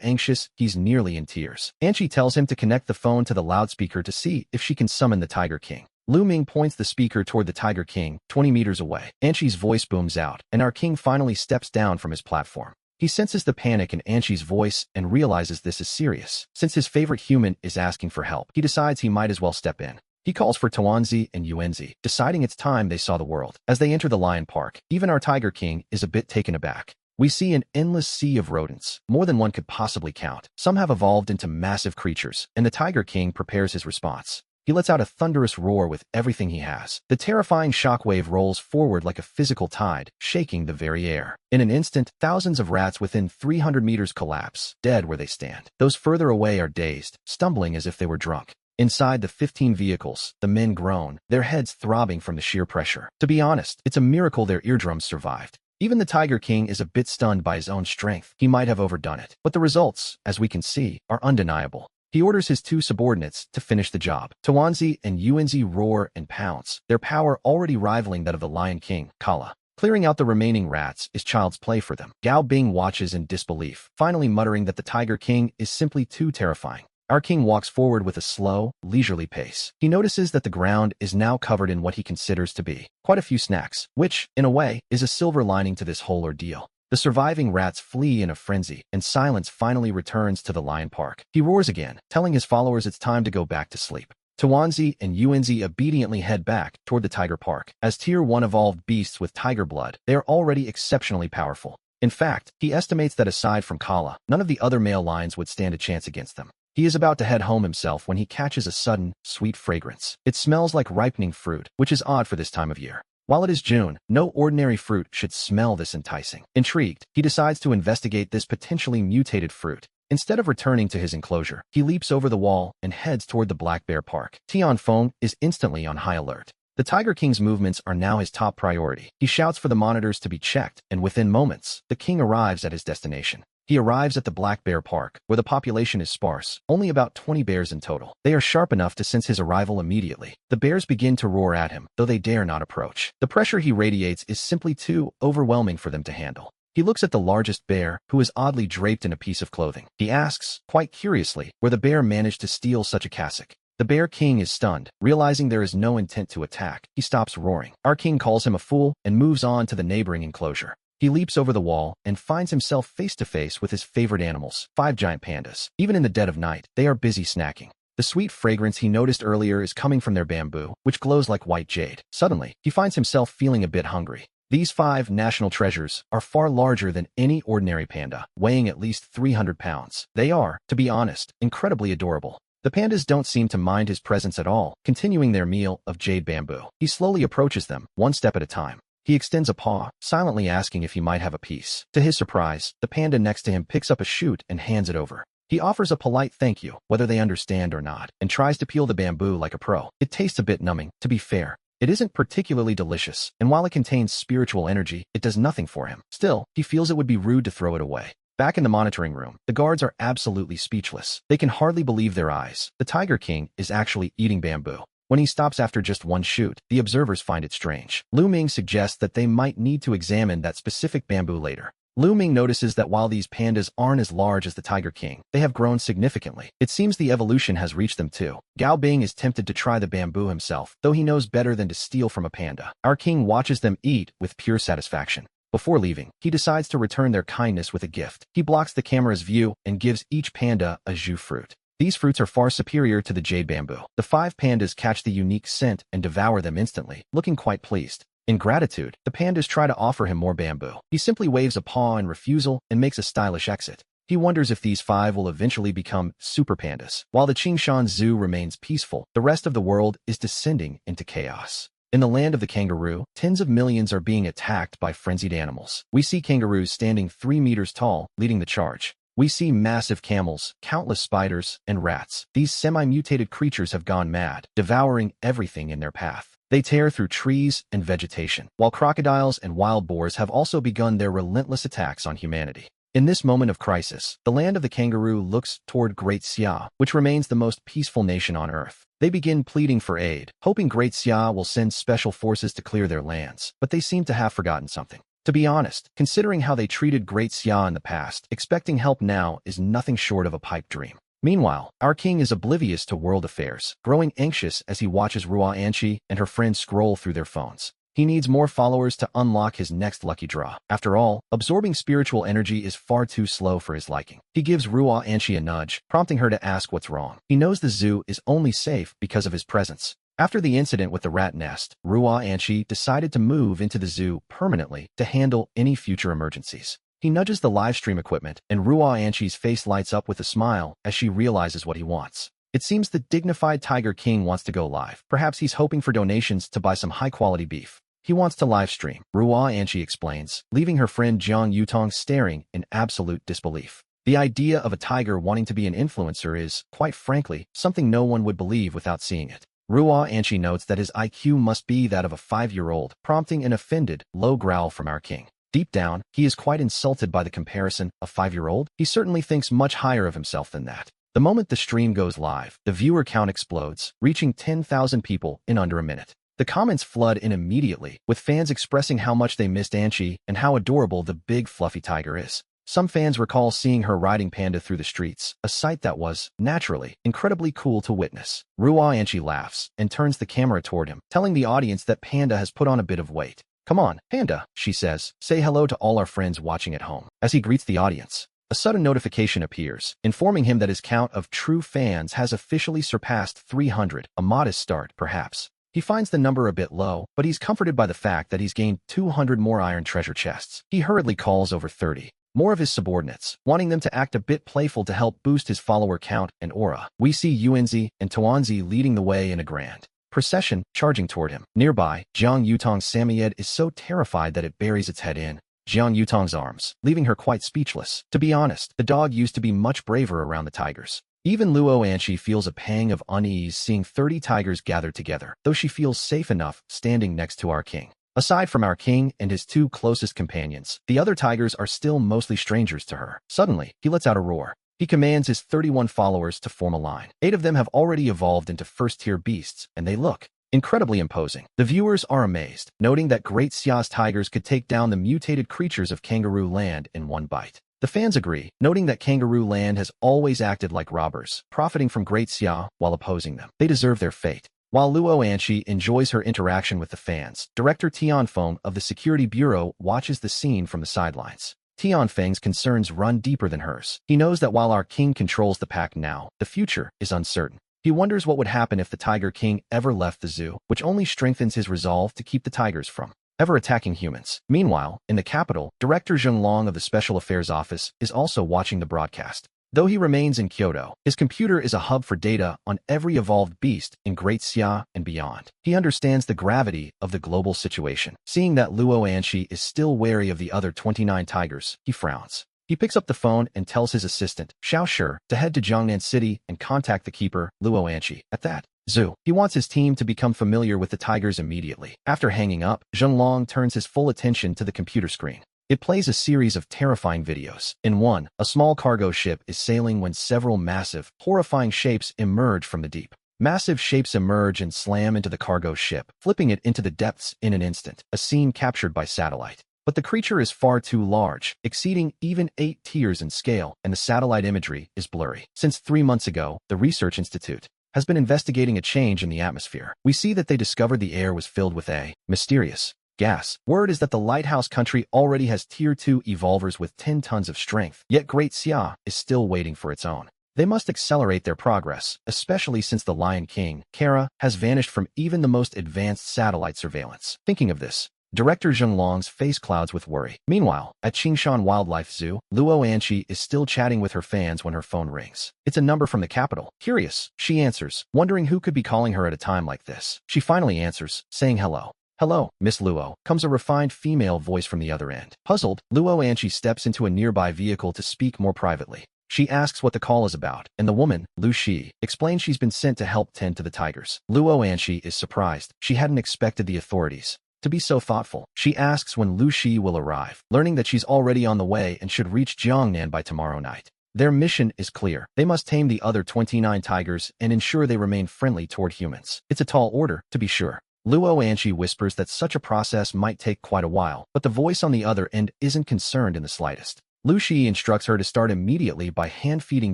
S1: anxious, he's nearly in tears. Anchi tells him to connect the phone to the loudspeaker to see if she can summon the Tiger King. Lu Ming points the speaker toward the Tiger King, 20 meters away. Anchi's voice booms out, and our king finally steps down from his platform. He senses the panic in Anchi's voice and realizes this is serious. Since his favorite human is asking for help, he decides he might as well step in. He calls for Tuanzi and Yuanzi, deciding it's time they saw the world. As they enter the lion park, even our Tiger King is a bit taken aback. We see an endless sea of rodents, more than one could possibly count. Some have evolved into massive creatures, and the Tiger King prepares his response. He lets out a thunderous roar with everything he has. The terrifying shockwave rolls forward like a physical tide, shaking the very air. In an instant, thousands of rats within 300 meters collapse, dead where they stand. Those further away are dazed, stumbling as if they were drunk. Inside the 15 vehicles, the men groan, their heads throbbing from the sheer pressure. To be honest, it's a miracle their eardrums survived. Even the Tiger King is a bit stunned by his own strength. He might have overdone it. But the results, as we can see, are undeniable. He orders his two subordinates to finish the job. Tuanzi and Yuanzi roar and pounce, their power already rivaling that of the Lion King, Kala. Clearing out the remaining rats is child's play for them. Gao Bing watches in disbelief, finally muttering that the Tiger King is simply too terrifying. Our king walks forward with a slow, leisurely pace. He notices that the ground is now covered in what he considers to be quite a few snacks, which, in a way, is a silver lining to this whole ordeal. The surviving rats flee in a frenzy, and silence finally returns to the lion park. He roars again, telling his followers it's time to go back to sleep. Tuanzi and Yuanzi obediently head back toward the tiger park. As Tier 1 evolved beasts with tiger blood, they are already exceptionally powerful. In fact, he estimates that aside from Kala, none of the other male lions would stand a chance against them. He is about to head home himself when he catches a sudden, sweet fragrance. It smells like ripening fruit, which is odd for this time of year. While it is June, no ordinary fruit should smell this enticing. Intrigued, he decides to investigate this potentially mutated fruit. Instead of returning to his enclosure, he leaps over the wall and heads toward the Black Bear Park. Tian Feng is instantly on high alert. The Tiger King's movements are now his top priority. He shouts for the monitors to be checked, and within moments, the king arrives at his destination. He arrives at the Black Bear Park, where the population is sparse, only about 20 bears in total. They are sharp enough to sense his arrival immediately. The bears begin to roar at him, though they dare not approach. The pressure he radiates is simply too overwhelming for them to handle. He looks at the largest bear, who is oddly draped in a piece of clothing. He asks, quite curiously, where the bear managed to steal such a cassock. The Bear King is stunned. Realizing there is no intent to attack, he stops roaring. Our king calls him a fool and moves on to the neighboring enclosure. He leaps over the wall and finds himself face to face with his favorite animals, 5 giant pandas. Even in the dead of night, they are busy snacking. The sweet fragrance he noticed earlier is coming from their bamboo, which glows like white jade. Suddenly, he finds himself feeling a bit hungry. These 5 national treasures are far larger than any ordinary panda, weighing at least 300 pounds. They are, to be honest, incredibly adorable. The pandas don't seem to mind his presence at all, continuing their meal of jade bamboo. He slowly approaches them, one step at a time. He extends a paw, silently asking if he might have a piece. To his surprise, the panda next to him picks up a shoot and hands it over. He offers a polite thank you, whether they understand or not, and tries to peel the bamboo like a pro. It tastes a bit numbing, to be fair. It isn't particularly delicious, and while it contains spiritual energy, it does nothing for him. Still, he feels it would be rude to throw it away. Back in the monitoring room, the guards are absolutely speechless. They can hardly believe their eyes. The Tiger King is actually eating bamboo. When he stops after just one shoot, the observers find it strange. Lu Ming suggests that they might need to examine that specific bamboo later. Lu Ming notices that while these pandas aren't as large as the Tiger King, they have grown significantly. It seems the evolution has reached them too. Gao Bing is tempted to try the bamboo himself, though he knows better than to steal from a panda. Our king watches them eat with pure satisfaction. Before leaving, he decides to return their kindness with a gift. He blocks the camera's view and gives each panda a jus fruit. These fruits are far superior to the jade bamboo. The 5 pandas catch the unique scent and devour them instantly, looking quite pleased. In gratitude, the pandas try to offer him more bamboo. He simply waves a paw in refusal and makes a stylish exit. He wonders if these 5 will eventually become super pandas. While the Qingshan Zoo remains peaceful, the rest of the world is descending into chaos. In the land of the kangaroo, tens of millions are being attacked by frenzied animals. We see kangaroos standing 3 meters tall, leading the charge. We see massive camels, countless spiders, and rats. These semi-mutated creatures have gone mad, devouring everything in their path. They tear through trees and vegetation, while crocodiles and wild boars have also begun their relentless attacks on humanity. In this moment of crisis, the land of the kangaroo looks toward Great Xia, which remains the most peaceful nation on Earth. They begin pleading for aid, hoping Great Xia will send special forces to clear their lands, but they seem to have forgotten something. To be honest, considering how they treated Great Xia in the past, expecting help now is nothing short of a pipe dream. Meanwhile, our king is oblivious to world affairs, growing anxious as he watches Ruo Anqi and her friends scroll through their phones. He needs more followers to unlock his next lucky draw. After all, absorbing spiritual energy is far too slow for his liking. He gives Ruo Anqi a nudge, prompting her to ask what's wrong. He knows the zoo is only safe because of his presence. After the incident with the rat nest, Ruo Anqi decided to move into the zoo permanently to handle any future emergencies. He nudges the livestream equipment, and Ruo Anqi's face lights up with a smile as she realizes what he wants. It seems the dignified Tiger King wants to go live. Perhaps he's hoping for donations to buy some high-quality beef. He wants to livestream, Ruo Anqi explains, leaving her friend Jiang Yutong staring in absolute disbelief. The idea of a tiger wanting to be an influencer is, quite frankly, something no one would believe without seeing it. Ruo Anqi notes that his IQ must be that of a 5-year-old, prompting an offended, low growl from our king. Deep down, he is quite insulted by the comparison. A 5-year-old? He certainly thinks much higher of himself than that. The moment the stream goes live, the viewer count explodes, reaching 10,000 people in under a minute. The comments flood in immediately, with fans expressing how much they missed Anqi and how adorable the big fluffy tiger is. Some fans recall seeing her riding panda through the streets, a sight that was, naturally, incredibly cool to witness. Ruo Anqi laughs and turns the camera toward him, telling the audience that Panda has put on a bit of weight. "Come on, Panda," she says, "say hello to all our friends watching at home." As he greets the audience, a sudden notification appears, informing him that his count of true fans has officially surpassed 300, a modest start, perhaps. He finds the number a bit low, but he's comforted by the fact that he's gained 200 more iron treasure chests. He hurriedly calls over 30 more of his subordinates, wanting them to act a bit playful to help boost his follower count and aura. We see Yuanzi and Tuanzi leading the way in a grand procession, charging toward him. Nearby, Jiang Yutong's Samoyed is so terrified that it buries its head in Jiang Yutong's arms, leaving her quite speechless. To be honest, the dog used to be much braver around the tigers. Even Luo Anqi feels a pang of unease seeing 30 tigers gathered together, though she feels safe enough standing next to our king. Aside from our king and his 2 closest companions, the other tigers are still mostly strangers to her. Suddenly, he lets out a roar. He commands his 31 followers to form a line. 8 of them have already evolved into first-tier beasts, and they look incredibly imposing. The viewers are amazed, noting that Great Xia's tigers could take down the mutated creatures of Kangaroo Land in one bite. The fans agree, noting that Kangaroo Land has always acted like robbers, profiting from Great Xia while opposing them. They deserve their fate. While Luo Anqi enjoys her interaction with the fans, Director Tianfeng of the Security Bureau watches the scene from the sidelines. Tianfeng's concerns run deeper than hers. He knows that while our king controls the pack now, the future is uncertain. He wonders what would happen if the Tiger King ever left the zoo, which only strengthens his resolve to keep the tigers from ever attacking humans. Meanwhile, in the capital, Director Zheng Long of the Special Affairs Office is also watching the broadcast. Though he remains in Kyoto, his computer is a hub for data on every evolved beast in Great Xia and beyond. He understands the gravity of the global situation. Seeing that Luo Anqi is still wary of the other 29 tigers, he frowns. He picks up the phone and tells his assistant, Xiao Shi, to head to Jiangnan City and contact the keeper, Luo Anqi, at that zoo. He wants his team to become familiar with the tigers immediately. After hanging up, Zhenglong turns his full attention to the computer screen. It plays a series of terrifying videos. In one, a small cargo ship is sailing when several massive, horrifying shapes emerge from the deep. Massive shapes emerge and slam into the cargo ship, flipping it into the depths in an instant, a scene captured by satellite. But the creature is far too large, exceeding even 8 tiers in scale, and the satellite imagery is blurry. Since 3 months ago, the Research Institute has been investigating a change in the atmosphere. We see that they discovered the air was filled with a mysterious gas. Word is that the lighthouse country already has Tier 2 evolvers with 10 tons of strength, yet Great Xia is still waiting for its own. They must accelerate their progress, especially since the Lion King, Kara, has vanished from even the most advanced satellite surveillance. Thinking of this, Director Zheng Long's face clouds with worry. Meanwhile, at Qingshan Wildlife Zoo, Luo Anqi is still chatting with her fans when her phone rings. It's a number from the capital. Curious, she answers, wondering who could be calling her at a time like this. She finally answers, saying hello. Hello, Miss Luo, comes a refined female voice from the other end. Puzzled, Luo Anqi steps into a nearby vehicle to speak more privately. She asks what the call is about, and the woman, Lu Shi, explains she's been sent to help tend to the tigers. Luo Anqi is surprised. She hadn't expected the authorities to be so thoughtful. She asks when Lu Shi will arrive, learning that she's already on the way and should reach Jiangnan by tomorrow night. Their mission is clear. They must tame the other 29 tigers and ensure they remain friendly toward humans. It's a tall order, to be sure. Luo Anqi whispers that such a process might take quite a while, but the voice on the other end isn't concerned in the slightest. Lu Shi instructs her to start immediately by hand-feeding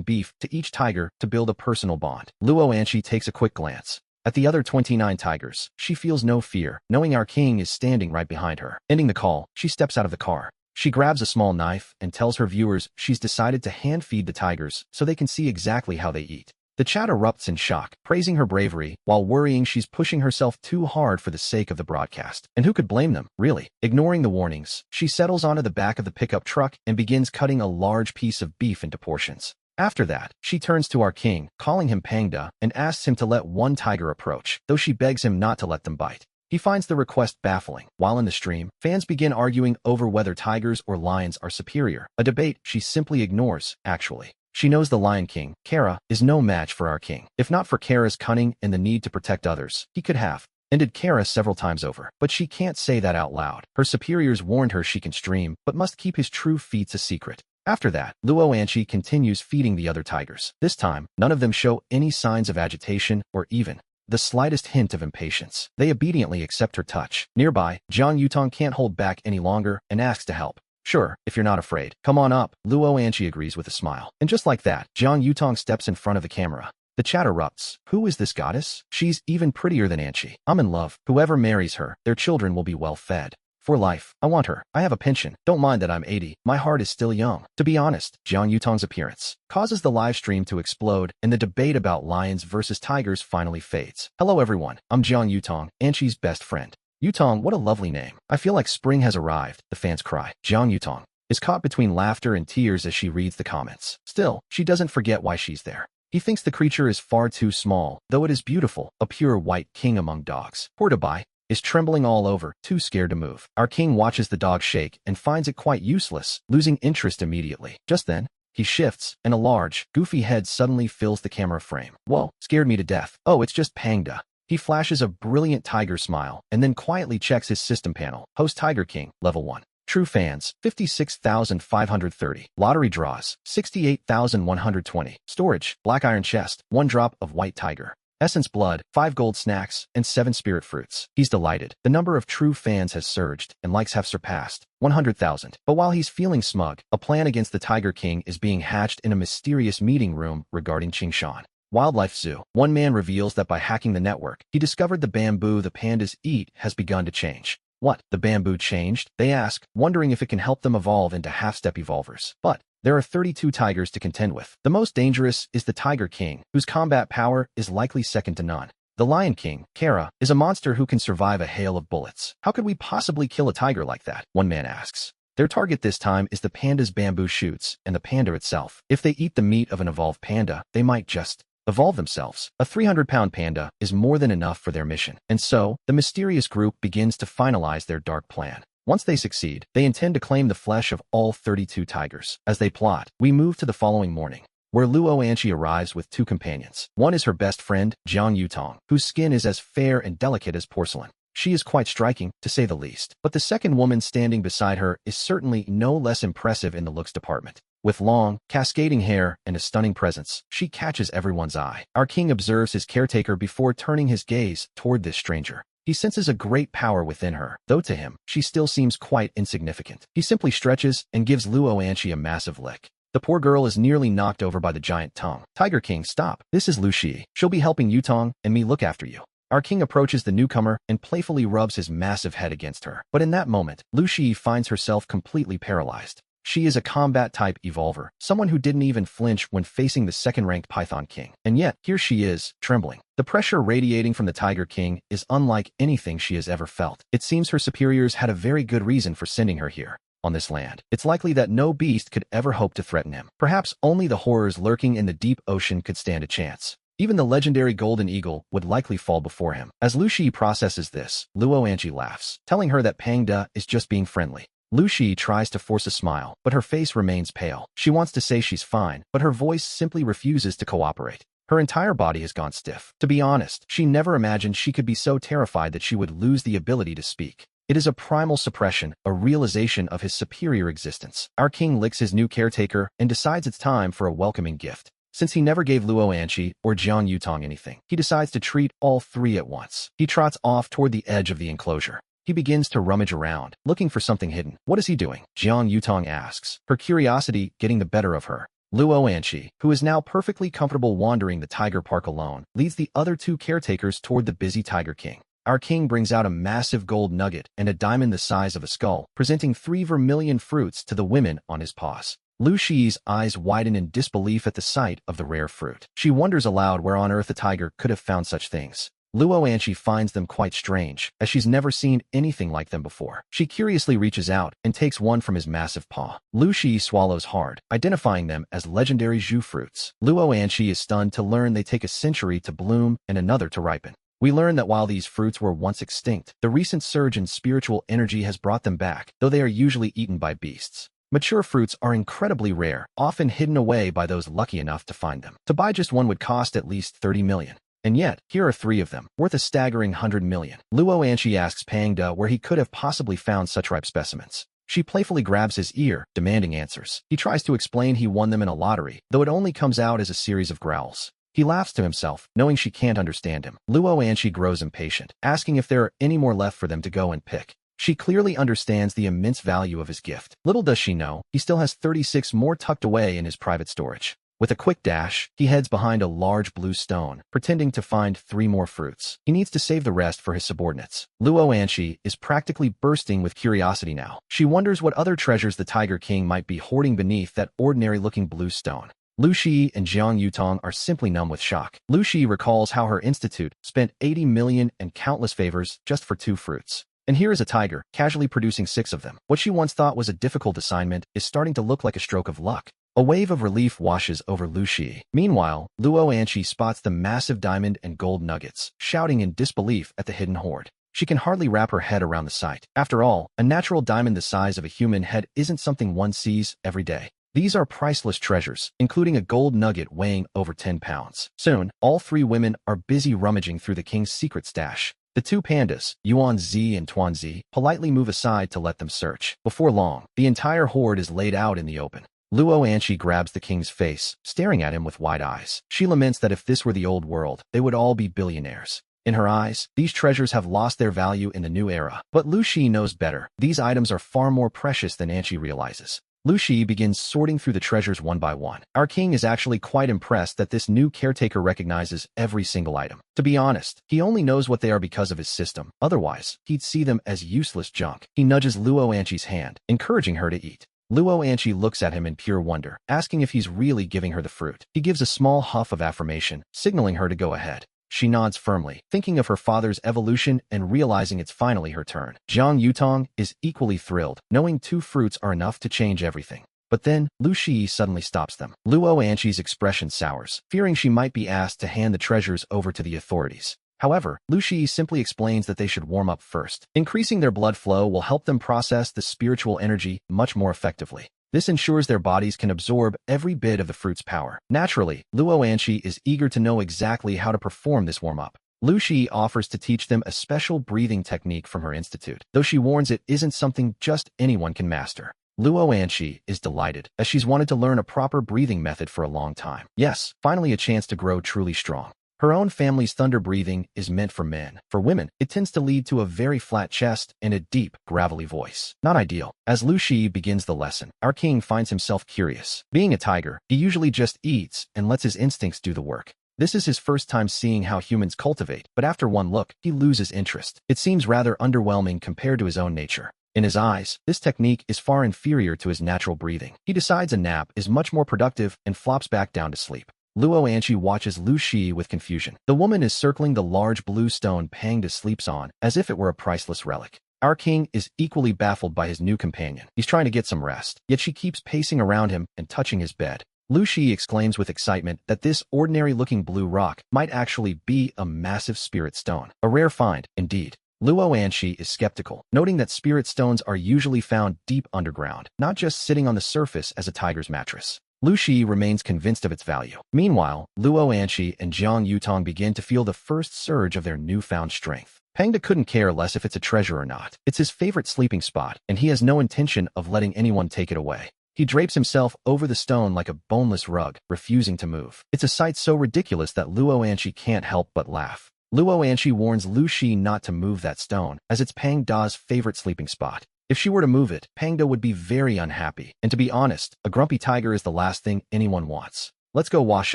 S1: beef to each tiger to build a personal bond. Luo Anqi takes a quick glance at the other 29 tigers. She feels no fear, knowing our king is standing right behind her. Ending the call, she steps out of the car. She grabs a small knife and tells her viewers she's decided to hand-feed the tigers so they can see exactly how they eat. The chat erupts in shock, praising her bravery, while worrying she's pushing herself too hard for the sake of the broadcast. And who could blame them, really? Ignoring the warnings, she settles onto the back of the pickup truck and begins cutting a large piece of beef into portions. After that, she turns to our king, calling him Pangda, and asks him to let one tiger approach, though she begs him not to let them bite. He finds the request baffling. While in the stream, fans begin arguing over whether tigers or lions are superior, a debate she simply ignores, actually. She knows the Lion King, Kara, is no match for our king. If not for Kara's cunning and the need to protect others, he could have ended Kara several times over. But she can't say that out loud. Her superiors warned her she can stream, but must keep his true feats a secret. After that, Luo Anqi continues feeding the other tigers. This time, none of them show any signs of agitation or even the slightest hint of impatience. They obediently accept her touch. Nearby, Jiang Yutong can't hold back any longer and asks to help. Sure, if you're not afraid. Come on up, Luo Anqi agrees with a smile. And just like that, Jiang Yutong steps in front of the camera. The chat erupts. Who is this goddess? She's even prettier than Anqi. I'm in love. Whoever marries her, their children will be well fed. For life. I want her. I have a pension. Don't mind that I'm 80. My heart is still young. To be honest, Jiang Yutong's appearance causes the live stream to explode, and the debate about lions versus tigers finally fades. Hello everyone. I'm Jiang Yutong, Anqi's best friend. Yutong, what a lovely name. I feel like spring has arrived, the fans cry. Jiang Yutong is caught between laughter and tears as she reads the comments. Still, she doesn't forget why she's there. He thinks the creature is far too small, though it is beautiful, a pure white king among dogs. Poor Dubai is trembling all over, too scared to move. Our king watches the dog shake and finds it quite useless, losing interest immediately. Just then, he shifts, and a large, goofy head suddenly fills the camera frame. Whoa, scared me to death. Oh, it's just Pangda. He flashes a brilliant tiger smile, and then quietly checks his system panel. Host Tiger King, level 1. True fans, 56,530. Lottery draws, 68,120. Storage, black iron chest, 1 drop of white tiger. Essence blood, 5 gold snacks, and 7 spirit fruits. He's delighted. The number of true fans has surged, and likes have surpassed 100,000. But while he's feeling smug, a plan against the Tiger King is being hatched in a mysterious meeting room regarding Qingshan Wildlife Zoo. One man reveals that by hacking the network, he discovered the bamboo the pandas eat has begun to change. What? The bamboo changed? They ask, wondering if it can help them evolve into half-step evolvers. But there are 32 tigers to contend with. The most dangerous is the Tiger King, whose combat power is likely second to none. The Lion King, Kara, is a monster who can survive a hail of bullets. How could we possibly kill a tiger like that? One man asks. Their target this time is the panda's bamboo shoots and the panda itself. If they eat the meat of an evolved panda, they might just evolve themselves. A 300-pound panda is more than enough for their mission. And so, the mysterious group begins to finalize their dark plan. Once they succeed, they intend to claim the flesh of all 32 tigers. As they plot, we move to the following morning, where Luo Anqi arrives with 2 companions. One is her best friend, Jiang Yutong, whose skin is as fair and delicate as porcelain. She is quite striking, to say the least. But the second woman standing beside her is certainly no less impressive in the looks department. With long, cascading hair and a stunning presence, she catches everyone's eye. Our king observes his caretaker before turning his gaze toward this stranger. He senses a great power within her, though to him, she still seems quite insignificant. He simply stretches and gives Luo Anqi a massive lick. The poor girl is nearly knocked over by the giant tongue. Tiger King, stop. This is Lu Shi. She'll be helping Yutong and me look after you. Our king approaches the newcomer and playfully rubs his massive head against her. But in that moment, Lu Shi finds herself completely paralyzed. She is a combat-type evolver, someone who didn't even flinch when facing the second-ranked Python King. And yet, here she is, trembling. The pressure radiating from the Tiger King is unlike anything she has ever felt. It seems her superiors had a very good reason for sending her here. On this land, it's likely that no beast could ever hope to threaten him. Perhaps only the horrors lurking in the deep ocean could stand a chance. Even the legendary golden eagle would likely fall before him. As Lu Shi processes this, Luo Anqi laughs, telling her that Pang De is just being friendly. Lu Shi tries to force a smile, but her face remains pale. She wants to say she's fine, but her voice simply refuses to cooperate. Her entire body has gone stiff. To be honest, she never imagined she could be so terrified that she would lose the ability to speak. It is a primal suppression, a realization of his superior existence. Our king licks his new caretaker and decides it's time for a welcoming gift. Since he never gave Luo Anqi or Jiang Yutong anything, he decides to treat all three at once. He trots off toward the edge of the enclosure. He begins to rummage around, looking for something hidden. What is he doing? Jiang Yutong asks, her curiosity getting the better of her. Luo Anqi, who is now perfectly comfortable wandering the Tiger Park alone, leads the other two caretakers toward the busy Tiger King. Our king brings out a massive gold nugget and a diamond the size of a skull, presenting 3 vermilion fruits to the women on his paws. Lu Shi's eyes widen in disbelief at the sight of the rare fruit. She wonders aloud where on earth a tiger could have found such things. Luo Anqi finds them quite strange, as she's never seen anything like them before. She curiously reaches out and takes one from his massive paw. Lu Shi swallows hard, identifying them as legendary Zhu fruits. Luo Anqi is stunned to learn they take a century to bloom and another to ripen. We learn that while these fruits were once extinct, the recent surge in spiritual energy has brought them back, though they are usually eaten by beasts. Mature fruits are incredibly rare, often hidden away by those lucky enough to find them. To buy just one would cost at least 30 million. And yet, here are 3 of them, worth a staggering 100 million. Luo Anqi asks Pang De where he could have possibly found such ripe specimens. She playfully grabs his ear, demanding answers. He tries to explain he won them in a lottery, though it only comes out as a series of growls. He laughs to himself, knowing she can't understand him. Luo Anqi grows impatient, asking if there are any more left for them to go and pick. She clearly understands the immense value of his gift. Little does she know, he still has 36 more tucked away in his private storage. With a quick dash, he heads behind a large blue stone, pretending to find 3 more fruits. He needs to save the rest for his subordinates. Luo Anqi is practically bursting with curiosity now. She wonders what other treasures the Tiger King might be hoarding beneath that ordinary-looking blue stone. Lu Shi and Jiang Yutong are simply numb with shock. Lu Shi recalls how her institute spent 80 million and countless favors just for 2 fruits. And here is a tiger, casually producing 6 of them. What she once thought was a difficult assignment is starting to look like a stroke of luck. A wave of relief washes over Lu Shi. Meanwhile, Luo Anqi spots the massive diamond and gold nuggets, shouting in disbelief at the hidden hoard. She can hardly wrap her head around the sight. After all, a natural diamond the size of a human head isn't something one sees every day. These are priceless treasures, including a gold nugget weighing over 10 pounds. Soon, all 3 women are busy rummaging through the king's secret stash. The 2 pandas, Yuan Zi and Tuan Zi, politely move aside to let them search. Before long, the entire hoard is laid out in the open. Luo Anqi grabs the king's face, staring at him with wide eyes. She laments that if this were the old world, they would all be billionaires. In her eyes, these treasures have lost their value in the new era. But Lu Shi knows better. These items are far more precious than Anqi realizes. Lu Shi begins sorting through the treasures one by one. Our king is actually quite impressed that this new caretaker recognizes every single item. To be honest, he only knows what they are because of his system. Otherwise, he'd see them as useless junk. He nudges Luo Anqi's hand, encouraging her to eat. Luo Anqi looks at him in pure wonder, asking if he's really giving her the fruit. He gives a small huff of affirmation, signaling her to go ahead. She nods firmly, thinking of her father's evolution and realizing it's finally her turn. Jiang Yutong is equally thrilled, knowing 2 fruits are enough to change everything. But then, Lu Shi suddenly stops them. Luo Anqi's expression sours, fearing she might be asked to hand the treasures over to the authorities. However, Lu Shi simply explains that they should warm up first. Increasing their blood flow will help them process the spiritual energy much more effectively. This ensures their bodies can absorb every bit of the fruit's power. Naturally, Luo Anqi is eager to know exactly how to perform this warm-up. Lu Shi offers to teach them a special breathing technique from her institute, though she warns it isn't something just anyone can master. Luo Anshi is delighted, as she's wanted to learn a proper breathing method for a long time. Yes, finally a chance to grow truly strong. Her own family's thunder breathing is meant for men. For women, it tends to lead to a very flat chest and a deep, gravelly voice. Not ideal. As Lu Shi begins the lesson, our king finds himself curious. Being a tiger, he usually just eats and lets his instincts do the work. This is his first time seeing how humans cultivate, but after one look, he loses interest. It seems rather underwhelming compared to his own nature. In his eyes, this technique is far inferior to his natural breathing. He decides a nap is much more productive and flops back down to sleep. Luo Anshi watches Lu Shi with confusion. The woman is circling the large blue stone Pangda sleeps on, as if it were a priceless relic. Our king is equally baffled by his new companion. He's trying to get some rest, yet she keeps pacing around him and touching his bed. Lu Shi exclaims with excitement that this ordinary-looking blue rock might actually be a massive spirit stone. A rare find, indeed. Luo Anshi is skeptical, noting that spirit stones are usually found deep underground, not just sitting on the surface as a tiger's mattress. Lu Shi remains convinced of its value. Meanwhile, Luo Anshi and Jiang Yutong begin to feel the first surge of their newfound strength. Pangda couldn't care less if it's a treasure or not. It's his favorite sleeping spot, and he has no intention of letting anyone take it away. He drapes himself over the stone like a boneless rug, refusing to move. It's a sight so ridiculous that Luo Anshi can't help but laugh. Luo Anshi warns Lu Shi not to move that stone, as it's Pang Da's favorite sleeping spot. If she were to move it, Pang Da would be very unhappy. And to be honest, a grumpy tiger is the last thing anyone wants. Let's go wash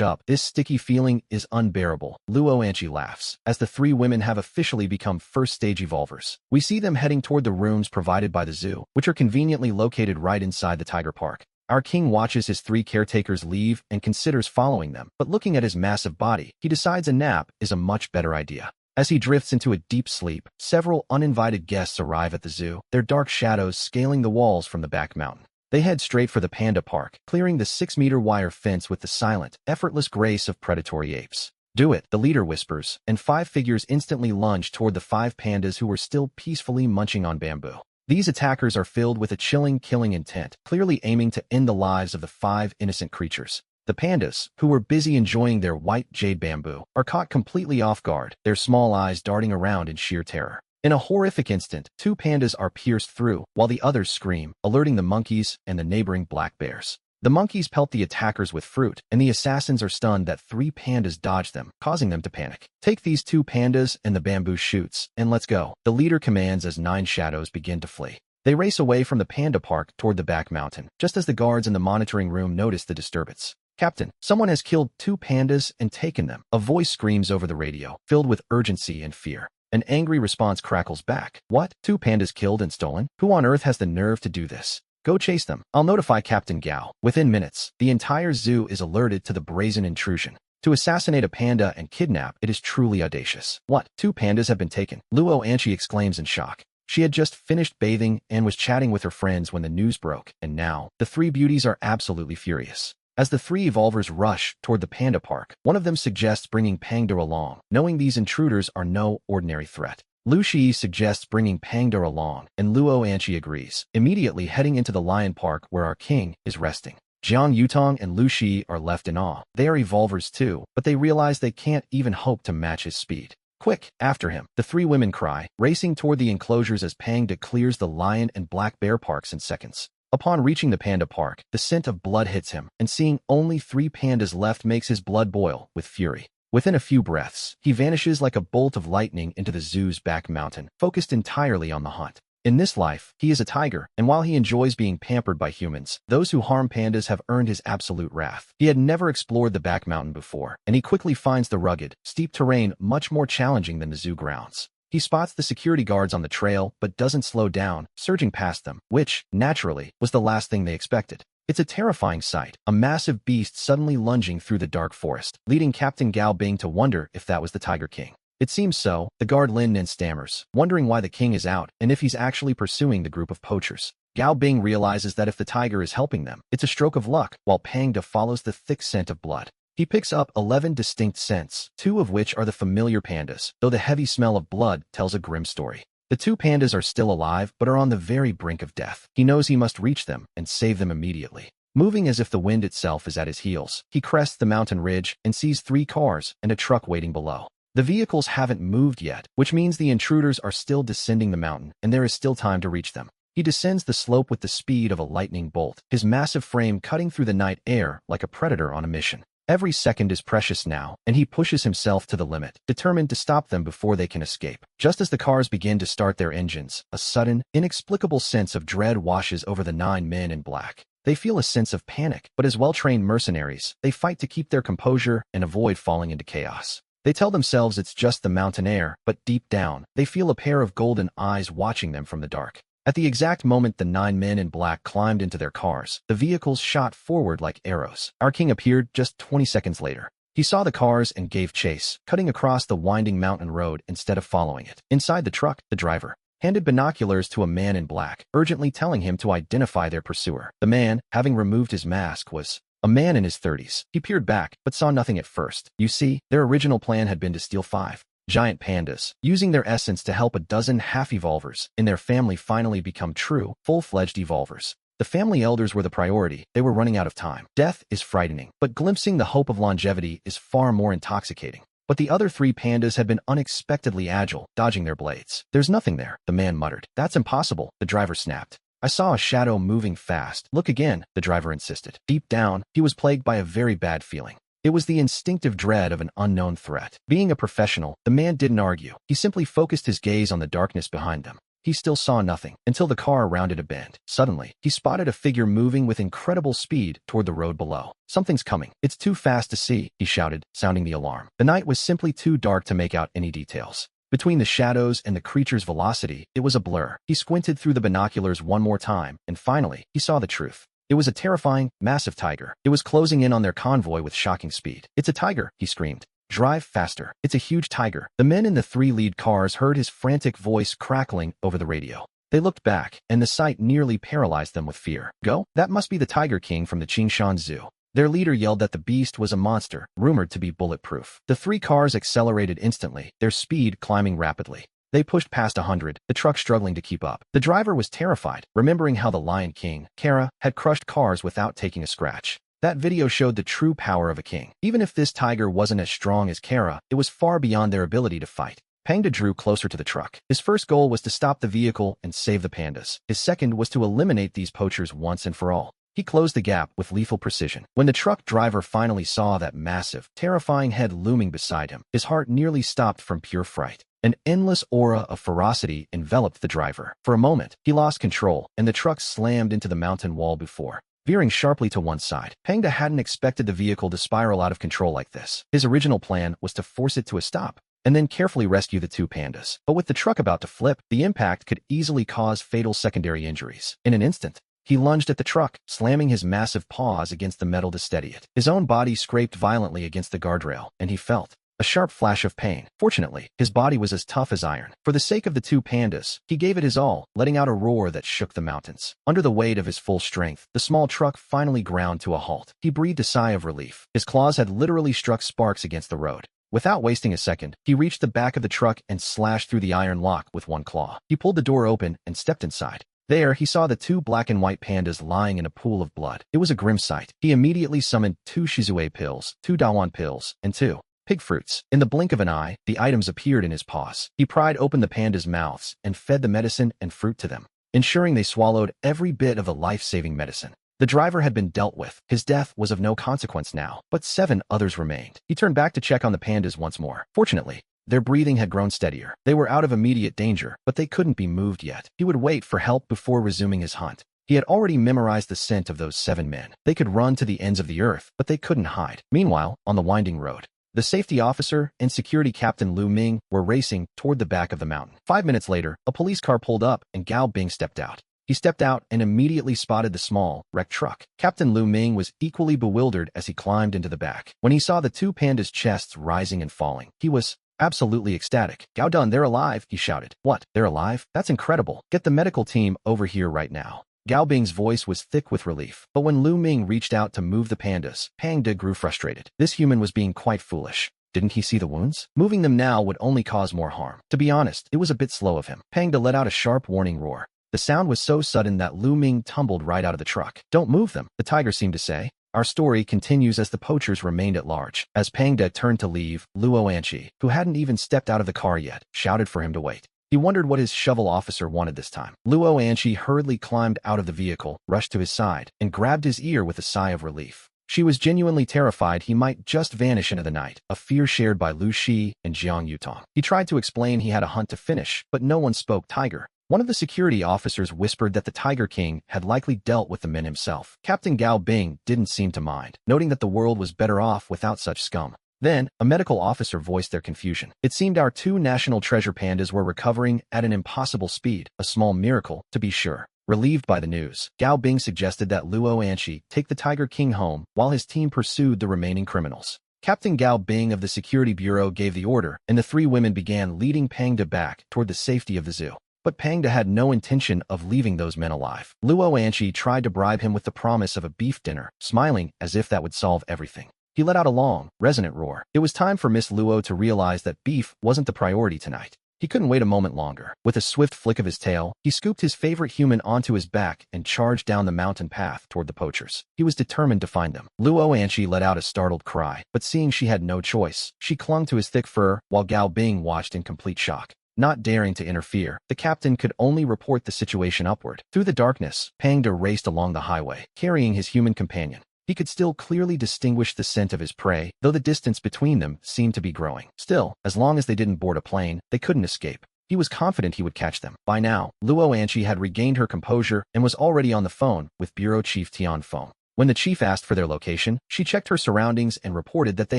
S1: up. This sticky feeling is unbearable. Luo Anshi laughs, as the three women have officially become first-stage evolvers. We see them heading toward the rooms provided by the zoo, which are conveniently located right inside the tiger park. Our king watches his three caretakers leave and considers following them, but looking at his massive body, he decides a nap is a much better idea. As he drifts into a deep sleep, several uninvited guests arrive at the zoo, their dark shadows scaling the walls from the back mountain. They head straight for the panda park, clearing the 6-meter wire fence with the silent, effortless grace of predatory apes. Do it, the leader whispers, and 5 figures instantly lunge toward the 5 pandas who were still peacefully munching on bamboo. These attackers are filled with a chilling killing intent, clearly aiming to end the lives of the 5 innocent creatures. The pandas, who were busy enjoying their white jade bamboo, are caught completely off guard, their small eyes darting around in sheer terror. In a horrific instant, 2 pandas are pierced through, while the others scream, alerting the monkeys and the neighboring black bears. The monkeys pelt the attackers with fruit, and the assassins are stunned that 3 pandas dodge them, causing them to panic. Take these 2 pandas and the bamboo shoots, and let's go, the leader commands as 9 shadows begin to flee. They race away from the panda park toward the back mountain, just as the guards in the monitoring room notice the disturbance. Captain, someone has killed 2 pandas and taken them. A voice screams over the radio, filled with urgency and fear. An angry response crackles back. What? 2 pandas killed and stolen? Who on earth has the nerve to do this? Go chase them. I'll notify Captain Gao. Within minutes, the entire zoo is alerted to the brazen intrusion. To assassinate a panda and kidnap, it is truly audacious. What? 2 pandas have been taken? Luo Anshi exclaims in shock. She had just finished bathing and was chatting with her friends when the news broke, and now, the 3 beauties are absolutely furious. As the 3 evolvers rush toward the panda park, one of them suggests bringing Pangda along, knowing these intruders are no ordinary threat. Lu Shi suggests bringing Pangda along, and Luo Anshi agrees, immediately heading into the lion park where our king is resting. Jiang Yutong and Lu Shi are left in awe. They are evolvers too, but they realize they can't even hope to match his speed. Quick, after him, the 3 women cry, racing toward the enclosures as Pangda clears the lion and black bear parks in seconds. Upon reaching the panda park, the scent of blood hits him, and seeing only 3 pandas left makes his blood boil with fury. Within a few breaths, he vanishes like a bolt of lightning into the zoo's back mountain, focused entirely on the hunt. In this life, he is a tiger, and while he enjoys being pampered by humans, those who harm pandas have earned his absolute wrath. He had never explored the back mountain before, and he quickly finds the rugged, steep terrain much more challenging than the zoo grounds. He spots the security guards on the trail, but doesn't slow down, surging past them, which, naturally, was the last thing they expected. It's a terrifying sight, a massive beast suddenly lunging through the dark forest, leading Captain Gao Bing to wonder if that was the Tiger King. It seems so, the guard Lin Nin stammers, wondering why the king is out and if he's actually pursuing the group of poachers. Gao Bing realizes that if the tiger is helping them, it's a stroke of luck, while Pangda follows the thick scent of blood. He picks up 11 distinct scents, 2 of which are the familiar pandas, though the heavy smell of blood tells a grim story. The 2 pandas are still alive, but are on the very brink of death. He knows he must reach them and save them immediately. Moving as if the wind itself is at his heels, he crests the mountain ridge and sees 3 cars and a truck waiting below. The vehicles haven't moved yet, which means the intruders are still descending the mountain, and there is still time to reach them. He descends the slope with the speed of a lightning bolt, his massive frame cutting through the night air like a predator on a mission. Every second is precious now, and he pushes himself to the limit, determined to stop them before they can escape. Just as the cars begin to start their engines, a sudden, inexplicable sense of dread washes over the 9 men in black. They feel a sense of panic, but as well-trained mercenaries, they fight to keep their composure and avoid falling into chaos. They tell themselves it's just the mountain air, but deep down, they feel a pair of golden eyes watching them from the dark. At the exact moment the 9 men in black climbed into their cars, the vehicles shot forward like arrows. Our king appeared just 20 seconds later. He saw the cars and gave chase, cutting across the winding mountain road instead of following it. Inside the truck, the driver handed binoculars to a man in black, urgently telling him to identify their pursuer. The man, having removed his mask, was a man in his 30s. He peered back, but saw nothing at first. You see, their original plan had been to steal 5 giant pandas, using their essence to help a dozen half-evolvers in their family finally become true, full-fledged evolvers. The family elders were the priority. They were running out of time. Death is frightening, but glimpsing the hope of longevity is far more intoxicating. But the other 3 pandas had been unexpectedly agile, dodging their blades. There's nothing there, the man muttered. That's impossible, the driver snapped. I saw a shadow moving fast. Look again, the driver insisted. Deep down, he was plagued by a very bad feeling. It was the instinctive dread of an unknown threat. Being a professional, the man didn't argue. He simply focused his gaze on the darkness behind them. He still saw nothing, until the car rounded a bend. Suddenly, he spotted a figure moving with incredible speed toward the road below. Something's coming. It's too fast to see, he shouted, sounding the alarm. The night was simply too dark to make out any details. Between the shadows and the creature's velocity, it was a blur. He squinted through the binoculars one more time, and finally, he saw the truth. It was a terrifying, massive tiger. It was closing in on their convoy with shocking speed. It's a tiger, he screamed. Drive faster. It's a huge tiger. The men in the 3 lead cars heard his frantic voice crackling over the radio. They looked back, and the sight nearly paralyzed them with fear. Go? That must be the Tiger King from the Qingshan Zoo. Their leader yelled that the beast was a monster, rumored to be bulletproof. The 3 cars accelerated instantly, their speed climbing rapidly. They pushed past 100, the truck struggling to keep up. The driver was terrified, remembering how the Lion King, Kara, had crushed cars without taking a scratch. That video showed the true power of a king. Even if this tiger wasn't as strong as Kara, it was far beyond their ability to fight. Pangda drew closer to the truck. His first goal was to stop the vehicle and save the pandas. His second was to eliminate these poachers once and for all. He closed the gap with lethal precision. When the truck driver finally saw that massive, terrifying head looming beside him, his heart nearly stopped from pure fright. An endless aura of ferocity enveloped the driver. For a moment, he lost control, and the truck slammed into the mountain wall before, veering sharply to one side. Pangda hadn't expected the vehicle to spiral out of control like this. His original plan was to force it to a stop, and then carefully rescue the 2 pandas. But with the truck about to flip, the impact could easily cause fatal secondary injuries. In an instant, he lunged at the truck, slamming his massive paws against the metal to steady it. His own body scraped violently against the guardrail, and he felt a sharp flash of pain. Fortunately, his body was as tough as iron. For the sake of the 2 pandas, he gave it his all, letting out a roar that shook the mountains. Under the weight of his full strength, the small truck finally ground to a halt. He breathed a sigh of relief. His claws had literally struck sparks against the road. Without wasting a second, he reached the back of the truck and slashed through the iron lock with one claw. He pulled the door open and stepped inside. There, he saw the 2 black and white pandas lying in a pool of blood. It was a grim sight. He immediately summoned 2 Shizue pills, 2 Dawan pills, and 2 pig fruits. In the blink of an eye, the items appeared in his paws. He pried open the pandas' mouths and fed the medicine and fruit to them, ensuring they swallowed every bit of the life-saving medicine. The driver had been dealt with. His death was of no consequence now, but 7 others remained. He turned back to check on the pandas once more. Fortunately, their breathing had grown steadier. They were out of immediate danger, but they couldn't be moved yet. He would wait for help before resuming his hunt. He had already memorized the scent of those 7 men. They could run to the ends of the earth, but they couldn't hide. Meanwhile, on the winding road, the safety officer and security captain Lu Ming were racing toward the back of the mountain. 5 minutes later, a police car pulled up and Gao Bing stepped out. He stepped out and immediately spotted the small, wrecked truck. Captain Lu Ming was equally bewildered as he climbed into the back. When he saw the 2 pandas' chests rising and falling, he was absolutely ecstatic. Gao Dun, they're alive, he shouted. What? They're alive? That's incredible. Get the medical team over here right now. Gao Bing's voice was thick with relief, but when Lu Ming reached out to move the pandas, Pangda grew frustrated. This human was being quite foolish. Didn't he see the wounds? Moving them now would only cause more harm. To be honest, it was a bit slow of him. Pangda let out a sharp warning roar. The sound was so sudden that Lu Ming tumbled right out of the truck. Don't move them, the tiger seemed to say. Our story continues as the poachers remained at large. As Pangda turned to leave, Luo Anqi, who hadn't even stepped out of the car yet, shouted for him to wait. He wondered what his shovel officer wanted this time. Luo Anqi hurriedly climbed out of the vehicle, rushed to his side, and grabbed his ear with a sigh of relief. She was genuinely terrified he might just vanish into the night, a fear shared by Lu Shi and Jiang Yutong. He tried to explain he had a hunt to finish, but no one spoke tiger. One of the security officers whispered that the Tiger King had likely dealt with the men himself. Captain Gao Bing didn't seem to mind, noting that the world was better off without such scum. Then, a medical officer voiced their confusion. It seemed our two national treasure pandas were recovering at an impossible speed, a small miracle, to be sure. Relieved by the news, Gao Bing suggested that Luo Anqi take the Tiger King home while his team pursued the remaining criminals. Captain Gao Bing of the Security Bureau gave the order, and the three women began leading Pangda back toward the safety of the zoo. But Pangda had no intention of leaving those men alive. Luo Anqi tried to bribe him with the promise of a beef dinner, smiling as if that would solve everything. He let out a long, resonant roar. It was time for Miss Luo to realize that beef wasn't the priority tonight. He couldn't wait a moment longer. With a swift flick of his tail, he scooped his favorite human onto his back and charged down the mountain path toward the poachers. He was determined to find them. Luo Anqi let out a startled cry, but seeing she had no choice, she clung to his thick fur while Gao Bing watched in complete shock. Not daring to interfere, the captain could only report the situation upward. Through the darkness, Pangda raced along the highway, carrying his human companion. He could still clearly distinguish the scent of his prey, though the distance between them seemed to be growing. Still, as long as they didn't board a plane, they couldn't escape. He was confident he would catch them. By now, Luo Anqi had regained her composure and was already on the phone with Bureau Chief Tian Feng. When the chief asked for their location, she checked her surroundings and reported that they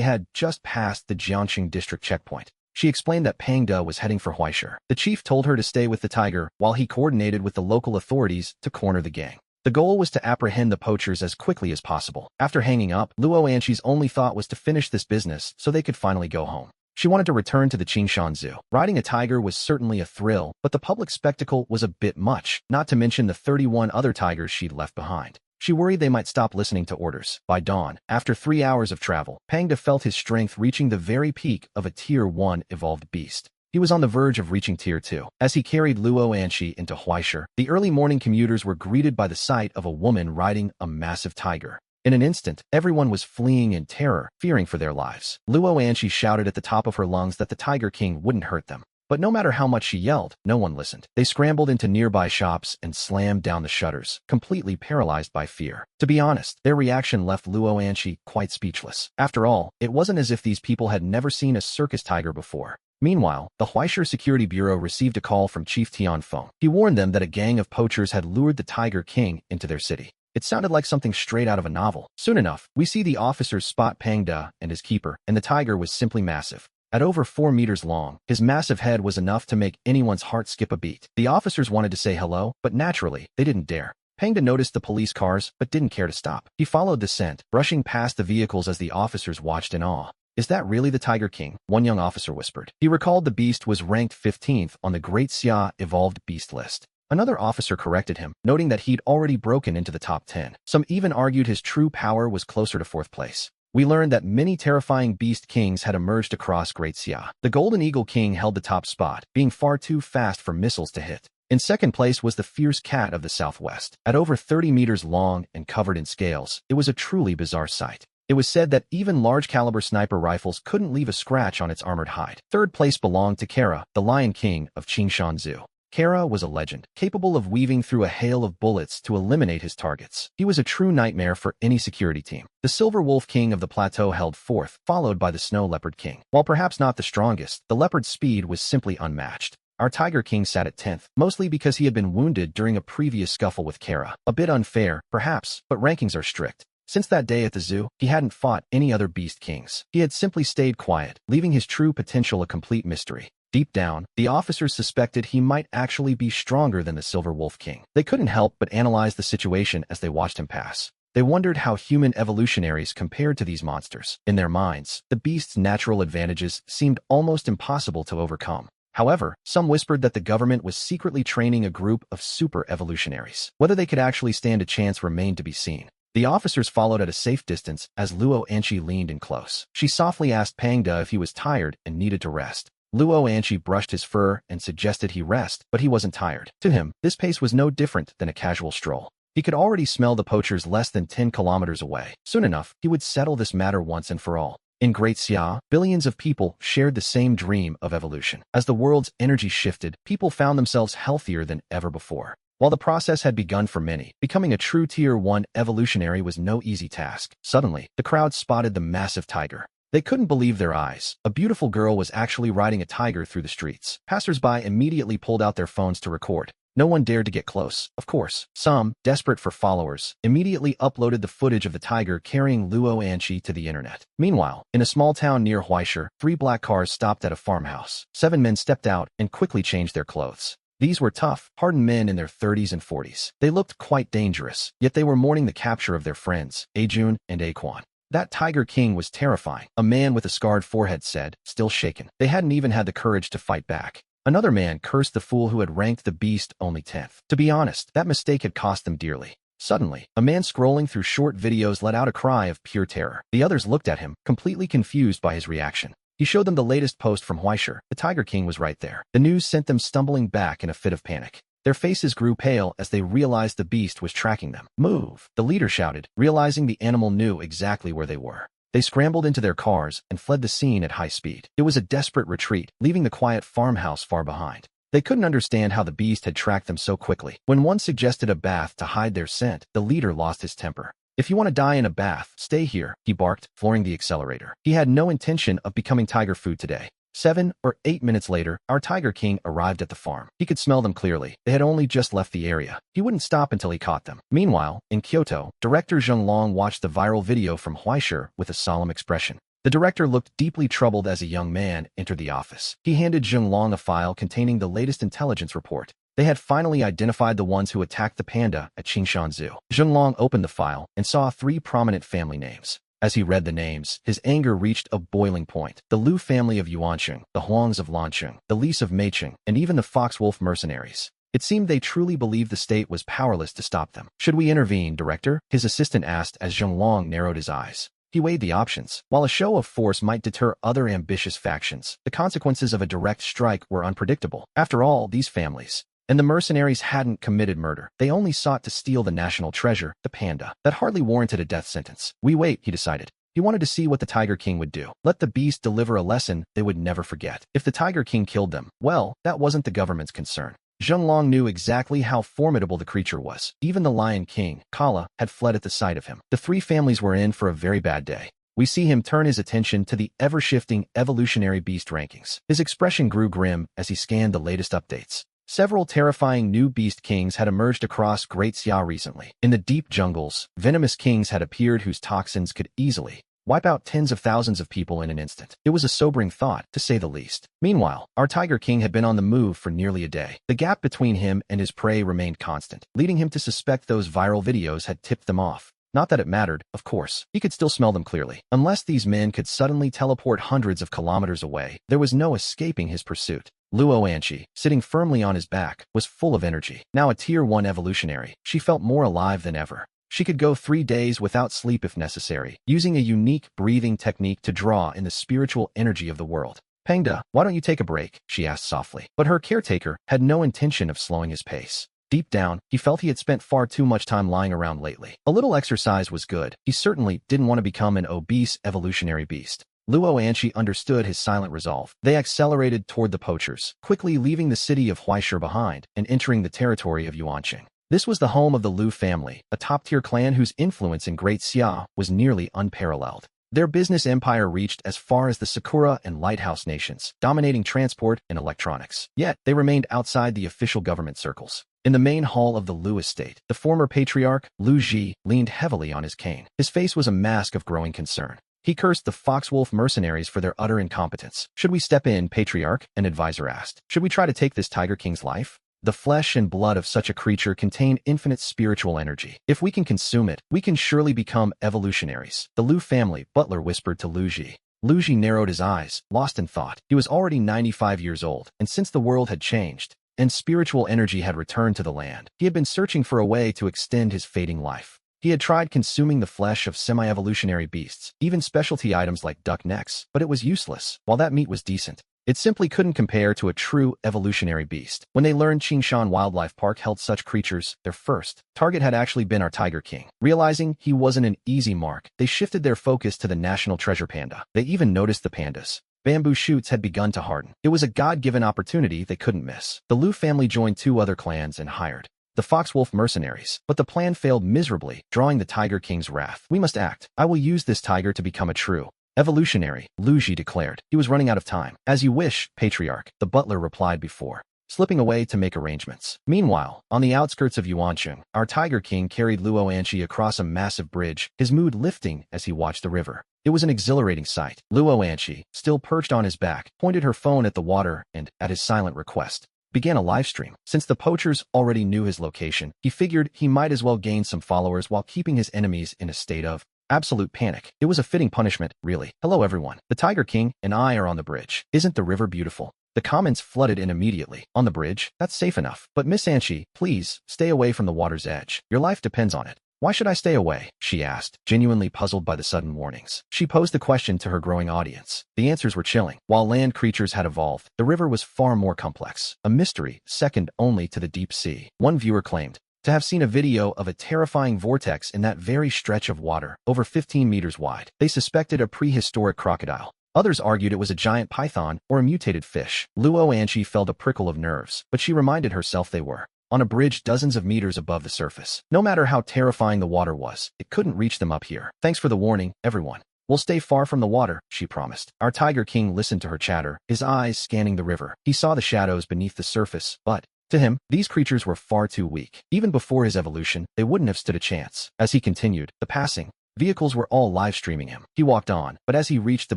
S1: had just passed the Jiangxing district checkpoint. She explained that Pangda was heading for Huaishe. The chief told her to stay with the tiger while he coordinated with the local authorities to corner the gang. The goal was to apprehend the poachers as quickly as possible. After hanging up, Luo Anqi's only thought was to finish this business so they could finally go home. She wanted to return to the Qingshan Zoo. Riding a tiger was certainly a thrill, but the public spectacle was a bit much, not to mention the 31 other tigers she'd left behind. She worried they might stop listening to orders. By dawn, after 3 hours of travel, Pangda felt his strength reaching the very peak of a Tier 1 evolved beast. He was on the verge of reaching Tier 2. As he carried Luo Anqi into Huaishe, the early morning commuters were greeted by the sight of a woman riding a massive tiger. In an instant, everyone was fleeing in terror, fearing for their lives. Luo Anqi shouted at the top of her lungs that the Tiger King wouldn't hurt them. But no matter how much she yelled, no one listened. They scrambled into nearby shops and slammed down the shutters, completely paralyzed by fear. To be honest, their reaction left Luo Anqi quite speechless. After all, it wasn't as if these people had never seen a circus tiger before. Meanwhile, the Huaishe Security Bureau received a call from Chief Tian Feng. He warned them that a gang of poachers had lured the Tiger King into their city. It sounded like something straight out of a novel. Soon enough, we see the officers spot Pangda and his keeper, and the tiger was simply massive. At over 4 meters long, his massive head was enough to make anyone's heart skip a beat. The officers wanted to say hello, but naturally, they didn't dare. Pangda noticed the police cars, but didn't care to stop. He followed the scent, brushing past the vehicles as the officers watched in awe. "Is that really the Tiger King?" one young officer whispered. He recalled the beast was ranked 15th on the Great Xia Evolved Beast list. Another officer corrected him, noting that he'd already broken into the top 10. Some even argued his true power was closer to 4th place. We learned that many terrifying beast kings had emerged across Great Xia. The Golden Eagle King held the top spot, being far too fast for missiles to hit. In 2nd place was the Fierce Cat of the Southwest. At over 30 meters long and covered in scales, it was a truly bizarre sight. It was said that even large-caliber sniper rifles couldn't leave a scratch on its armored hide. 3rd place belonged to Kara, the Lion King of Qingshan Zoo. Kara was a legend, capable of weaving through a hail of bullets to eliminate his targets. He was a true nightmare for any security team. The Silver Wolf King of the plateau held 4th, followed by the Snow Leopard King. While perhaps not the strongest, the leopard's speed was simply unmatched. Our Tiger King sat at 10th, mostly because he had been wounded during a previous scuffle with Kara. A bit unfair, perhaps, but rankings are strict. Since that day at the zoo, he hadn't fought any other beast kings. He had simply stayed quiet, leaving his true potential a complete mystery. Deep down, the officers suspected he might actually be stronger than the Silver Wolf King. They couldn't help but analyze the situation as they watched him pass. They wondered how human evolutionaries compared to these monsters. In their minds, the beast's natural advantages seemed almost impossible to overcome. However, some whispered that the government was secretly training a group of super evolutionaries. Whether they could actually stand a chance remained to be seen. The officers followed at a safe distance as Luo Anqi leaned in close. She softly asked Pangda if he was tired and needed to rest. Luo Anqi brushed his fur and suggested he rest, but he wasn't tired. To him, this pace was no different than a casual stroll. He could already smell the poachers less than 10 kilometers away. Soon enough, he would settle this matter once and for all. In Great Xia, billions of people shared the same dream of evolution. As the world's energy shifted, people found themselves healthier than ever before. While the process had begun for many, becoming a true Tier 1 evolutionary was no easy task. Suddenly, the crowd spotted the massive tiger. They couldn't believe their eyes. A beautiful girl was actually riding a tiger through the streets. Passers-by immediately pulled out their phones to record. No one dared to get close, of course. Some, desperate for followers, immediately uploaded the footage of the tiger carrying Luo Anqi to the internet. Meanwhile, in a small town near Huaishur, 3 black cars stopped at a farmhouse. 7 men stepped out and quickly changed their clothes. These were tough, hardened men in their 30s and 40s. They looked quite dangerous, yet they were mourning the capture of their friends, Ajun and Aquan. That Tiger King was terrifying, a man with a scarred forehead said, still shaken. They hadn't even had the courage to fight back. Another man cursed the fool who had ranked the beast only 10th. To be honest, that mistake had cost them dearly. Suddenly, a man scrolling through short videos let out a cry of pure terror. The others looked at him, completely confused by his reaction. He showed them the latest post from Huaishur. The Tiger King was right there. The news sent them stumbling back in a fit of panic. Their faces grew pale as they realized the beast was tracking them. Move! The leader shouted, realizing the animal knew exactly where they were. They scrambled into their cars and fled the scene at high speed. It was a desperate retreat, leaving the quiet farmhouse far behind. They couldn't understand how the beast had tracked them so quickly. When one suggested a bath to hide their scent, the leader lost his temper. If you want to die in a bath, stay here, he barked, flooring the accelerator. He had no intention of becoming tiger food today. 7 or 8 minutes later, our Tiger King arrived at the farm. He could smell them clearly. They had only just left the area. He wouldn't stop until he caught them. Meanwhile, in Kyoto, director Zheng Long watched the viral video from Huaishur with a solemn expression. The director looked deeply troubled as a young man entered the office. He handed Zheng Long a file containing the latest intelligence report. They had finally identified the ones who attacked the panda at Qingshan Zoo. Zheng Long opened the file and saw 3 prominent family names. As he read the names, his anger reached a boiling point. The Liu family of Yuanqing, the Huangs of Lanqing, the Lis of Meiqing, and even the Foxwolf mercenaries. It seemed they truly believed the state was powerless to stop them. Should we intervene, director? His assistant asked as Zheng Long narrowed his eyes. He weighed the options. While a show of force might deter other ambitious factions, the consequences of a direct strike were unpredictable. After all, these families and the mercenaries hadn't committed murder. They only sought to steal the national treasure, the panda. That hardly warranted a death sentence. We wait, he decided. He wanted to see what the Tiger King would do. Let the beast deliver a lesson they would never forget. If the Tiger King killed them, well, that wasn't the government's concern. Zheng Long knew exactly how formidable the creature was. Even the Lion King, Kala, had fled at the sight of him. The 3 families were in for a very bad day. We see him turn his attention to the ever-shifting evolutionary beast rankings. His expression grew grim as he scanned the latest updates. Several terrifying new beast kings had emerged across Great Xia recently. In the deep jungles, venomous kings had appeared whose toxins could easily wipe out tens of thousands of people in an instant. It was a sobering thought, to say the least. Meanwhile, our Tiger King had been on the move for nearly a day. The gap between him and his prey remained constant, leading him to suspect those viral videos had tipped them off. Not that it mattered, of course. He could still smell them clearly. Unless these men could suddenly teleport hundreds of kilometers away, there was no escaping his pursuit. Luo Anqi, sitting firmly on his back, was full of energy. Now a Tier 1 evolutionary, she felt more alive than ever. She could go 3 days without sleep if necessary, using a unique breathing technique to draw in the spiritual energy of the world. Pengda, why don't you take a break? She asked softly. But her caretaker had no intention of slowing his pace. Deep down, he felt he had spent far too much time lying around lately. A little exercise was good. He certainly didn't want to become an obese evolutionary beast. Luo Anqi understood his silent resolve. They accelerated toward the poachers, quickly leaving the city of Huaishur behind and entering the territory of Yuanqing. This was the home of the Liu family, a top-tier clan whose influence in Great Xia was nearly unparalleled. Their business empire reached as far as the Sakura and Lighthouse nations, dominating transport and electronics. Yet, they remained outside the official government circles. In the main hall of the Liu estate, the former patriarch, Liu Ji, leaned heavily on his cane. His face was a mask of growing concern. He cursed the Foxwolf mercenaries for their utter incompetence. Should we step in, patriarch? An advisor asked. Should we try to take this Tiger King's life? The flesh and blood of such a creature contain infinite spiritual energy. If we can consume it, we can surely become evolutionaries. The Liu family, butler whispered to Liu Ji. Liu Ji narrowed his eyes, lost in thought. He was already 95 years old, and since the world had changed, and spiritual energy had returned to the land, he had been searching for a way to extend his fading life. He had tried consuming the flesh of semi-evolutionary beasts, even specialty items like duck necks, but it was useless. While that meat was decent, It simply couldn't compare to a true evolutionary beast. When they learned Qingshan Wildlife Park held such creatures, their first target had actually been our tiger king. Realizing he wasn't an easy mark, they shifted their focus to the national treasure panda. They even noticed the pandas. Bamboo shoots had begun to harden. It was a God-given opportunity they couldn't miss. The Lu family joined 2 other clans and hired the Foxwolf mercenaries, but the plan failed miserably, drawing the Tiger King's wrath. "We must act. I will use this tiger to become a true evolutionary," Lu Ji declared. He was running out of time. "As you wish, Patriarch," the butler replied before slipping away to make arrangements. Meanwhile, on the outskirts of Yuancheng, our Tiger King carried Luo Anqi across a massive bridge, his mood lifting as he watched the river. It was an exhilarating sight. Luo Anqi, still perched on his back, pointed her phone at the water and, at his silent request, began a live stream. Since the poachers already knew his location, he figured he might as well gain some followers while keeping his enemies in a state of absolute panic. It was a fitting punishment, really. "Hello everyone. The Tiger King and I are on the bridge. Isn't the river beautiful?" The comments flooded in immediately. "On the bridge? That's safe enough. But Miss Anqi, please, stay away from the water's edge. Your life depends on it." "Why should I stay away?" she asked, genuinely puzzled by the sudden warnings. She posed the question to her growing audience. The answers were chilling. While land creatures had evolved, the river was far more complex, a mystery second only to the deep sea. One viewer claimed to have seen a video of a terrifying vortex in that very stretch of water, over 15 meters wide. They suspected a prehistoric crocodile. Others argued it was a giant python or a mutated fish. Luo Anqi felt a prickle of nerves, but she reminded herself they were on a bridge dozens of meters above the surface. No matter how terrifying the water was, it couldn't reach them up here. "Thanks for the warning, everyone. We'll stay far from the water," she promised. Our Tiger King listened to her chatter, his eyes scanning the river. He saw the shadows beneath the surface, but to him, these creatures were far too weak. Even before his evolution, they wouldn't have stood a chance. As he continued, the passing vehicles were all live-streaming him. He walked on, but as he reached the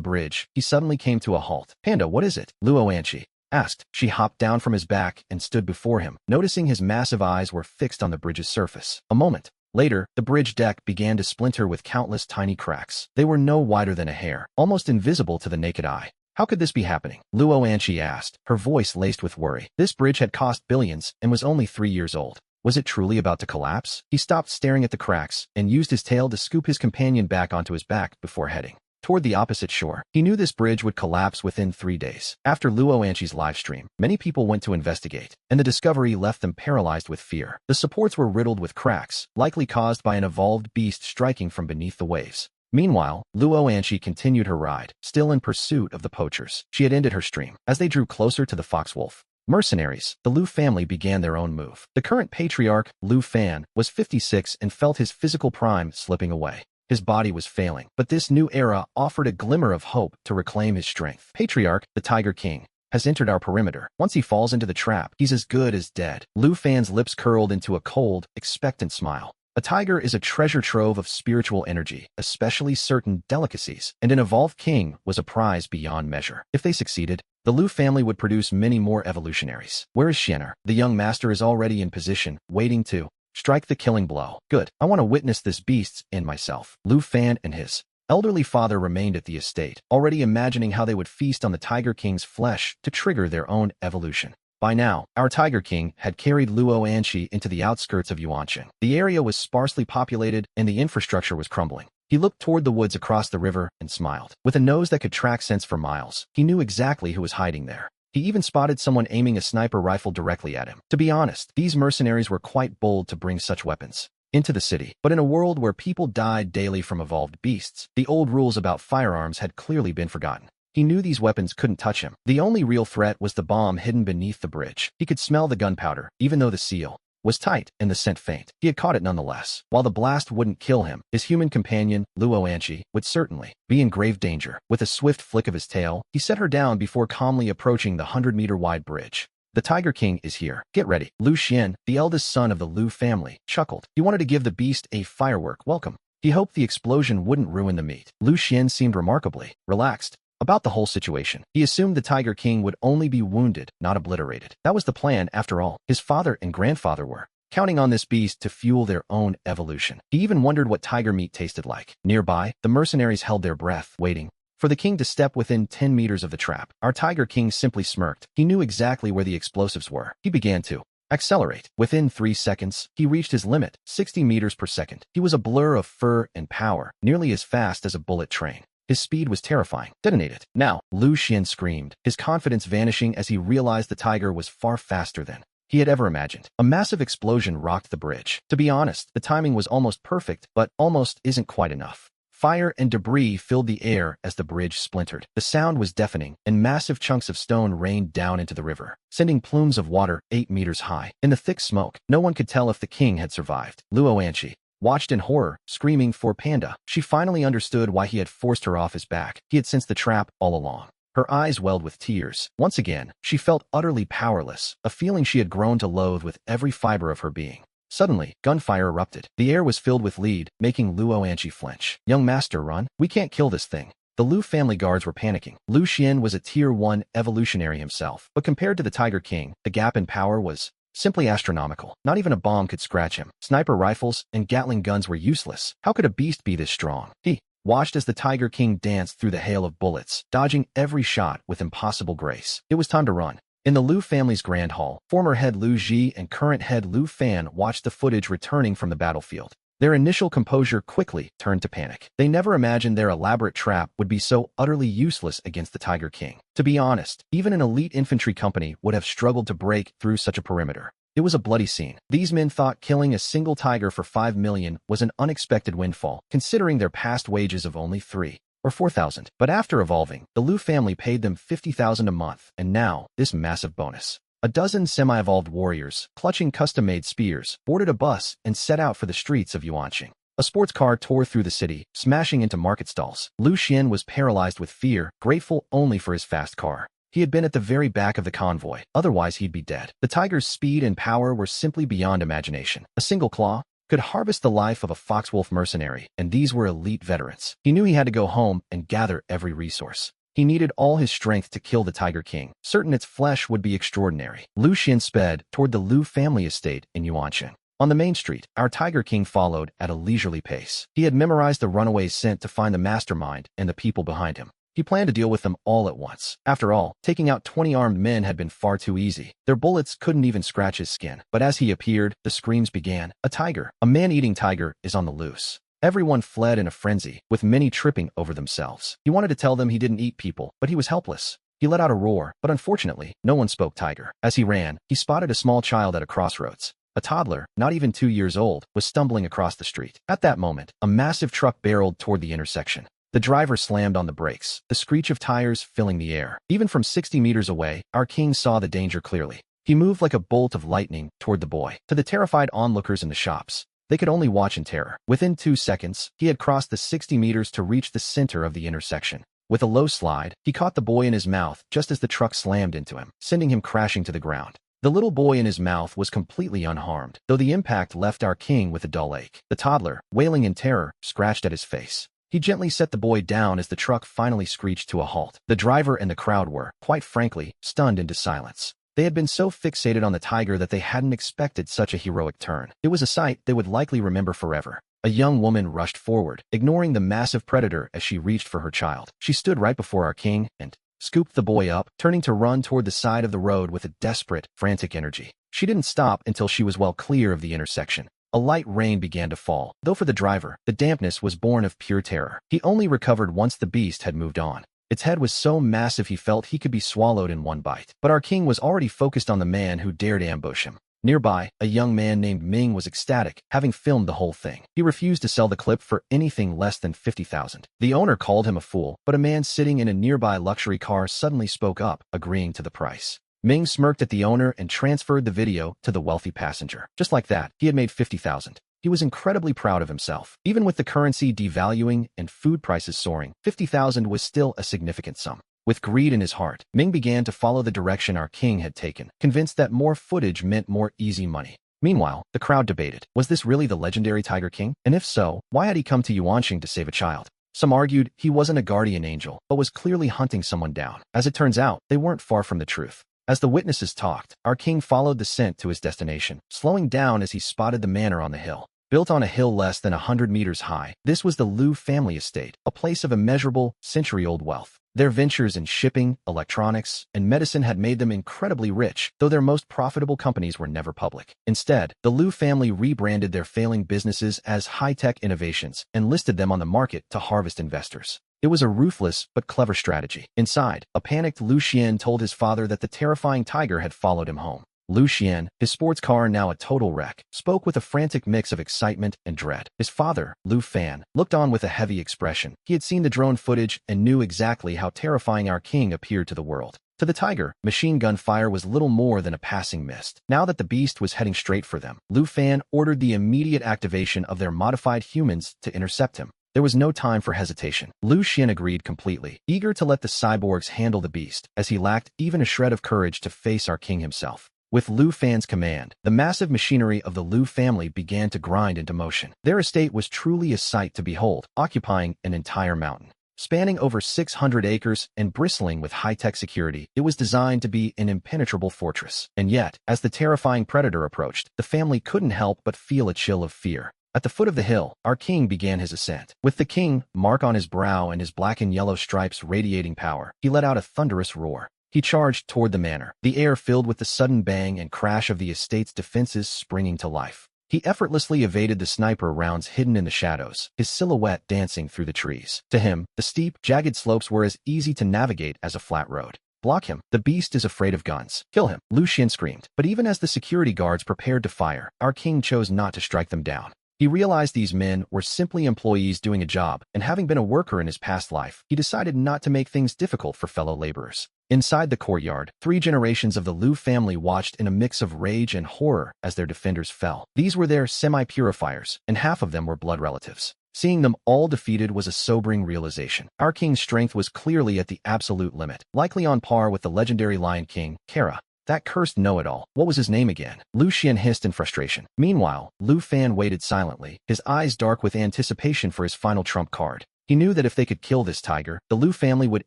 S1: bridge, he suddenly came to a halt. "Panda, what is it?" Luo Anqi asked. She hopped down from his back and stood before him, noticing his massive eyes were fixed on the bridge's surface. A moment later, the bridge deck began to splinter with countless tiny cracks. They were no wider than a hair, almost invisible to the naked eye. "How could this be happening?" Luo Anqi asked, her voice laced with worry. This bridge had cost billions and was only 3 years old. Was it truly about to collapse? He stopped staring at the cracks and used his tail to scoop his companion back onto his back before heading toward the opposite shore. He knew this bridge would collapse within 3 days. After Luo Anqi's livestream, many people went to investigate, and the discovery left them paralyzed with fear. The supports were riddled with cracks, likely caused by an evolved beast striking from beneath the waves. Meanwhile, Luo Anqi continued her ride, still in pursuit of the poachers. She had ended her stream. As they drew closer to the Foxwolf mercenaries, the Lu family began their own move. The current patriarch, Lu Fan, was 56 and felt his physical prime slipping away. His body was failing, but this new era offered a glimmer of hope to reclaim his strength. Patriarch, the Tiger King, has entered our perimeter. Once he falls into the trap, he's as good as dead. Lu Fan's lips curled into a cold, expectant smile. A tiger is a treasure trove of spiritual energy, especially certain delicacies, and an evolved king was a prize beyond measure. If they succeeded, the Lu family would produce many more evolutionaries. Where is Xiener? The young master is already in position, waiting to strike the killing blow. Good. I want to witness this beast's end myself. Lu Fan and his elderly father remained at the estate, already imagining how they would feast on the Tiger King's flesh to trigger their own evolution. By now, our Tiger King had carried Luo Anqi into the outskirts of Yuancheng. The area was sparsely populated and the infrastructure was crumbling. He looked toward the woods across the river and smiled. With a nose that could track scents for miles, he knew exactly who was hiding there. He even spotted someone aiming a sniper rifle directly at him. To be honest, these mercenaries were quite bold to bring such weapons into the city. But in a world where people died daily from evolved beasts, the old rules about firearms had clearly been forgotten. He knew these weapons couldn't touch him. The only real threat was the bomb hidden beneath the bridge. He could smell the gunpowder, even though the seal was tight and the scent faint. He had caught it nonetheless. While the blast wouldn't kill him, his human companion, Luo Anqi, would certainly be in grave danger. With a swift flick of his tail, he set her down before calmly approaching the 100-meter-wide bridge. The Tiger King is here. Get ready. Lu Xian, the eldest son of the Lu family, chuckled. He wanted to give the beast a firework welcome. He hoped the explosion wouldn't ruin the meat. Lu Xian seemed remarkably relaxed about the whole situation. He assumed the Tiger King would only be wounded, not obliterated. That was the plan, after all. His father and grandfather were counting on this beast to fuel their own evolution. He even wondered what tiger meat tasted like. Nearby, the mercenaries held their breath, waiting for the king to step within 10 meters of the trap. Our Tiger King simply smirked. He knew exactly where the explosives were. He began to accelerate. Within 3 seconds, he reached his limit, 60 meters per second. He was a blur of fur and power, nearly as fast as a bullet train. His speed was terrifying. Detonate it. Now, Lu Xian screamed, his confidence vanishing as he realized the tiger was far faster than he had ever imagined. A massive explosion rocked the bridge. To be honest, the timing was almost perfect, but almost isn't quite enough. Fire and debris filled the air as the bridge splintered. The sound was deafening, and massive chunks of stone rained down into the river, sending plumes of water 8 meters high. In the thick smoke, no one could tell if the king had survived. Luo Anqi watched in horror, screaming for Panda. She finally understood why he had forced her off his back. He had sensed the trap all along. Her eyes welled with tears. Once again, she felt utterly powerless, a feeling she had grown to loathe with every fiber of her being. Suddenly, gunfire erupted. The air was filled with lead, making Luo Anqi flinch. Young master, run. We can't kill this thing. The Lu family guards were panicking. Lu Xian was a Tier 1 evolutionary himself, but compared to the Tiger King, the gap in power was simply astronomical. Not even a bomb could scratch him. Sniper rifles and Gatling guns were useless. How could a beast be this strong? He watched as the Tiger King danced through the hail of bullets, dodging every shot with impossible grace. It was time to run. In the Lu family's grand hall, former head Lu Ji and current head Lu Fan watched the footage returning from the battlefield. Their initial composure quickly turned to panic. They never imagined their elaborate trap would be so utterly useless against the Tiger King. To be honest, even an elite infantry company would have struggled to break through such a perimeter. It was a bloody scene. These men thought killing a single tiger for 5 million was an unexpected windfall, considering their past wages of only 3 or 4,000. But after evolving, the Lu family paid them 50,000 a month, and now, this massive bonus. A dozen semi-evolved warriors, clutching custom-made spears, boarded a bus and set out for the streets of Yuanqing. A sports car tore through the city, smashing into market stalls. Lu Xian was paralyzed with fear, grateful only for his fast car. He had been at the very back of the convoy, otherwise he'd be dead. The tiger's speed and power were simply beyond imagination. A single claw could harvest the life of a foxwolf mercenary, and these were elite veterans. He knew he had to go home and gather every resource. He needed all his strength to kill the Tiger King, certain its flesh would be extraordinary. Lu Xian sped toward the Lu family estate in Yuanqing. On the main street, our Tiger King followed at a leisurely pace. He had memorized the runaway's scent to find the mastermind and the people behind him. He planned to deal with them all at once. After all, taking out 20 armed men had been far too easy. Their bullets couldn't even scratch his skin. But as he appeared, the screams began. A tiger, a man-eating tiger, is on the loose. Everyone fled in a frenzy, with many tripping over themselves. He wanted to tell them he didn't eat people, but he was helpless. He let out a roar, but unfortunately, no one spoke tiger. As he ran, he spotted a small child at a crossroads. A toddler, not even 2 years old, was stumbling across the street. At that moment, a massive truck barreled toward the intersection. The driver slammed on the brakes, the screech of tires filling the air. Even from 60 meters away, our king saw the danger clearly. He moved like a bolt of lightning toward the boy. To the terrified onlookers in the shops, they could only watch in terror. Within 2 seconds, he had crossed the 60 meters to reach the center of the intersection. With a low slide, he caught the boy in his mouth just as the truck slammed into him, sending him crashing to the ground. The little boy in his mouth was completely unharmed, though the impact left our king with a dull ache. The toddler, wailing in terror, scratched at his face. He gently set the boy down as the truck finally screeched to a halt. The driver and the crowd were, quite frankly, stunned into silence. They had been so fixated on the tiger that they hadn't expected such a heroic turn. It was a sight they would likely remember forever. A young woman rushed forward, ignoring the massive predator as she reached for her child. She stood right before our king and scooped the boy up, turning to run toward the side of the road with a desperate, frantic energy. She didn't stop until she was well clear of the intersection. A light rain began to fall, though for the driver, the dampness was born of pure terror. He only recovered once the beast had moved on. Its head was so massive he felt he could be swallowed in one bite. But our king was already focused on the man who dared ambush him. Nearby, a young man named Ming was ecstatic, having filmed the whole thing. He refused to sell the clip for anything less than 50,000. The owner called him a fool, but a man sitting in a nearby luxury car suddenly spoke up, agreeing to the price. Ming smirked at the owner and transferred the video to the wealthy passenger. Just like that, he had made 50,000. He was incredibly proud of himself. Even with the currency devaluing and food prices soaring, 50,000 was still a significant sum. With greed in his heart, Ming began to follow the direction our king had taken, convinced that more footage meant more easy money. Meanwhile, the crowd debated, was this really the legendary Tiger King? And if so, why had he come to Yuanqing to save a child? Some argued he wasn't a guardian angel, but was clearly hunting someone down. As it turns out, they weren't far from the truth. As the witnesses talked, our king followed the scent to his destination, slowing down as he spotted the manor on the hill. Built on a hill less than 100 meters high, this was the Lu family estate, a place of immeasurable, century-old wealth. Their ventures in shipping, electronics, and medicine had made them incredibly rich, though their most profitable companies were never public. Instead, the Lu family rebranded their failing businesses as high-tech innovations and listed them on the market to harvest investors. It was a ruthless but clever strategy. Inside, a panicked Lu Xian told his father that the terrifying tiger had followed him home. Lu Xian, his sports car now a total wreck, spoke with a frantic mix of excitement and dread. His father, Lu Fan, looked on with a heavy expression. He had seen the drone footage and knew exactly how terrifying our king appeared to the world. To the tiger, machine gun fire was little more than a passing mist. Now that the beast was heading straight for them, Lu Fan ordered the immediate activation of their modified humans to intercept him. There was no time for hesitation. Lu Xian agreed completely, eager to let the cyborgs handle the beast, as he lacked even a shred of courage to face our king himself. With Lu Fan's command, the massive machinery of the Lu family began to grind into motion. Their estate was truly a sight to behold, occupying an entire mountain. Spanning over 600 acres and bristling with high-tech security, it was designed to be an impenetrable fortress. And yet, as the terrifying predator approached, the family couldn't help but feel a chill of fear. At the foot of the hill, our king began his ascent. With the king mark on his brow and his black and yellow stripes radiating power, he let out a thunderous roar. He charged toward the manor, the air filled with the sudden bang and crash of the estate's defenses springing to life. He effortlessly evaded the sniper rounds hidden in the shadows, his silhouette dancing through the trees. To him, the steep, jagged slopes were as easy to navigate as a flat road. Block him. The beast is afraid of guns. Kill him, Lu Xian screamed. But even as the security guards prepared to fire, our king chose not to strike them down. He realized these men were simply employees doing a job, and having been a worker in his past life, he decided not to make things difficult for fellow laborers. Inside the courtyard, 3 generations of the Lu family watched in a mix of rage and horror as their defenders fell. These were their semi-purifiers, and half of them were blood relatives. Seeing them all defeated was a sobering realization. Our king's strength was clearly at the absolute limit, likely on par with the legendary Lion King, Kara. That cursed know-it-all. What was his name again? Lu Xian hissed in frustration. Meanwhile, Lu Fan waited silently, his eyes dark with anticipation for his final trump card. He knew that if they could kill this tiger, the Lu family would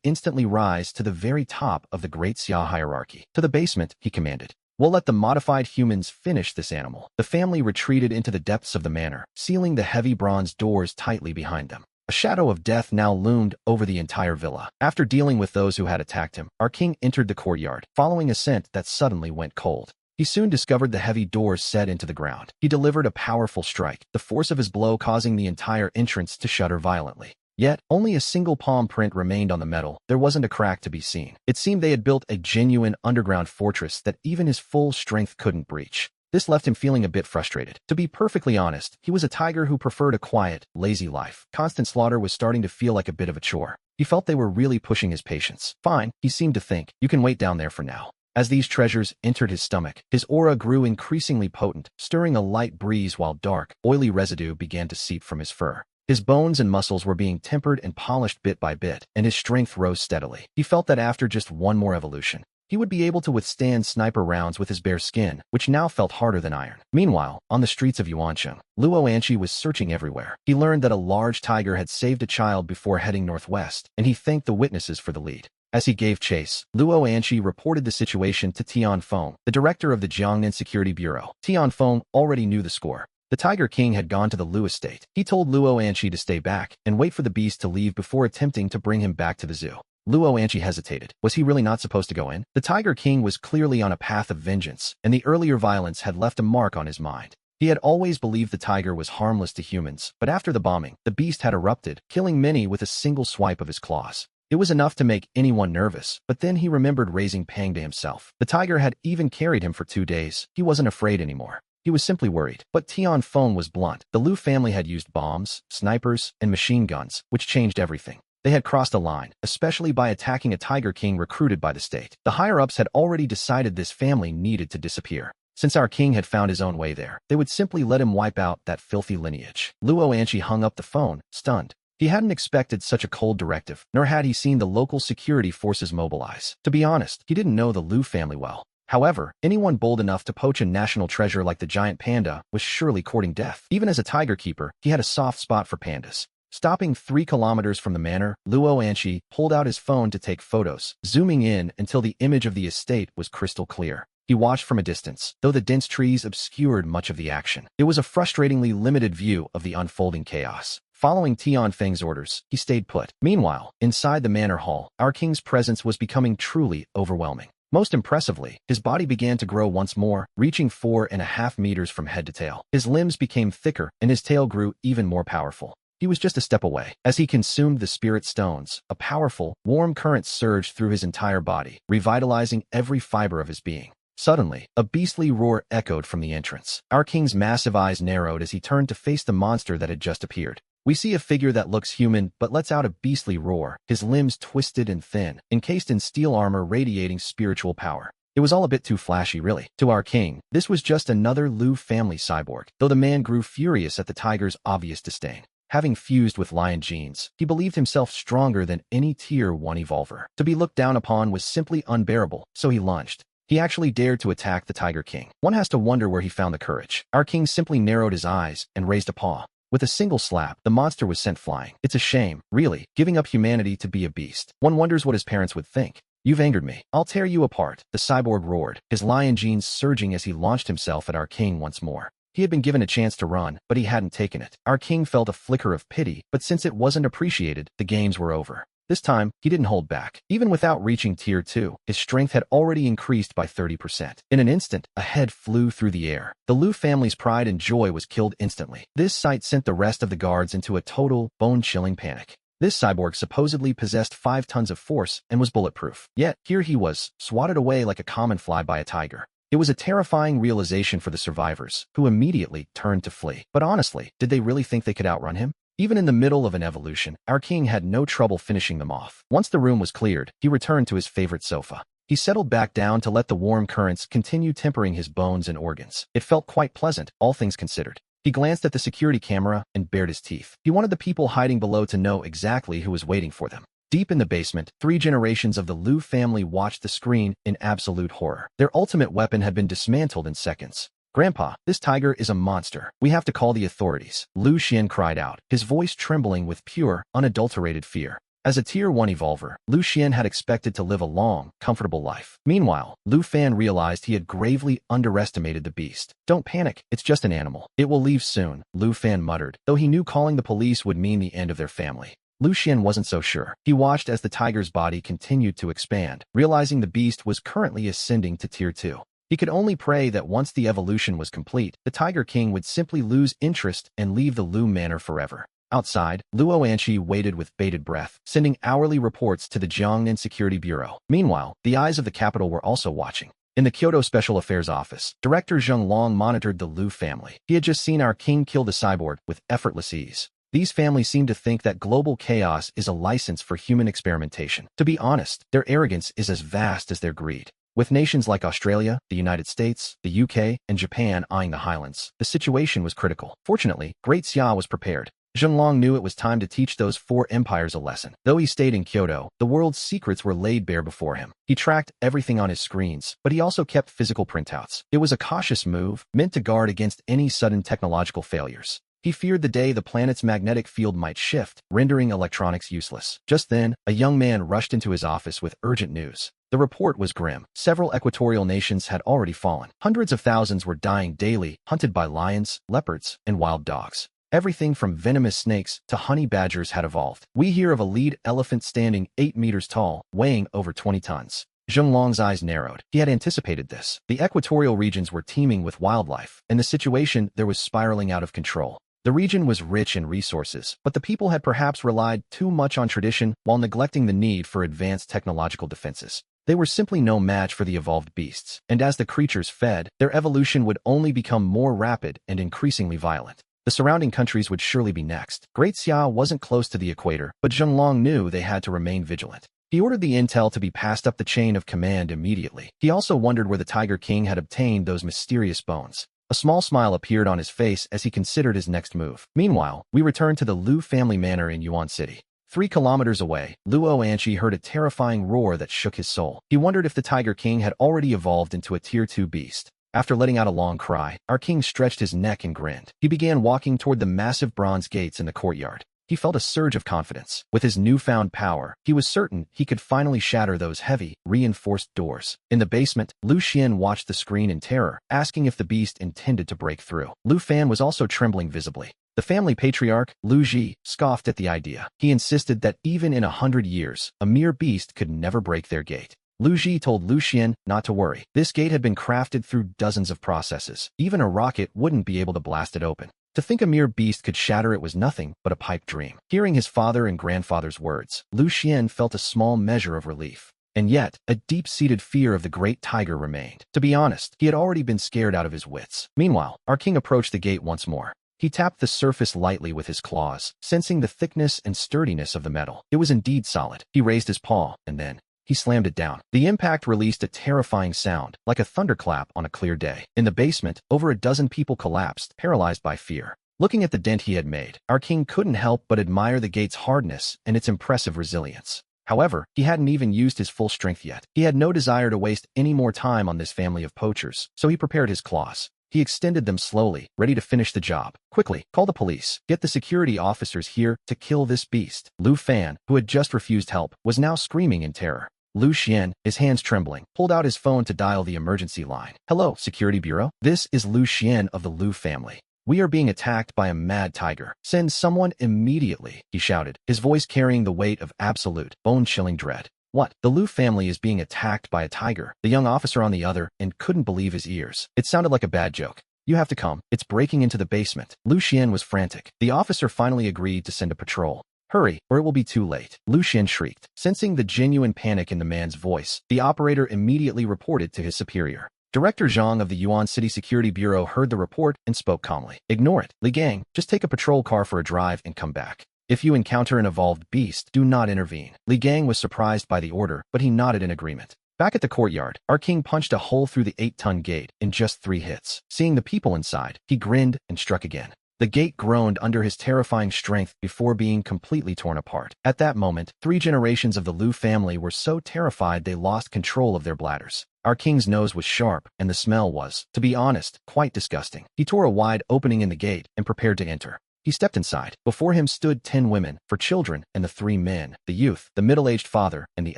S1: instantly rise to the very top of the Great Xia hierarchy. To the basement, he commanded. We'll let the modified humans finish this animal. The family retreated into the depths of the manor, sealing the heavy bronze doors tightly behind them. A shadow of death now loomed over the entire villa. After dealing with those who had attacked him, our king entered the courtyard, following a scent that suddenly went cold. He soon discovered the heavy doors set into the ground. He delivered a powerful strike, the force of his blow causing the entire entrance to shudder violently. Yet, only a single palm print remained on the metal. There wasn't a crack to be seen. It seemed they had built a genuine underground fortress that even his full strength couldn't breach. This left him feeling a bit frustrated. To be perfectly honest, he was a tiger who preferred a quiet, lazy life. Constant slaughter was starting to feel like a bit of a chore. He felt they were really pushing his patience. Fine, he seemed to think. You can wait down there for now. As these treasures entered his stomach, his aura grew increasingly potent, stirring a light breeze while dark, oily residue began to seep from his fur. His bones and muscles were being tempered and polished bit by bit, and his strength rose steadily. He felt that after just one more evolution, he would be able to withstand sniper rounds with his bare skin, which now felt harder than iron. Meanwhile, on the streets of Yuancheng, Luo Anqi was searching everywhere. He learned that a large tiger had saved a child before heading northwest, and he thanked the witnesses for the lead. As he gave chase, Luo Anqi reported the situation to Tian Feng, the director of the Jiangnan Security Bureau. Tian Feng already knew the score. The Tiger King had gone to the Lu estate. He told Luo Anqi to stay back and wait for the beast to leave before attempting to bring him back to the zoo. Luo Anqi hesitated. Was he really not supposed to go in? The Tiger King was clearly on a path of vengeance, and the earlier violence had left a mark on his mind. He had always believed the tiger was harmless to humans, but after the bombing, the beast had erupted, killing many with a single swipe of his claws. It was enough to make anyone nervous, but then he remembered raising Pang to himself. The tiger had even carried him for 2 days. He wasn't afraid anymore. He was simply worried. But Tian Feng was blunt. The Lu family had used bombs, snipers, and machine guns, which changed everything. They had crossed a line, especially by attacking a Tiger King recruited by the state. The higher-ups had already decided this family needed to disappear. Since our king had found his own way there, they would simply let him wipe out that filthy lineage. Luo Anqi hung up the phone, stunned. He hadn't expected such a cold directive, nor had he seen the local security forces mobilize. To be honest, he didn't know the Lu family well. However, anyone bold enough to poach a national treasure like the giant panda was surely courting death. Even as a tiger keeper, he had a soft spot for pandas. Stopping 3 kilometers from the manor, Luo Anqi pulled out his phone to take photos, zooming in until the image of the estate was crystal clear. He watched from a distance, though the dense trees obscured much of the action. It was a frustratingly limited view of the unfolding chaos. Following Tian Feng's orders, he stayed put. Meanwhile, inside the manor hall, our king's presence was becoming truly overwhelming. Most impressively, his body began to grow once more, reaching 4.5 meters from head to tail. His limbs became thicker, and his tail grew even more powerful. he was just a step away. As he consumed the spirit stones, a powerful, warm current surged through his entire body, revitalizing every fiber of his being. Suddenly, a beastly roar echoed from the entrance. Our king's massive eyes narrowed as he turned to face the monster that had just appeared. We see a figure that looks human but lets out a beastly roar, his limbs twisted and thin, encased in steel armor radiating spiritual power. It was all a bit too flashy, really. To our king, this was just another Liu family cyborg, though the man grew furious at the tiger's obvious disdain. Having fused with lion genes, he believed himself stronger than any Tier 1 evolver. To be looked down upon was simply unbearable, so he lunged. He actually dared to attack the Tiger King. One has to wonder where he found the courage. Our king simply narrowed his eyes and raised a paw. With a single slap, the monster was sent flying. It's a shame, really, giving up humanity to be a beast. One wonders what his parents would think. You've angered me. I'll tear you apart, the cyborg roared, his lion genes surging as he launched himself at our king once more. He had been given a chance to run, but he hadn't taken it. Our king felt a flicker of pity, but since it wasn't appreciated, the games were over. This time, he didn't hold back. Even without reaching Tier 2, his strength had already increased by 30%. In an instant, a head flew through the air. The Liu family's pride and joy was killed instantly. This sight sent the rest of the guards into a total, bone-chilling panic. This cyborg supposedly possessed 5 tons of force and was bulletproof. Yet, here he was, swatted away like a common fly by a tiger. It was a terrifying realization for the survivors, who immediately turned to flee. But honestly, did they really think they could outrun him? Even in the middle of an evolution, our king had no trouble finishing them off. Once the room was cleared, he returned to his favorite sofa. He settled back down to let the warm currents continue tempering his bones and organs. It felt quite pleasant, all things considered. He glanced at the security camera and bared his teeth. He wanted the people hiding below to know exactly who was waiting for them. Deep in the basement, 3 generations of the Liu family watched the screen in absolute horror. Their ultimate weapon had been dismantled in seconds. Grandpa, this tiger is a monster. We have to call the authorities. Liu Xian cried out, his voice trembling with pure, unadulterated fear. As a Tier 1 evolver, Liu Xian had expected to live a long, comfortable life. Meanwhile, Liu Fan realized he had gravely underestimated the beast. Don't panic, it's just an animal. It will leave soon, Liu Fan muttered, though he knew calling the police would mean the end of their family. Liu Xian wasn't so sure. He watched as the tiger's body continued to expand, realizing the beast was currently ascending to Tier 2. He could only pray that once the evolution was complete, the Tiger King would simply lose interest and leave the Liu Manor forever. Outside, Luo Anqi waited with bated breath, sending hourly reports to the Jiangnan Security Bureau. Meanwhile, the eyes of the capital were also watching. In the Kyoto Special Affairs Office, Director Zheng Long monitored the Liu family. He had just seen our king kill the cyborg with effortless ease. These families seem to think that global chaos is a license for human experimentation. To be honest, their arrogance is as vast as their greed. With nations like Australia, the United States, the UK, and Japan eyeing the highlands, the situation was critical. Fortunately, Great Xia was prepared. Zhenglong knew it was time to teach those 4 empires a lesson. Though he stayed in Kyoto, the world's secrets were laid bare before him. He tracked everything on his screens, but he also kept physical printouts. It was a cautious move, meant to guard against any sudden technological failures. He feared the day the planet's magnetic field might shift, rendering electronics useless. Just then, a young man rushed into his office with urgent news. The report was grim. Several equatorial nations had already fallen. Hundreds of thousands were dying daily, hunted by lions, leopards, and wild dogs. Everything from venomous snakes to honey badgers had evolved. We hear of a lead elephant standing 8 meters tall, weighing over 20 tons. Zhenglong's eyes narrowed. He had anticipated this. The equatorial regions were teeming with wildlife, and the situation there was spiraling out of control. The region was rich in resources, but the people had perhaps relied too much on tradition while neglecting the need for advanced technological defenses. They were simply no match for the evolved beasts, and as the creatures fed, their evolution would only become more rapid and increasingly violent. The surrounding countries would surely be next. Great Xia wasn't close to the equator, but Zhenglong knew they had to remain vigilant. He ordered the intel to be passed up the chain of command immediately. He also wondered where the Tiger King had obtained those mysterious bones. A small smile appeared on his face as he considered his next move. Meanwhile, we returned to the Liu family manor in Yuan City. 3 kilometers away, Luo Anqi heard a terrifying roar that shook his soul. He wondered if the Tiger King had already evolved into a Tier 2 beast. After letting out a long cry, our king stretched his neck and grinned. He began walking toward the massive bronze gates in the courtyard. He felt a surge of confidence. With his newfound power, he was certain he could finally shatter those heavy, reinforced doors. In the basement, Liu Xian watched the screen in terror, asking if the beast intended to break through. Liu Fan was also trembling visibly. The family patriarch, Liu Ji, scoffed at the idea. He insisted that even in 100 years, a mere beast could never break their gate. Liu Ji told Liu Xian not to worry. This gate had been crafted through dozens of processes. Even a rocket wouldn't be able to blast it open. To think a mere beast could shatter it was nothing but a pipe dream. Hearing his father and grandfather's words, Lu Xian felt a small measure of relief. And yet, a deep-seated fear of the great tiger remained. To be honest, he had already been scared out of his wits. Meanwhile, our king approached the gate once more. He tapped the surface lightly with his claws, sensing the thickness and sturdiness of the metal. It was indeed solid. He raised his paw, and then he slammed it down. The impact released a terrifying sound, like a thunderclap on a clear day. In the basement, over a dozen people collapsed, paralyzed by fear. Looking at the dent he had made, our king couldn't help but admire the gate's hardness and its impressive resilience. However, he hadn't even used his full strength yet. He had no desire to waste any more time on this family of poachers, so he prepared his claws. He extended them slowly, ready to finish the job. Quickly, call the police. Get the security officers here to kill this beast. Lu Fan, who had just refused help, was now screaming in terror. Lu Xian, his hands trembling, pulled out his phone to dial the emergency line. Hello, Security Bureau. This is Lu Xian of the Lu family. We are being attacked by a mad tiger. Send someone immediately, he shouted, his voice carrying the weight of absolute, bone-chilling dread. What? The Lu family is being attacked by a tiger? The young officer on the other end couldn't believe his ears. It sounded like a bad joke. You have to come. It's breaking into the basement. Lu Xian was frantic. The officer finally agreed to send a patrol. Hurry, or it will be too late. Lu Xian shrieked. Sensing the genuine panic in the man's voice, the operator immediately reported to his superior. Director Zhang of the Yuan City Security Bureau heard the report and spoke calmly. Ignore it. Li Gang, just take a patrol car for a drive and come back. If you encounter an evolved beast, do not intervene. Li Gang was surprised by the order, but he nodded in agreement. Back at the courtyard, our king punched a hole through the 8-ton gate in just 3 hits. Seeing the people inside, he grinned and struck again. The gate groaned under his terrifying strength before being completely torn apart. At that moment, 3 generations of the Lu family were so terrified they lost control of their bladders. Our king's nose was sharp, and the smell was, to be honest, quite disgusting. He tore a wide opening in the gate and prepared to enter. He stepped inside. Before him stood 10 women, 4 children, and the 3 men, the youth, the middle-aged father, and the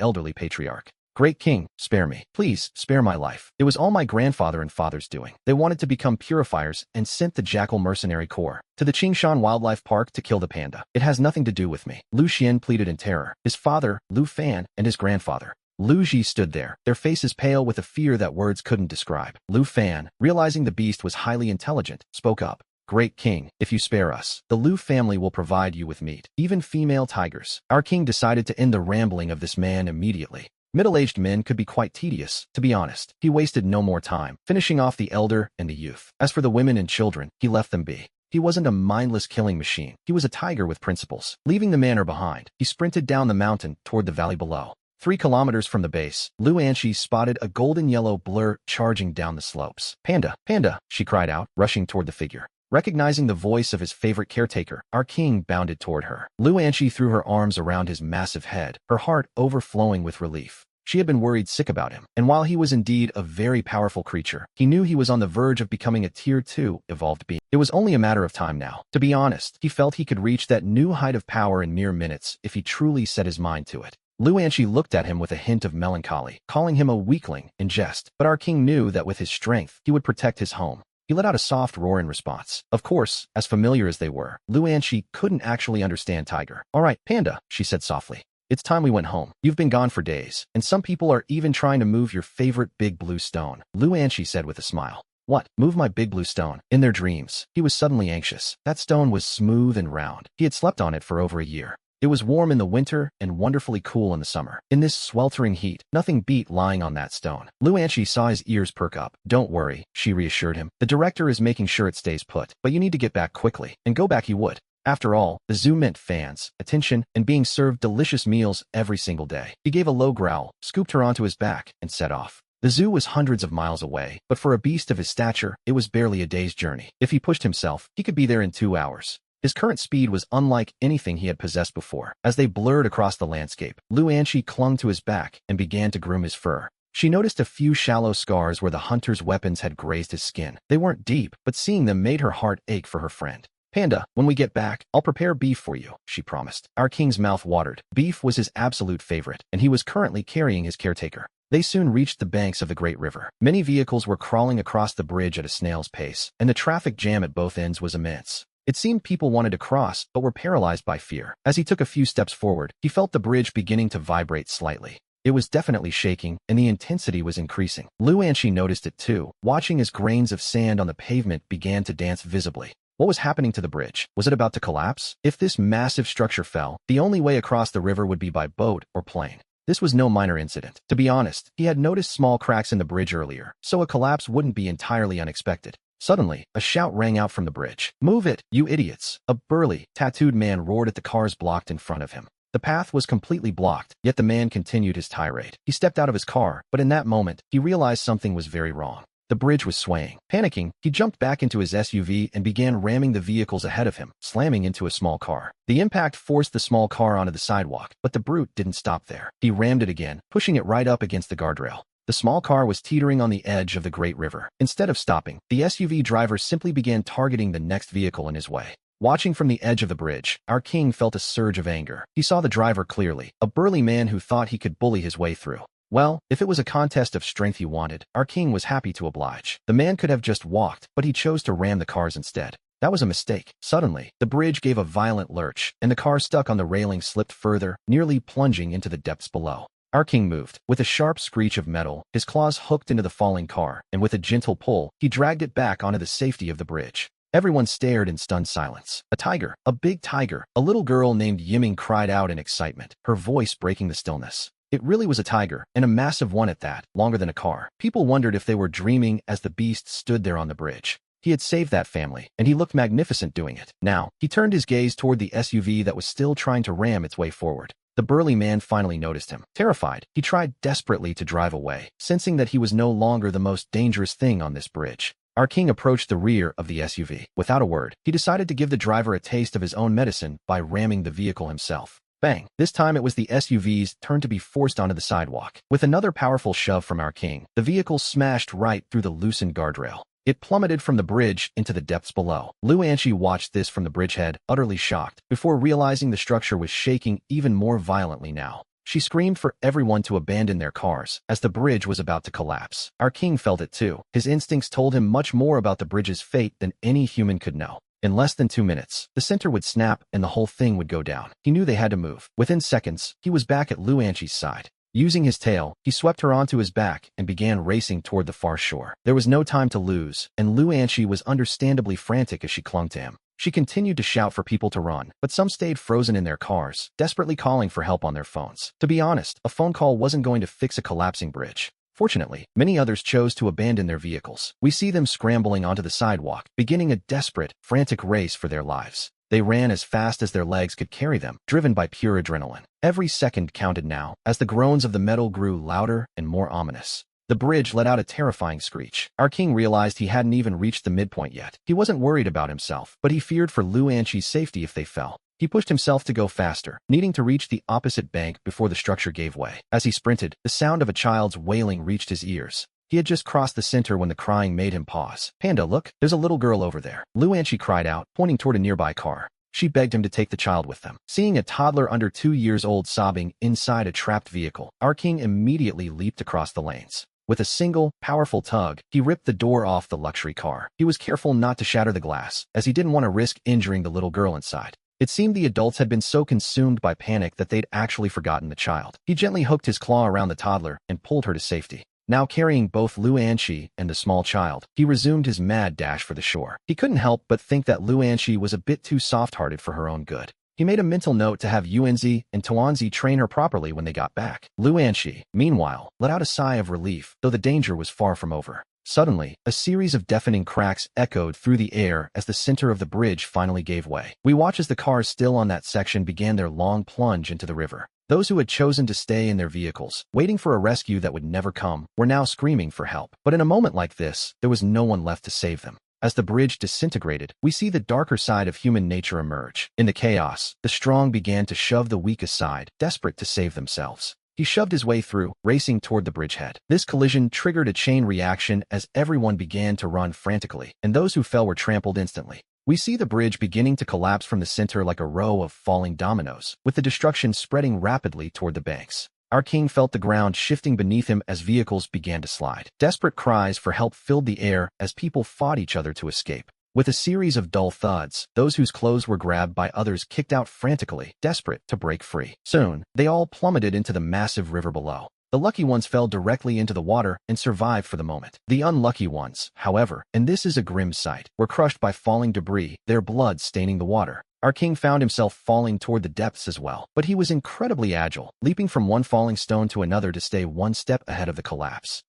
S1: elderly patriarch. Great king, spare me. Please, spare my life. It was all my grandfather and father's doing. They wanted to become purifiers and sent the Jackal Mercenary Corps to the Qingshan Wildlife Park to kill the panda. It has nothing to do with me. Lu Xian pleaded in terror. His father, Lu Fan, and his grandfather, Lu Ji, stood there, their faces pale with a fear that words couldn't describe. Lu Fan, realizing the beast was highly intelligent, spoke up. Great king, if you spare us, the Lu family will provide you with meat, even female tigers. Our king decided to end the rambling of this man immediately. Middle-aged men could be quite tedious, to be honest. He wasted no more time, finishing off the elder and the youth. As for the women and children, he left them be. He wasn't a mindless killing machine. He was a tiger with principles. Leaving the manor behind, he sprinted down the mountain toward the valley below. 3 kilometers from the base, Lu Anshi spotted a golden-yellow blur charging down the slopes. Panda, panda, she cried out, rushing toward the figure. Recognizing the voice of his favorite caretaker, our king bounded toward her. Lu Anshi threw her arms around his massive head, her heart overflowing with relief. She had been worried sick about him, and while he was indeed a very powerful creature, he knew he was on the verge of becoming a Tier 2 evolved being. It was only a matter of time now. To be honest, he felt he could reach that new height of power in mere minutes if he truly set his mind to it. Lu Anshi looked at him with a hint of melancholy, calling him a weakling in jest, but our king knew that with his strength, he would protect his home. He let out a soft roar in response. Of course, as familiar as they were, Lu Anshi couldn't actually understand tiger. All right, panda, she said softly. It's time we went home. You've been gone for days, and some people are even trying to move your favorite big blue stone, Lu Anshi said with a smile. What? Move my big blue stone? In their dreams, he was suddenly anxious. That stone was smooth and round. He had slept on it for over a year. It was warm in the winter and wonderfully cool in the summer. In this sweltering heat, nothing beat lying on that stone. Lu Anshi saw his ears perk up. Don't worry, she reassured him. The director is making sure it stays put, but you need to get back quickly. And go back he would. After all, the zoo meant fans, attention, and being served delicious meals every single day. He gave a low growl, scooped her onto his back, and set off. The zoo was hundreds of miles away, but for a beast of his stature, it was barely a day's journey. If he pushed himself, he could be there in 2 hours. His current speed was unlike anything he had possessed before. As they blurred across the landscape, Lu Anshi clung to his back and began to groom his fur. She noticed a few shallow scars where the hunter's weapons had grazed his skin. They weren't deep, but seeing them made her heart ache for her friend. Panda, when we get back, I'll prepare beef for you, she promised. Our king's mouth watered. Beef was his absolute favorite, and he was currently carrying his caretaker. They soon reached the banks of the great river. Many vehicles were crawling across the bridge at a snail's pace, and the traffic jam at both ends was immense. It seemed people wanted to cross, but were paralyzed by fear. As he took a few steps forward, he felt the bridge beginning to vibrate slightly. It was definitely shaking, and the intensity was increasing. Lu Anshi noticed it too, watching as grains of sand on the pavement began to dance visibly. What was happening to the bridge? Was it about to collapse? If this massive structure fell, the only way across the river would be by boat or plane. This was no minor incident. To be honest, he had noticed small cracks in the bridge earlier, so a collapse wouldn't be entirely unexpected. Suddenly, a shout rang out from the bridge. "Move it, you idiots!" A burly, tattooed man roared at the cars blocked in front of him. The path was completely blocked, yet the man continued his tirade. He stepped out of his car, but in that moment, he realized something was very wrong. The bridge was swaying. Panicking, he jumped back into his SUV and began ramming the vehicles ahead of him, slamming into a small car. The impact forced the small car onto the sidewalk, but the brute didn't stop there. He rammed it again, pushing it right up against the guardrail. The small car was teetering on the edge of the Great River. Instead of stopping, the SUV driver simply began targeting the next vehicle in his way. Watching from the edge of the bridge, our king felt a surge of anger. He saw the driver clearly, a burly man who thought he could bully his way through. Well, if it was a contest of strength he wanted, our king was happy to oblige. The man could have just walked, but he chose to ram the cars instead. That was a mistake. Suddenly, the bridge gave a violent lurch, and the car stuck on the railing slipped further, nearly plunging into the depths below. Our king moved. With a sharp screech of metal, his claws hooked into the falling car, and with a gentle pull, he dragged it back onto the safety of the bridge. Everyone stared in stunned silence. A tiger, a big tiger, a little girl named Yiming cried out in excitement, her voice breaking the stillness. It really was a tiger, and a massive one at that, longer than a car. People wondered if they were dreaming as the beast stood there on the bridge. He had saved that family, and he looked magnificent doing it. Now, he turned his gaze toward the SUV that was still trying to ram its way forward. The burly man finally noticed him. Terrified, he tried desperately to drive away, sensing that he was no longer the most dangerous thing on this bridge. Our king approached the rear of the SUV. Without a word, he decided to give the driver a taste of his own medicine by ramming the vehicle himself. Bang! This time it was the SUV's turn to be forced onto the sidewalk. With another powerful shove from our king, the vehicle smashed right through the loosened guardrail. It plummeted from the bridge into the depths below. Lu Anshi watched this from the bridgehead, utterly shocked, before realizing the structure was shaking even more violently now. She screamed for everyone to abandon their cars, as the bridge was about to collapse. Our king felt it too. His instincts told him much more about the bridge's fate than any human could know. In less than 2 minutes, the center would snap and the whole thing would go down. He knew they had to move. Within seconds, he was back at Lu Anshi's side. Using his tail, he swept her onto his back and began racing toward the far shore. There was no time to lose, and Lu Anshi was understandably frantic as she clung to him. She continued to shout for people to run, but some stayed frozen in their cars, desperately calling for help on their phones. To be honest, a phone call wasn't going to fix a collapsing bridge. Fortunately, many others chose to abandon their vehicles. We see them scrambling onto the sidewalk, beginning a desperate, frantic race for their lives. They ran as fast as their legs could carry them, driven by pure adrenaline. Every second counted now, as the groans of the metal grew louder and more ominous. The bridge let out a terrifying screech. Our king realized he hadn't even reached the midpoint yet. He wasn't worried about himself, but he feared for Lu Anshi's safety if they fell. He pushed himself to go faster, needing to reach the opposite bank before the structure gave way. As he sprinted, the sound of a child's wailing reached his ears. He had just crossed the center when the crying made him pause. "Panda, look, there's a little girl over there," Lu Anshi cried out, pointing toward a nearby car. She begged him to take the child with them. Seeing a toddler under 2 years old sobbing inside a trapped vehicle, our king immediately leaped across the lanes. With a single, powerful tug, he ripped the door off the luxury car. He was careful not to shatter the glass, as he didn't want to risk injuring the little girl inside. It seemed the adults had been so consumed by panic that they'd actually forgotten the child. He gently hooked his claw around the toddler and pulled her to safety. Now carrying both Lu Anshi and the small child, he resumed his mad dash for the shore. He couldn't help but think that Lu Anshi was a bit too soft-hearted for her own good. He made a mental note to have Yuanzi and Tuanzi train her properly when they got back. Lu Anshi, meanwhile, let out a sigh of relief, though the danger was far from over. Suddenly, a series of deafening cracks echoed through the air as the center of the bridge finally gave way. We watch as the cars still on that section began their long plunge into the river. Those who had chosen to stay in their vehicles, waiting for a rescue that would never come, were now screaming for help. But in a moment like this, there was no one left to save them. As the bridge disintegrated, we see the darker side of human nature emerge. In the chaos, the strong began to shove the weak aside, desperate to save themselves. He shoved his way through, racing toward the bridgehead. This collision triggered a chain reaction as everyone began to run frantically, and those who fell were trampled instantly. We see the bridge beginning to collapse from the center like a row of falling dominoes, with the destruction spreading rapidly toward the banks. Our king felt the ground shifting beneath him as vehicles began to slide. Desperate cries for help filled the air as people fought each other to escape. With a series of dull thuds, those whose clothes were grabbed by others kicked out frantically, desperate to break free. Soon, they all plummeted into the massive river below. The lucky ones fell directly into the water and survived for the moment. The unlucky ones, however, and this is a grim sight, were crushed by falling debris, their blood staining the water. Our king found himself falling toward the depths as well, but he was incredibly agile, leaping from one falling stone to another to stay one step ahead of the collapse.